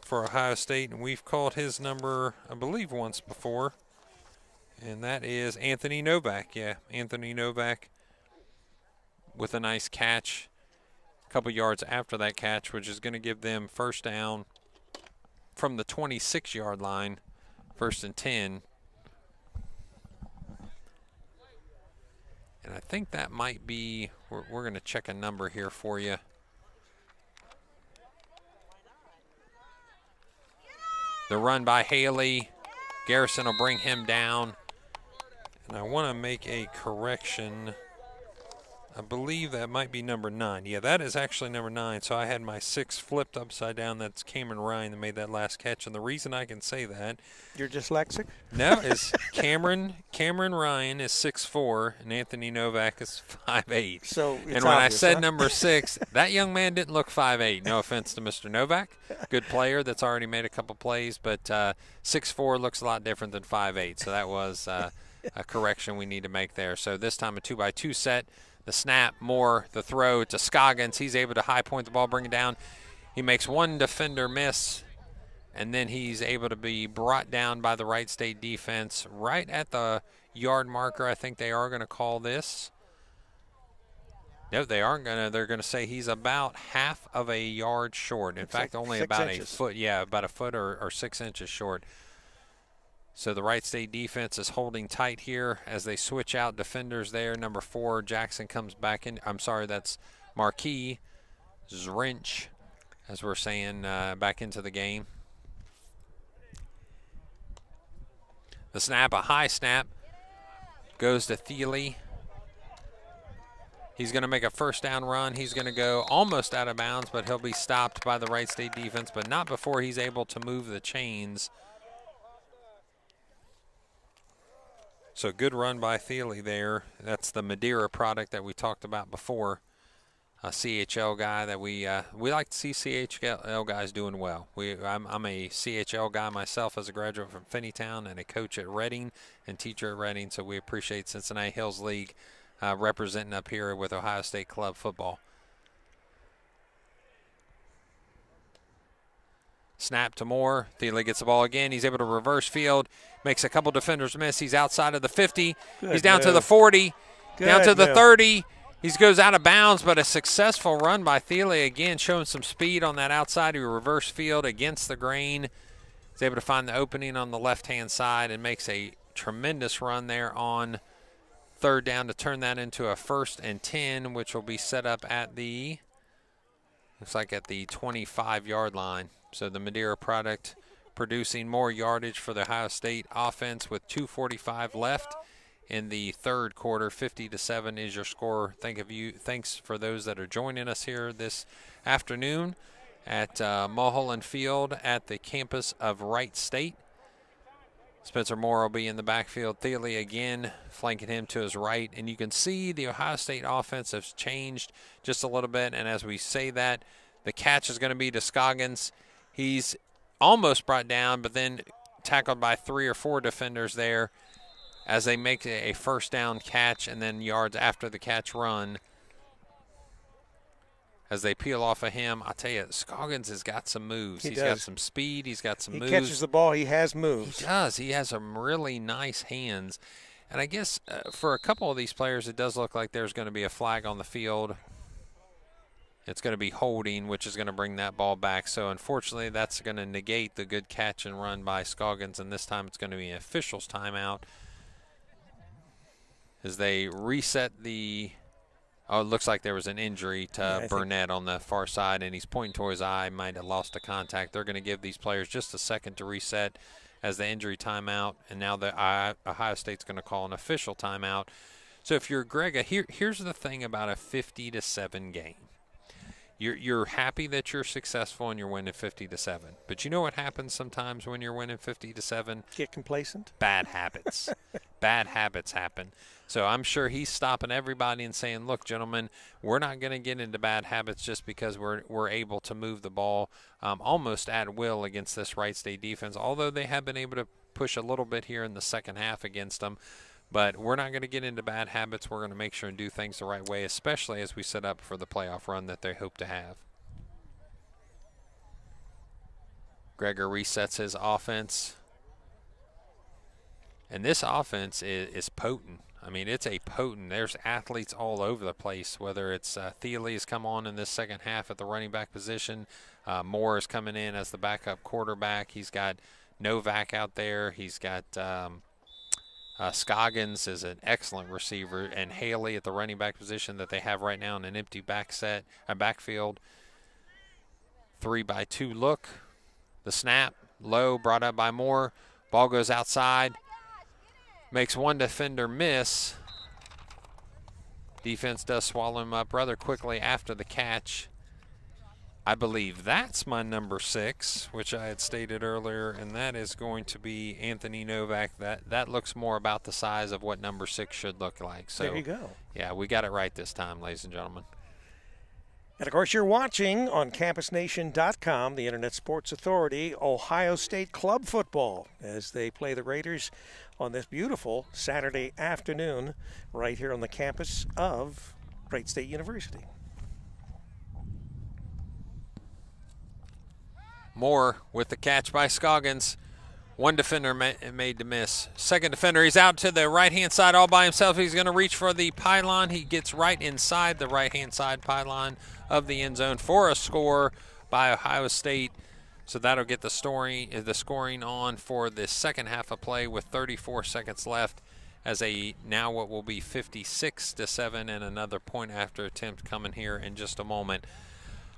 B: for Ohio State. And we've called his number, I believe, once before. And that is Anthony Novak. Yeah, Anthony Novak with a nice catch. A couple yards after that catch, which is going to give them first down from the 26-yard line, 1st and 10. And I think that might be, we're going to check a number here for you. The run by Haley. Garrison will bring him down. And I want to make a correction I believe that might be number 9. Yeah, that is actually number 9. So I had my 6 flipped upside down. That's Cameron Ryan that made that last catch. And the reason I can say that,
A: You're dyslexic?
B: no, is Cameron Ryan is 6'4", and Anthony Novak is 5'8".
A: So it's
B: and when I
A: obvious,
B: said
A: huh?
B: number 6, that young man didn't look 5'8". No offense to Mr. Novak, good player that's already made a couple plays, but 6'4" looks a lot different than 5'8". So that was a correction we need to make there. So this time a 2x2 set. The snap, Moore, the throw to Scoggins. He's able to high point the ball, bring it down. He makes one defender miss, and then he's able to be brought down by the Wright State defense right at the yard marker. I think they are going to call this. No, they aren't going to. They're going to say he's about half of a yard short. In fact, only
A: 6
B: about
A: inches.
B: a foot. Yeah, about a foot or 6 inches short. So the Wright State defense is holding tight here as they switch out defenders there. Number 4, Jackson comes back in. I'm sorry, that's Marquis Zrinch, as we're saying, back into the game. The snap, a high snap, goes to Thiele. He's going to make a first down run. He's going to go almost out of bounds, but he'll be stopped by the Wright State defense, but not before he's able to move the chains. So good run by Thiele there. That's the Madeira product that we talked about before. A CHL guy that we like to see CHL guys doing well. I'm a CHL guy myself as a graduate from Finneytown and a coach at Reading and teacher at Reading, so we appreciate Cincinnati Hills League representing up here with Ohio State Club football. Snap to Moore. Thiele gets the ball again. He's able to reverse field. Makes a couple defenders miss. He's outside of the 50. He's down to the 40. Down to the 30. He goes out of bounds, but a successful run by Thiele again, showing some speed on that outside. He reverse field against the grain. He's able to find the opening on the left-hand side and makes a tremendous run there on third down to turn that into a 1st and 10, which will be set up at the, looks like at the 25-yard line. So the Madeira product producing more yardage for the Ohio State offense with 2:45 left in the third quarter. 50-7 is your score. Thanks for those that are joining us here this afternoon at Mulhollan Field at the campus of Wright State. Spencer Moore will be in the backfield. Thiele again flanking him to his right. And you can see the Ohio State offense has changed just a little bit. And as we say that, the catch is going to be to Scoggins. He's almost brought down, but then tackled by 3 or 4 defenders there as they make a first down catch and then yards after the catch run. As they peel off of him, I tell you, Scoggins has got some moves. He's got some speed. He's got some moves.
A: He catches the ball. He has moves.
B: He does. He has some really nice hands. And I guess for a couple of these players, it does look like there's going to be a flag on the field. It's going to be holding, which is going to bring that ball back. So, unfortunately, that's going to negate the good catch and run by Scoggins, and this time it's going to be an official's timeout as they reset the – oh, it looks like there was an injury to Burnett on the far side, and he's pointing toward his eye, might have lost a contact. They're going to give these players just a second to reset as the injury timeout, and now the Ohio State's going to call an official timeout. So, if you're Greg, here's the thing about a 50-7 game. You're happy that you're successful and you're winning 50-7. But you know what happens sometimes when you're winning 50-7?
A: Get complacent.
B: Bad habits. Bad habits happen. So I'm sure he's stopping everybody and saying, look, gentlemen, we're not going to get into bad habits just because we're able to move the ball almost at will against this Wright State defense, although they have been able to push a little bit here in the second half against them. But we're not going to get into bad habits. We're going to make sure and do things the right way, especially as we set up for the playoff run that they hope to have. Gregor resets his offense. And this offense is potent. I mean, it's a potent. There's athletes all over the place, whether it's Thiele has come on in this second half at the running back position. Moore is coming in as the backup quarterback. He's got Novak out there. He's got Scoggins is an excellent receiver, and Haley at the running back position that they have right now in an empty backfield. 3-by-2 look. The snap, low, brought up by Moore. Ball goes outside. Makes one defender miss. Defense does swallow him up rather quickly after the catch. I believe that's my number 6, which I had stated earlier, and that is going to be Anthony Novak. That looks more about the size of what number 6 should look like. So
A: there you go.
B: Yeah, we got it right this time, ladies and gentlemen.
A: And, of course, you're watching on CampusNation.com, the Internet Sports Authority, Ohio State Club football as they play the Raiders on this beautiful Saturday afternoon right here on the campus of Wright State University.
B: Moore with the catch by Scoggins. One defender made to miss. Second defender, he's out to the right-hand side all by himself. He's going to reach for the pylon. He gets right inside the right-hand side pylon of the end zone for a score by Ohio State. So that'll get the scoring on for the second half of play with 34 seconds left as now what will be 56-7 and another point after attempt coming here in just a moment.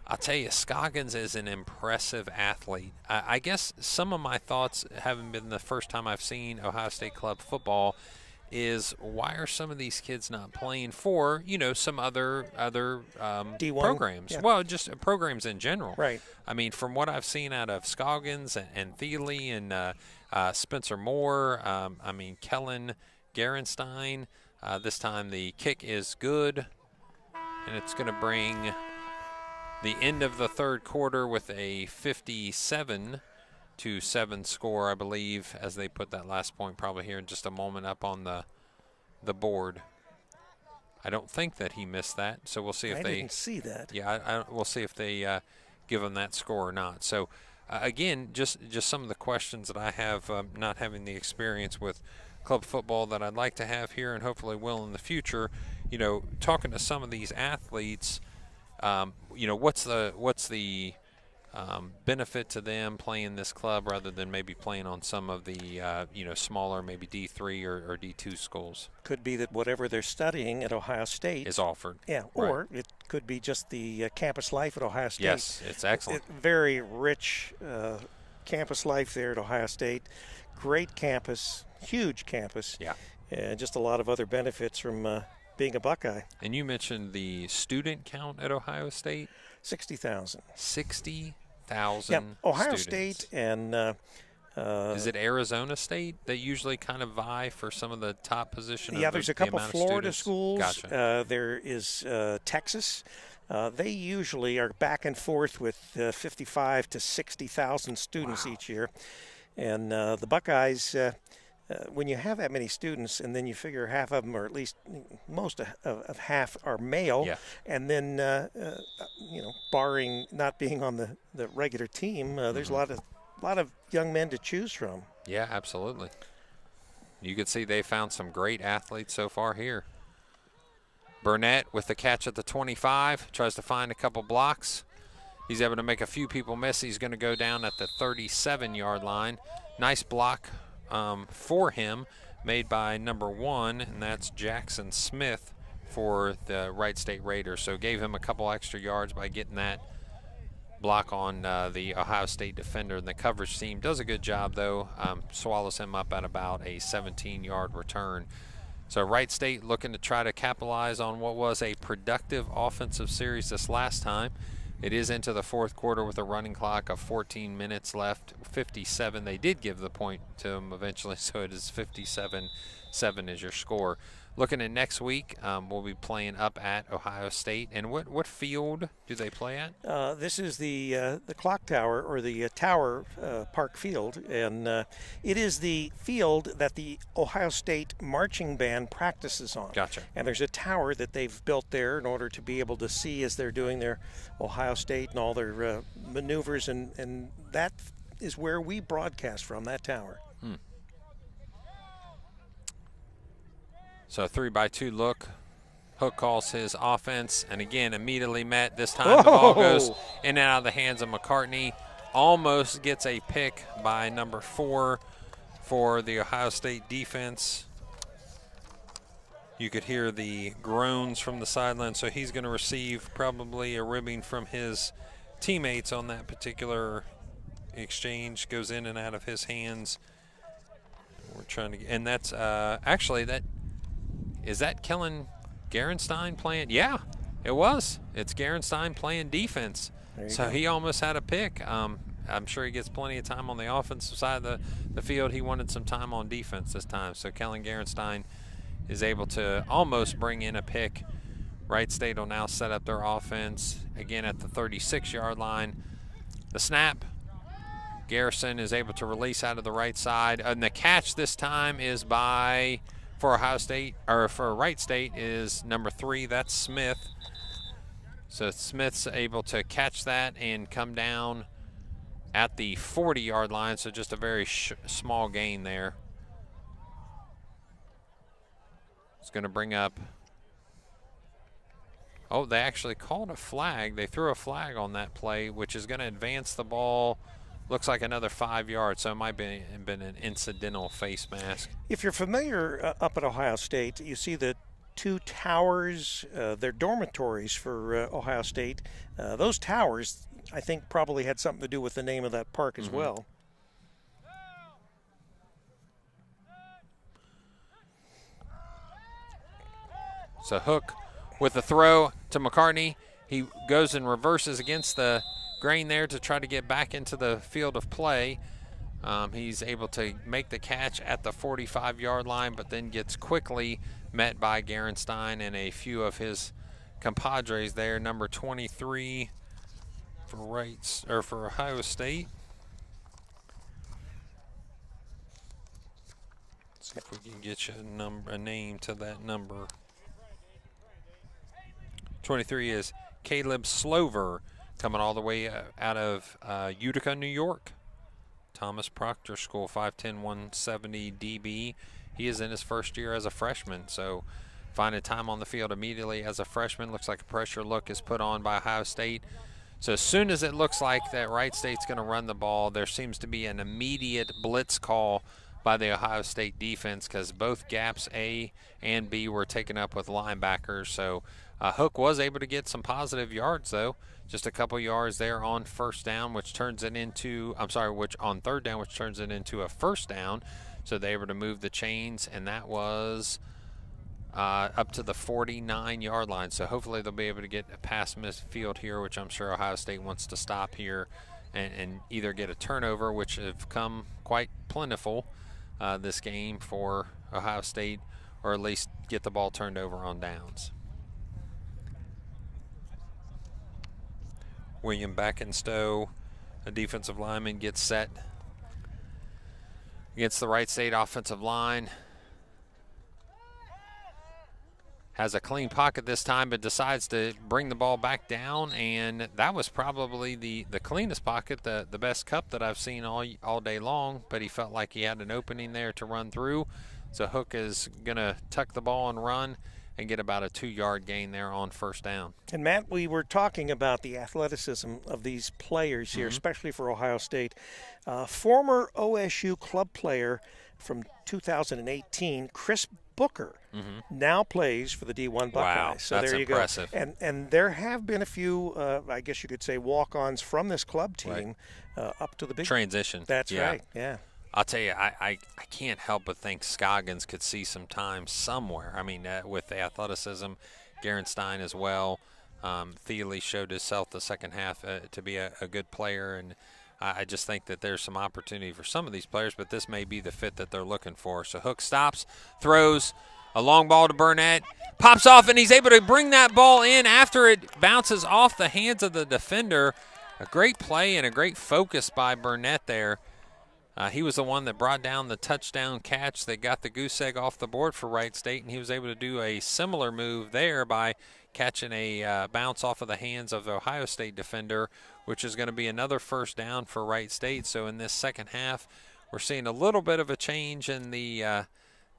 B: I'll tell you, Scoggins is an impressive athlete. I guess some of my thoughts, having been the first time I've seen Ohio State Club football, is why are some of these kids not playing for, some other
A: D1
B: programs?
A: Yeah.
B: Well, just programs in general.
A: Right.
B: I mean, from what I've seen out of Scoggins and Thiele and Spencer Moore, Kellen Gerenstein, this time the kick is good, and it's going to bring the end of the third quarter with a 57-7 score, I believe, as they put that last point probably here in just a moment up on the board. I don't think that he missed that, so we'll see if
A: I
B: they
A: didn't see that.
B: Yeah, we'll see if they give him that score or not. So again, just some of the questions that I have, not having the experience with club football that I'd like to have here and hopefully will in the future. Talking to some of these athletes. What's the benefit to them playing this club rather than maybe playing on some of the smaller, maybe D3 or D2 schools?
A: Could be that whatever they're studying at Ohio State
B: is offered.
A: Yeah, or it could be just the campus life at Ohio State.
B: Yes, it's excellent.
A: Very rich campus life there at Ohio State. Great campus, huge campus.
B: Yeah,
A: and just a lot of other benefits from being a Buckeye.
B: And you mentioned the student count at Ohio State?
A: 60,000.
B: 60,000
A: Yeah, Ohio
B: students.
A: State and
B: is it Arizona State that usually kind of vie for some of the top position?
A: Yeah, there's a couple Florida schools.
B: Gotcha.
A: There is Texas. They usually are back and forth with 55 to 60,000 students each year. And the Buckeyes, when you have that many students and then you figure half of them, or at least most of half, are male, and then, barring not being on the regular team, there's a lot of young men to choose from.
B: Yeah, absolutely. You can see they found some great athletes so far here. Burnett with the catch at the 25, tries to find a couple blocks. He's able to make a few people miss. He's going to go down at the 37-yard line. Nice block for him made by number 1, and that's Jackson Smith for the Wright State Raiders. So gave him a couple extra yards by getting that block on the Ohio State defender, and the coverage team does a good job, though. Swallows him up at about a 17-yard return. So Wright State looking to try to capitalize on what was a productive offensive series this last time. It is into the fourth quarter with a running clock of 14 minutes left. 57, they did give the point to them eventually, so it is 57-7 is your score. Looking at next week, we'll be playing up at Ohio State. And what field do they play at?
A: This is the clock tower, or the tower park field, and it is the field that the Ohio State marching band practices on.
B: Gotcha.
A: And there's a tower that they've built there in order to be able to see as they're doing their Ohio State and all their maneuvers, and that is where we broadcast from, that tower.
B: So 3-by-2 look. Hook calls his offense, and again, immediately met. This time the ball goes in and out of the hands of McCartney. Almost gets a pick by number 4 for the Ohio State defense. You could hear the groans from the sideline, so he's going to receive probably a ribbing from his teammates on that particular exchange. Goes in and out of his hands. We're trying to, and that's actually that. Is that Kellen Gerenstein playing? Yeah, it was. It's Gerenstein playing defense. So he almost had a pick. I'm sure he gets plenty of time on the offensive side of the field. He wanted some time on defense this time. So Kellen Gerenstein is able to almost bring in a pick. Wright State will now set up their offense again at the 36-yard line. The snap. Garrison is able to release out of the right side. And the catch this time is for Ohio State, or for Wright State, is number 3. That's Smith. So Smith's able to catch that and come down at the 40-yard line. So just a very small gain there. It's going to bring up. Oh, they actually called a flag. They threw a flag on that play, which is going to advance the ball. Looks like another 5 yards, so it might have been an incidental face mask.
A: If you're familiar up at Ohio State, you see the 2 towers. They're dormitories for Ohio State. Those towers, I think, probably had something to do with the name of that park as well.
B: So Hook with the throw to McCartney. He goes and reverses against the grain there to try to get back into the field of play. He's able to make the catch at the 45-yard line, but then gets quickly met by Gerenstein and a few of his compadres there. Number 23 for Ohio State. Let's see if we can get you a name to that number. 23 is Caleb Slover, coming all the way out of Utica, New York. Thomas Proctor School, 5'10", 170 DB. He is in his first year as a freshman, so finding time on the field immediately as a freshman. Looks like a pressure look is put on by Ohio State. So as soon as it looks like that Wright State's going to run the ball, there seems to be an immediate blitz call by the Ohio State defense, because both gaps A and B were taken up with linebackers. So Hook was able to get some positive yards, though. Just a couple yards there on first down, which turns it into, on third down, which turns it into a first down. So they were able to move the chains, and that was up to the 49-yard line. So hopefully they'll be able to get past midfield here, which I'm sure Ohio State wants to stop here and either get a turnover, which have come quite plentiful this game for Ohio State, or at least get the ball turned over on downs. William Beckenstow, a defensive lineman, gets set against the Wright State offensive line. Has a clean pocket this time, but decides to bring the ball back down, and that was probably the cleanest pocket, the best cup that I've seen all day long, but he felt like he had an opening there to run through. So Hook is going to tuck the ball and run and get about a 2-yard gain there on first down.
A: And Matt, we were talking about the athleticism of these players here, especially for Ohio State. Former OSU club player from 2018, Chris Booker, now plays for the D1 Buckeyes.
B: Wow,
A: so
B: that's
A: there you
B: impressive.
A: go. And there have been a few, I guess you could say, walk-ons from this club team up to the big
B: transition.
A: That's right. Yeah.
B: I'll tell you, I can't help but think Scoggins could see some time somewhere. I mean, with the athleticism, Gerenstein as well. Thiele showed himself the second half to be a good player, and I just think that there's some opportunity for some of these players, but this may be the fit that they're looking for. So Hook stops, throws a long ball to Burnett, pops off, and he's able to bring that ball in after it bounces off the hands of the defender. A great play and a great focus by Burnett there. He was the one that brought down the touchdown catch that got the goose egg off the board for Wright State, and he was able to do a similar move there by catching a bounce off of the hands of the Ohio State defender, which is going to be another first down for Wright State. So in this second half, we're seeing a little bit of a change in the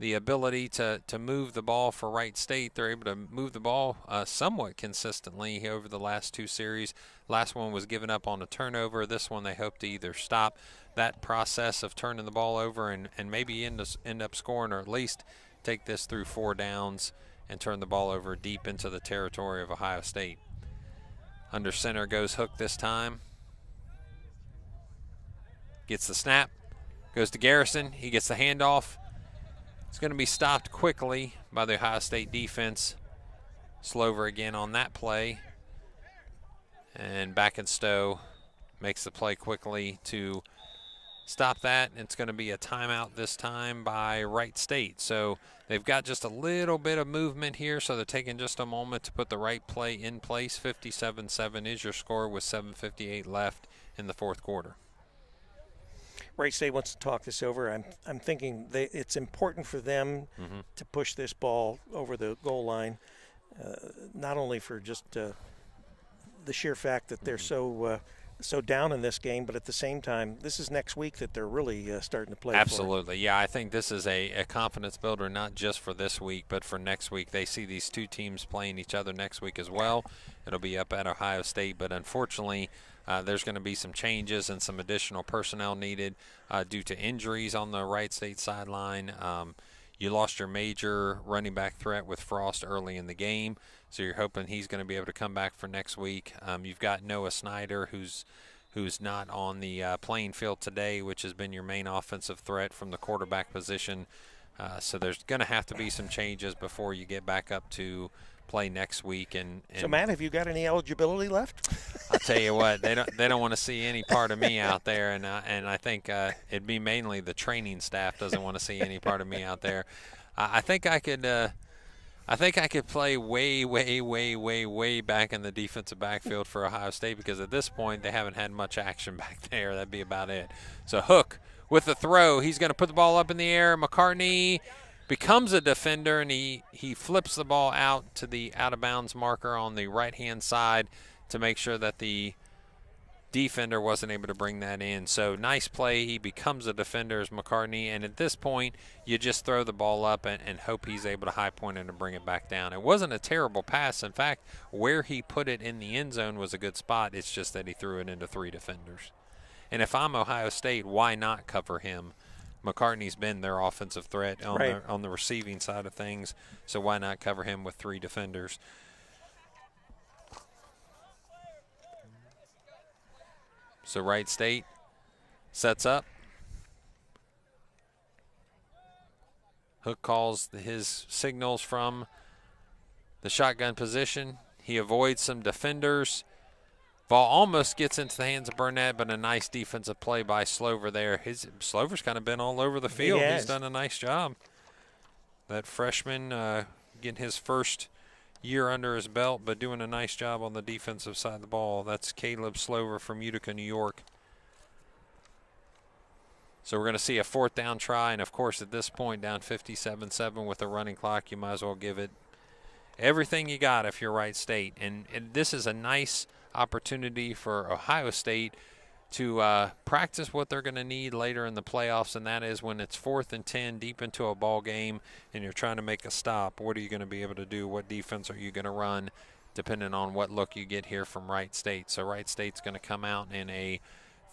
B: ability to move the ball for Wright State. They're able to move the ball somewhat consistently over the last 2 series. Last one was given up on a turnover. This one they hope to either stop that process of turning the ball over and maybe end up scoring, or at least take this through 4 downs and turn the ball over deep into the territory of Ohio State. Under center goes Hook this time. Gets the snap. Goes to Garrison. He gets the handoff. It's going to be stopped quickly by the Ohio State defense Slover again on that play. And back and Stowe makes the play quickly to stop that. It's going to be a timeout this time by Wright State. So they've got just a little bit of movement here, so they're taking just a moment to put the right play in place. 57-7 is your score with 7:58 left in the fourth quarter.
A: Wright State wants to talk this over. I'm thinking it's important for them to push this ball over the goal line, not only for just the sheer fact that they're so down in this game, but at the same time, this is next week that they're really starting to play.
B: Absolutely. Yeah, I think this is a confidence builder, not just for this week, but for next week. They see these two teams playing each other next week as well. It'll be up at Ohio State, but unfortunately, there's going to be some changes and some additional personnel needed due to injuries on the Wright State sideline. You lost your major running back threat with Frost early in the game, so you're hoping he's going to be able to come back for next week. You've got Noah Snyder, who's not on the playing field today, which has been your main offensive threat from the quarterback position. So there's going to have to be some changes before you get back up to play next week. And
A: so, Matt, have you got any eligibility left?
B: I'll tell you what, they don't want to see any part of me out there, and I think it'd be mainly the training staff doesn't want to see any part of me out there. I think I could play way back in the defensive backfield for Ohio State, because at this point they haven't had much action back there. That'd be about it. So Hook with the throw, he's going to put the ball up in the air. McCartney becomes a defender, and he flips the ball out to the out-of-bounds marker on the right-hand side to make sure that the defender wasn't able to bring that in. So nice play. He becomes a defender as McCartney, and at this point, you just throw the ball up and hope he's able to high point it and bring it back down. It wasn't a terrible pass. In fact, where he put it in the end zone was a good spot. It's just that he threw it into three defenders. And if I'm Ohio State, why not cover him? McCartney's been their offensive threat on the receiving side of things, so why not cover him with three defenders? So Wright State sets up. Hook calls his signals from the shotgun position. He avoids some defenders. Ball almost gets into the hands of Burnett, but a nice defensive play by Slover there. Slover's kind of been all over the field. He's done a nice job. That freshman getting his first year under his belt, but doing a nice job on the defensive side of the ball. That's Caleb Slover from Utica, New York. So we're going to see a fourth down try, and of course at this point down 57-7 with the running clock, you might as well give it everything you got if you're Wright State. And this is a nice opportunity for Ohio State to practice what they're going to need later in the playoffs, and that is when it's 4th and 10 deep into a ball game and you're trying to make a stop. What are you going to be able to do? What defense are you going to run, depending on what look you get here from Wright State? So Wright State's going to come out in a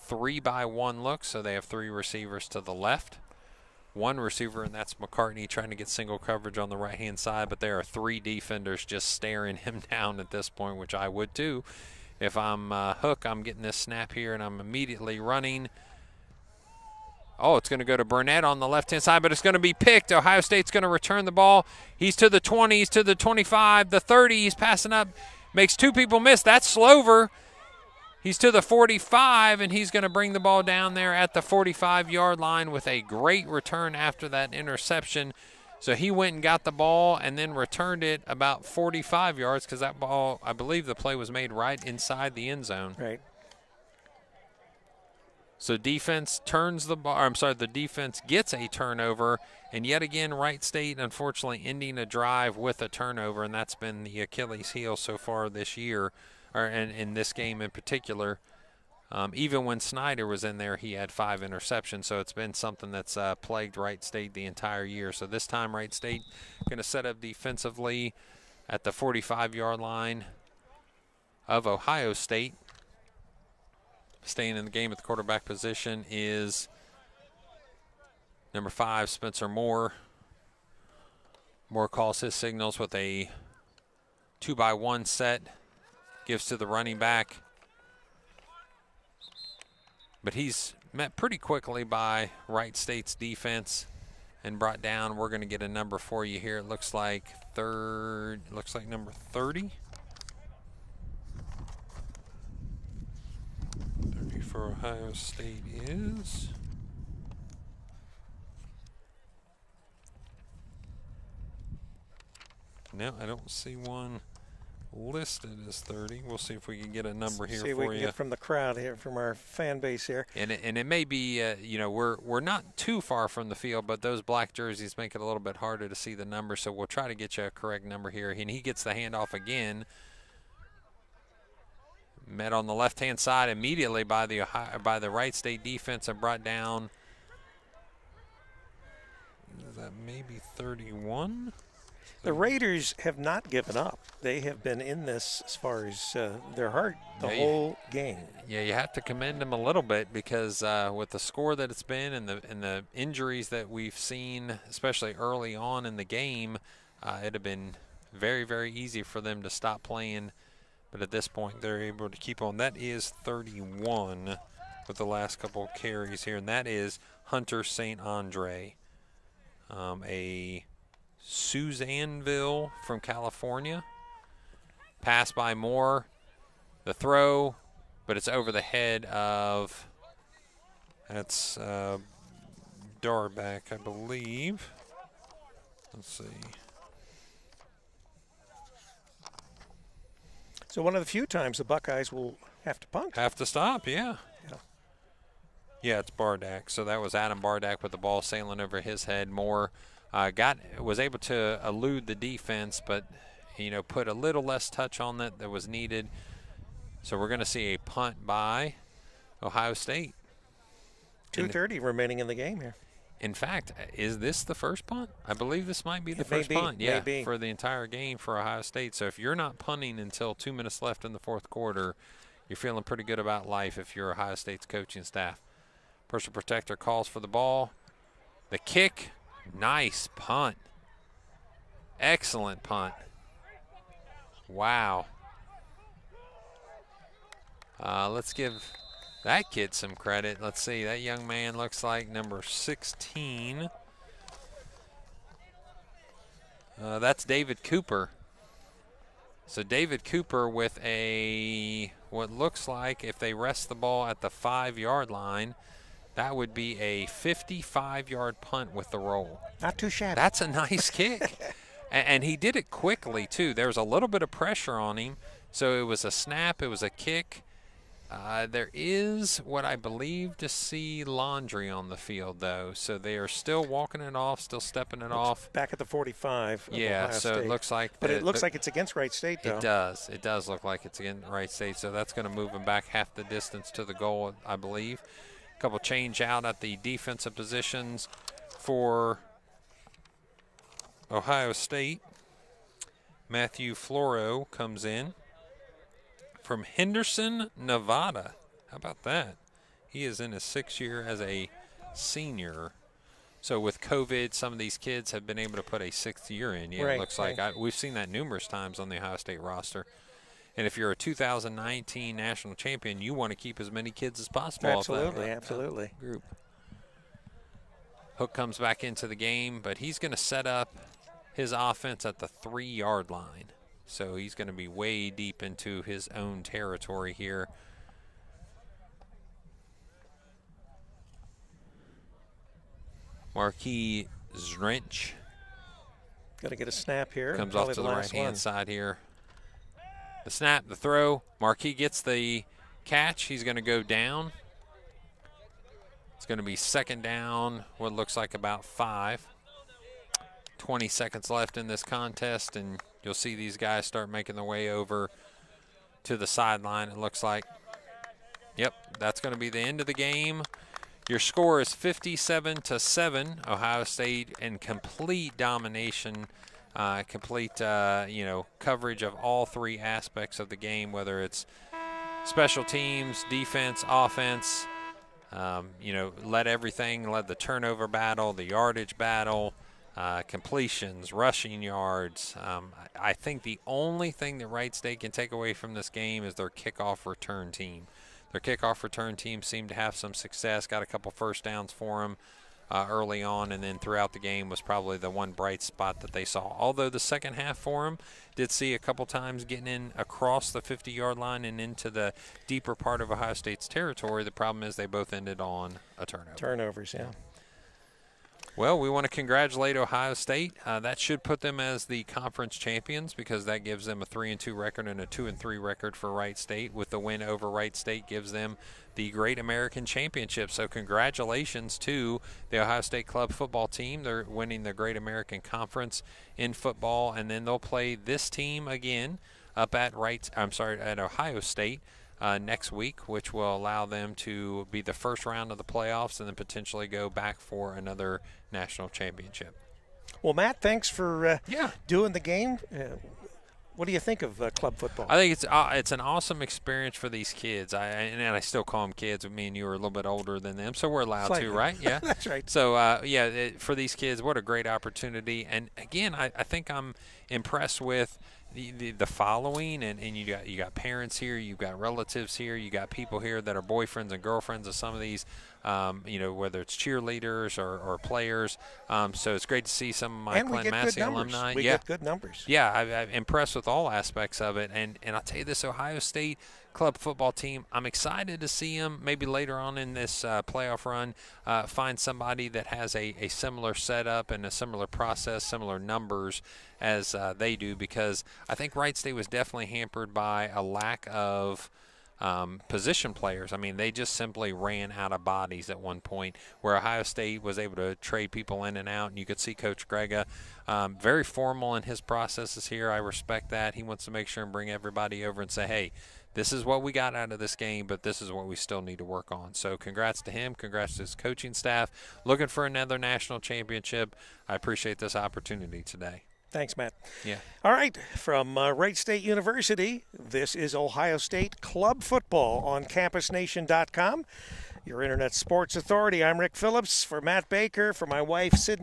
B: 3-by-1 look, so they have three receivers to the left. One receiver, and that's McCartney, trying to get single coverage on the right-hand side, but there are three defenders just staring him down at this point, which I would too. If I'm Hook, I'm getting this snap here, and I'm immediately running. Oh, it's going to go to Burnett on the left-hand side, but it's going to be picked. Ohio State's going to return the ball. He's to the 20, he's to the 25, the 30. He's passing up, makes two people miss. That's Slover. He's to the 45, and he's going to bring the ball down there at the 45-yard line with a great return after that interception. So he went and got the ball and then returned it about 45 yards, because that ball, I believe the play was made right inside the end zone.
A: Right.
B: So defense turns the ball. The defense gets a turnover, and yet again, Wright State unfortunately ending a drive with a turnover, and that's been the Achilles heel so far this year, or in this game in particular. Even when Snyder was in there, he had 5 interceptions, so it's been something that's plagued Wright State the entire year. So this time Wright State going to set up defensively at the 45-yard line of Ohio State. Staying in the game at the quarterback position is number 5, Spencer Moore. Moore calls his signals with a 2-by-1 set, gives to the running back. But he's met pretty quickly by Wright State's defense and brought down. We're going to get a number for you here. It looks like number 30. 30 for Ohio State is... No, I don't see one listed as 30. We'll see if we can get a number here
A: see if
B: for
A: we can
B: you.
A: get from the crowd here, from our fan base here.
B: And it may be, you know, we're not too far from the field, but those black jerseys make it a little bit harder to see the number. So we'll try to get you a correct number here. And he gets the handoff again. Met on the left-hand side immediately by the Wright State defense and brought down. Is that maybe 31?
A: The Raiders have not given up. They have been in this as far as their heart the whole game.
B: Yeah, you have to commend them a little bit because with the score that it's been and the injuries that we've seen, especially early on in the game, it'd have been very, very easy for them to stop playing. But at this point, they're able to keep on. That is 31 with the last couple of carries here, and that is Hunter St. Andre, a Suzanneville from California. Pass by Moore. The throw, but it's over the head of, that's Darback, I believe. Let's see.
A: So one of the few times the Buckeyes will have to punt.
B: Have to stop, yeah. Yeah, it's Bardak. So that was Adam Bardak with the ball sailing over his head. Moore was able to elude the defense, but put a little less touch on that was needed. So we're going to see a punt by Ohio State.
A: 2:30 remaining in the game here.
B: In fact, is this the first punt? I believe this might be the first punt.
A: Yeah,
B: for the entire game for Ohio State. So if you're not punting until 2 minutes left in the fourth quarter, you're feeling pretty good about life if you're Ohio State's coaching staff. Personal protector calls for the ball. The kick. Nice punt. Excellent punt. Wow. Let's give that kid some credit. Let's see. That young man looks like number 16. That's David Cooper. So David Cooper with what looks like, if they rest the ball at the 5-yard line, that would be a 55-yard punt with the roll.
A: Not too shabby.
B: That's a nice kick. And he did it quickly, too. There was a little bit of pressure on him. So it was a snap. It was a kick. There is what I believe to see laundry on the field, though. So they are still walking it off, still stepping it off.
A: Back at the 45 of
B: yeah,
A: Ohio
B: so
A: State.
B: It looks like.
A: But it looks like it's against Wright State, though.
B: It does. It does look like it's against Wright State. So that's going to move them back half the distance to the goal, I believe. A couple change out at the defensive positions for Ohio State. Matthew Floro comes in from Henderson, Nevada. How about that? He is in his 6th year as a senior. So with COVID, some of these kids have been able to put a 6th year in. Yeah,
A: right,
B: it looks like we've seen that numerous times on the Ohio State roster. And if you're a 2019 national champion, you want to keep as many kids as possible.
A: Absolutely,
B: off
A: absolutely.
B: Group. Hook comes back into the game, but he's going to set up his offense at the 3-yard line. So he's going to be way deep into his own territory here. Marquis Zrench.
A: Got to get a snap here.
B: Comes off to the right-hand side here. The snap, the throw. Marquis gets the catch. He's going to go down. It's going to be 2nd down, what looks like about 5. 20 seconds left in this contest, and you'll see these guys start making their way over to the sideline, it looks like. Yep, that's going to be the end of the game. Your score is 57-7. Ohio State in complete domination, complete coverage of all 3 aspects of the game, whether it's special teams, defense, offense. Led the turnover battle, the yardage battle, completions, rushing yards. I think the only thing that Wright State can take away from this game is their kickoff return team. Their kickoff return team seemed to have some success, got a couple first downs for them. early on, and then throughout the game was probably the one bright spot that they saw. Although the second half for them did see a couple times getting in across the 50-yard line and into the deeper part of Ohio State's territory. The problem is they both ended on a turnover.
A: Turnovers, yeah.
B: Well, we want to congratulate Ohio State. That should put them as the conference champions because that gives them a 3-2 record and a 2-3 record for Wright State. With the win over Wright State gives them the Great American Championship. So congratulations to the Ohio State club football team. They're winning the Great American Conference in football, and then they'll play this team again up at Ohio State next week, which will allow them to be the first round of the playoffs and then potentially go back for another national championship.
A: Well, Matt, thanks for doing the game. What do you think of club football?
B: I think it's an awesome experience for these kids. And I still call them kids. Me and you are a little bit older than them, so we're allowed to, right? Yeah,
A: that's right.
B: So, for these kids, what a great opportunity. And, again, I think I'm impressed with the following, and you got parents here, you've got relatives here, you got people here that are boyfriends and girlfriends of some of these, whether it's cheerleaders or players. So it's great to see some of my Glenn Massey alumni.
A: We get good numbers.
B: Yeah, I'm impressed with all aspects of it, and I'll tell you this Ohio State club football team, I'm excited to see them maybe later on in this playoff run find somebody that has a similar setup and a similar process, similar numbers as they do, because I think Wright State was definitely hampered by a lack of position players. I mean, they just simply ran out of bodies at one point, where Ohio State was able to trade people in and out, and you could see Coach Grega very formal in his processes here. I respect that. He wants to make sure and bring everybody over and say, hey, this is what we got out of this game, but this is what we still need to work on. So congrats to him. Congrats to his coaching staff. Looking for another national championship. I appreciate this opportunity today.
A: Thanks, Matt.
B: Yeah.
A: All right, from Wright State University, this is Ohio State Club Football on CampusNation.com. Your Internet Sports Authority. I'm Rick Phillips. For Matt Baker, for my wife, Sydney.